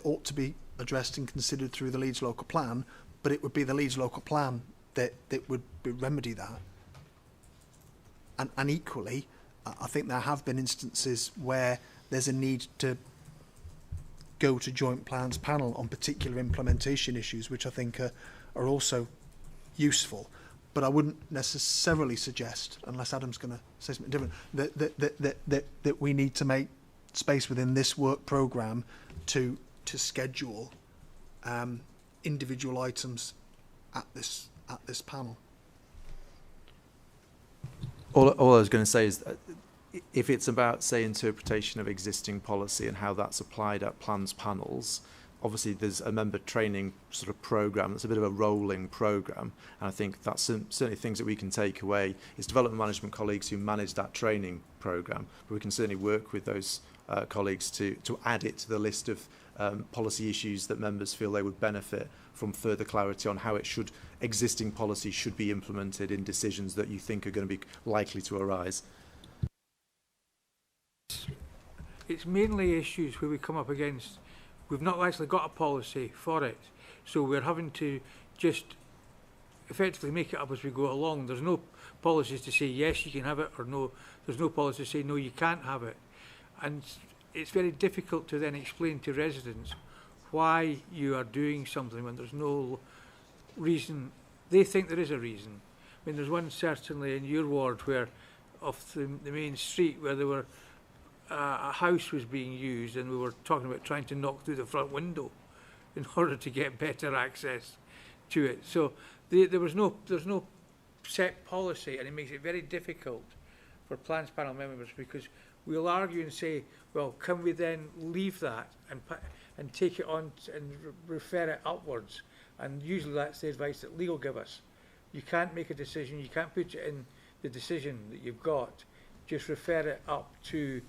ought to be addressed and considered through the Leeds local plan, but it would be the Leeds local plan that would remedy that. And equally, I think there have been instances where there's a need to go to joint plans panel on particular implementation issues, which I think are also useful. But I wouldn't necessarily suggest, unless Adam's going to say something different, that we need to make space within this work programme to schedule individual items at this panel. All I was going to say is that if it's about, say, interpretation of existing policy and how that's applied at plans panels, obviously there's a member training sort of programme that's a bit of a rolling programme, and I think that's certainly things that we can take away is development management colleagues who manage that training programme, but we can certainly work with those colleagues to add it to the list of policy issues that members feel they would benefit from further clarity on how existing policy should be implemented in decisions that you think are going to be likely to arise. It's mainly issues where we come up against, we've not actually got a policy for it, so we're having to just effectively make it up as we go along. There's no policies to say yes, you can have it, or no, there's no policy to say no, you can't have it. And it's very difficult to then explain to residents why you are doing something when there's no reason. They think there is a reason. I mean, there's one certainly in your ward where, off the main street, where there were a house was being used, and we were talking about trying to knock through the front window in order to get better access to it. So there's no set policy, and it makes it very difficult for plans panel members, because we'll argue and say, well, can we then leave that and take it on and refer it upwards? And usually that's the advice that legal give us. You can't make a decision, you can't put it in the decision that you've got, just refer it up to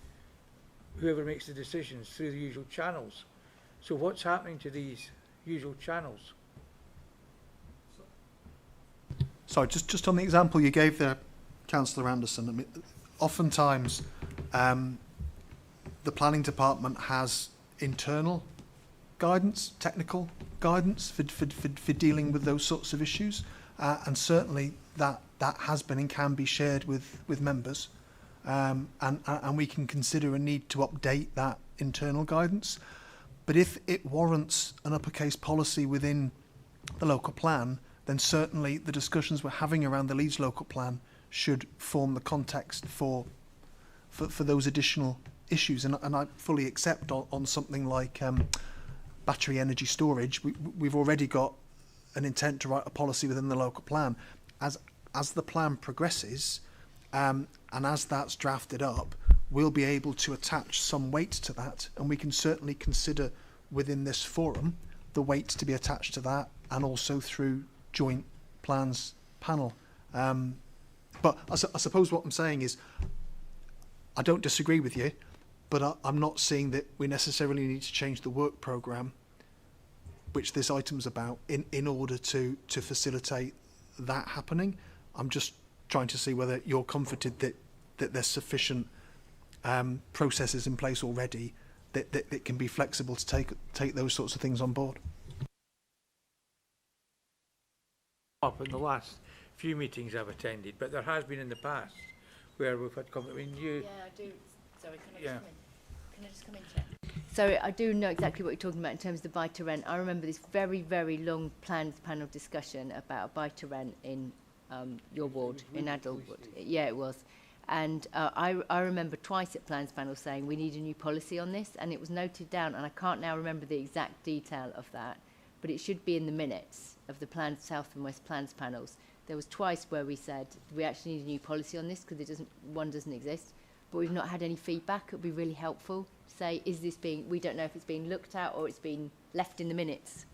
whoever makes the decisions through the usual channels. So what's happening to these usual channels? Sorry, just on the example you gave there, Councillor Anderson, I mean, oftentimes the planning department has internal guidance, technical guidance for dealing with those sorts of issues, and certainly that has been and can be shared with members, and we can consider a need to update that internal guidance. But if it warrants an uppercase policy within the local plan, then certainly the discussions we're having around the Leeds local plan should form the context for those additional issues. And I fully accept on something like battery energy storage, we've already got an intent to write a policy within the local plan. As the plan progresses, and as that's drafted up, we'll be able to attach some weight to that, and we can certainly consider within this forum the weight to be attached to that, and also through joint plans panel. But I suppose what I'm saying is, I don't disagree with you, but I'm not seeing that we necessarily need to change the work programme, which this item's about, in order to facilitate that happening. I'm just trying to see whether you're comforted that there's sufficient processes in place already that can be flexible to take those sorts of things on board. Up in the last few meetings I've attended, but there has been in the past where we've had comment. I mean, you. Yeah, I do. Sorry, can I Yeah. just come in? Can I just come in, Chair? So I do know exactly what you're talking about in terms of the buy-to-rent. I remember this very, very long plans panel discussion about a buy-to-rent in your ward, in Adelwood. Yeah, it was. And I remember twice at plans panel saying we need a new policy on this, and it was noted down, and I can't now remember the exact detail of that, but it should be in the minutes of the plans, South and West plans panels. There was twice where we said we actually need a new policy on this because one doesn't exist, but we've not had any feedback. It would be really helpful to say, is this being, we don't know if it's being looked at or it's been left in the minutes.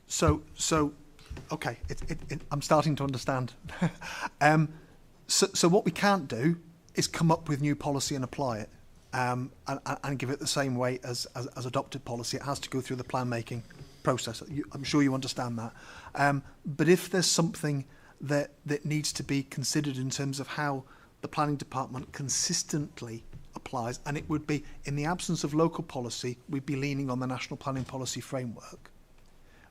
So okay, I'm starting to understand. So what we can't do is come up with new policy and apply it and give it the same way as adopted policy. It has to go through the plan making process. I'm sure you understand that. But if there's something that needs to be considered in terms of how the planning department consistently applies, and it would be, in the absence of local policy, we'd be leaning on the National Planning Policy Framework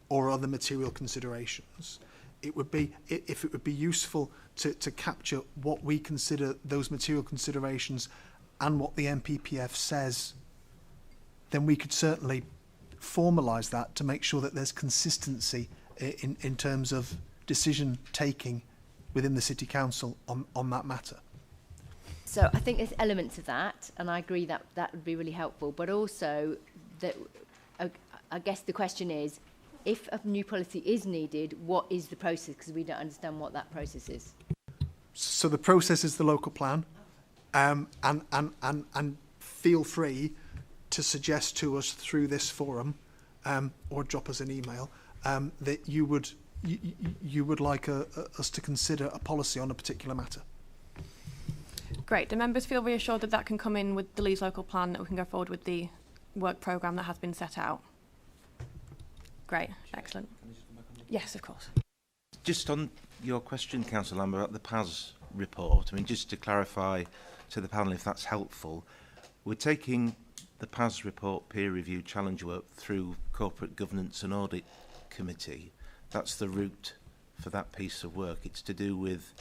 or other material considerations. It would be, if it would be useful to capture what we consider those material considerations and what the NPPF says, then we could certainly formalise that to make sure that there's consistency in terms of decision taking within the City Council on that matter. So I think there's elements of that, and I agree that that would be really helpful, but also that I guess the question is, if a new policy is needed, what is the process? Because we don't understand what that process is. So the process is the local plan, and feel free to suggest to us through this forum, or drop us an email, that you would like us to consider a policy on a particular matter. Great. Do members feel reassured that that can come in with the Leeds local plan, that we can go forward with the work programme that has been set out? Great. Excellent. Yes, of course. Just on your question, Councillor Lambert, about the PAS report, I mean, just to clarify to the panel if that's helpful, we're taking the PAS report peer review challenge work through Corporate Governance and Audit Committee. That's the route for that piece of work. It's to do with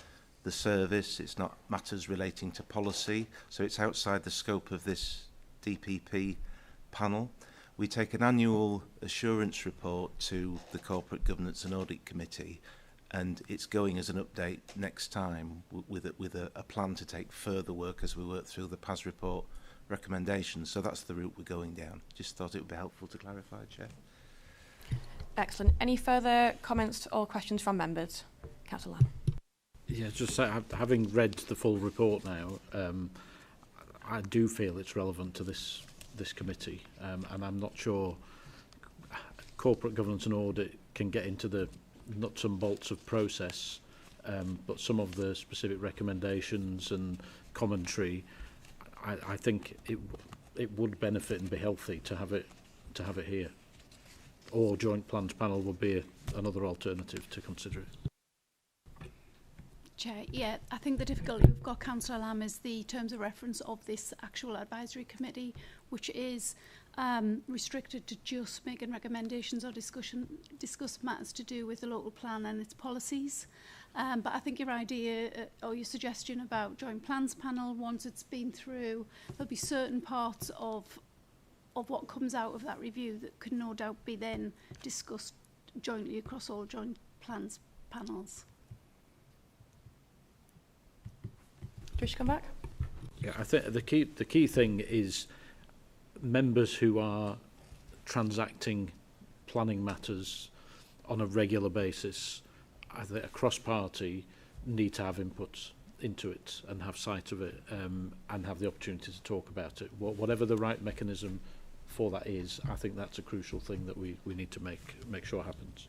the service, it's not matters relating to policy, so it's outside the scope of this DPP panel. We take an annual assurance report to the Corporate Governance and Audit Committee, and it's going as an update next time with a plan to take further work as we work through the PAS report recommendations. So that's the route we're going down. Just thought it would be helpful to clarify, Chair. Excellent. Any further comments or questions from members? Councillor Lamb. Yeah, just having read the full report now, I do feel it's relevant to this committee, and I'm not sure corporate governance and audit can get into the nuts and bolts of process, but some of the specific recommendations and commentary, I think it would benefit and be healthy to have it here, or joint plans panel would be another alternative to consider it. Chair, yeah, I think the difficulty we've got, Councillor Lamb, is the terms of reference of this actual advisory committee, which is restricted to just making recommendations or discuss matters to do with the local plan and its policies. But I think your idea or your suggestion about joint plans panel, once it's been through, there'll be certain parts of what comes out of that review that could no doubt be then discussed jointly across all joint plans panels. Do you wish to come back? Yeah, I think the key thing is members who are transacting planning matters on a regular basis, I think across party, need to have inputs into it and have sight of it, and have the opportunity to talk about it. Whatever the right mechanism for that is, I think that's a crucial thing that we need to make sure happens.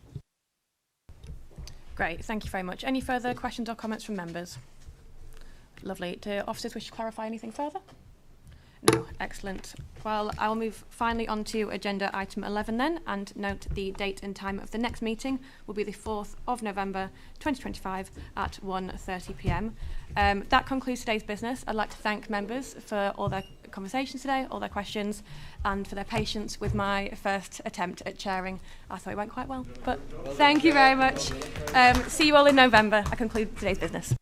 Great, thank you very much. Any further questions or comments from members? Lovely. Do officers wish to clarify anything further? No, excellent. Well, I will move finally on to agenda item 11 then, and note the date and time of the next meeting will be the 4th of November 2025 at 1:30 p.m. That concludes today's business. I'd like to thank members for all their conversations today, all their questions, and for their patience with my first attempt at chairing. I thought it went quite well, but thank you very much. See you all in November. I conclude today's business.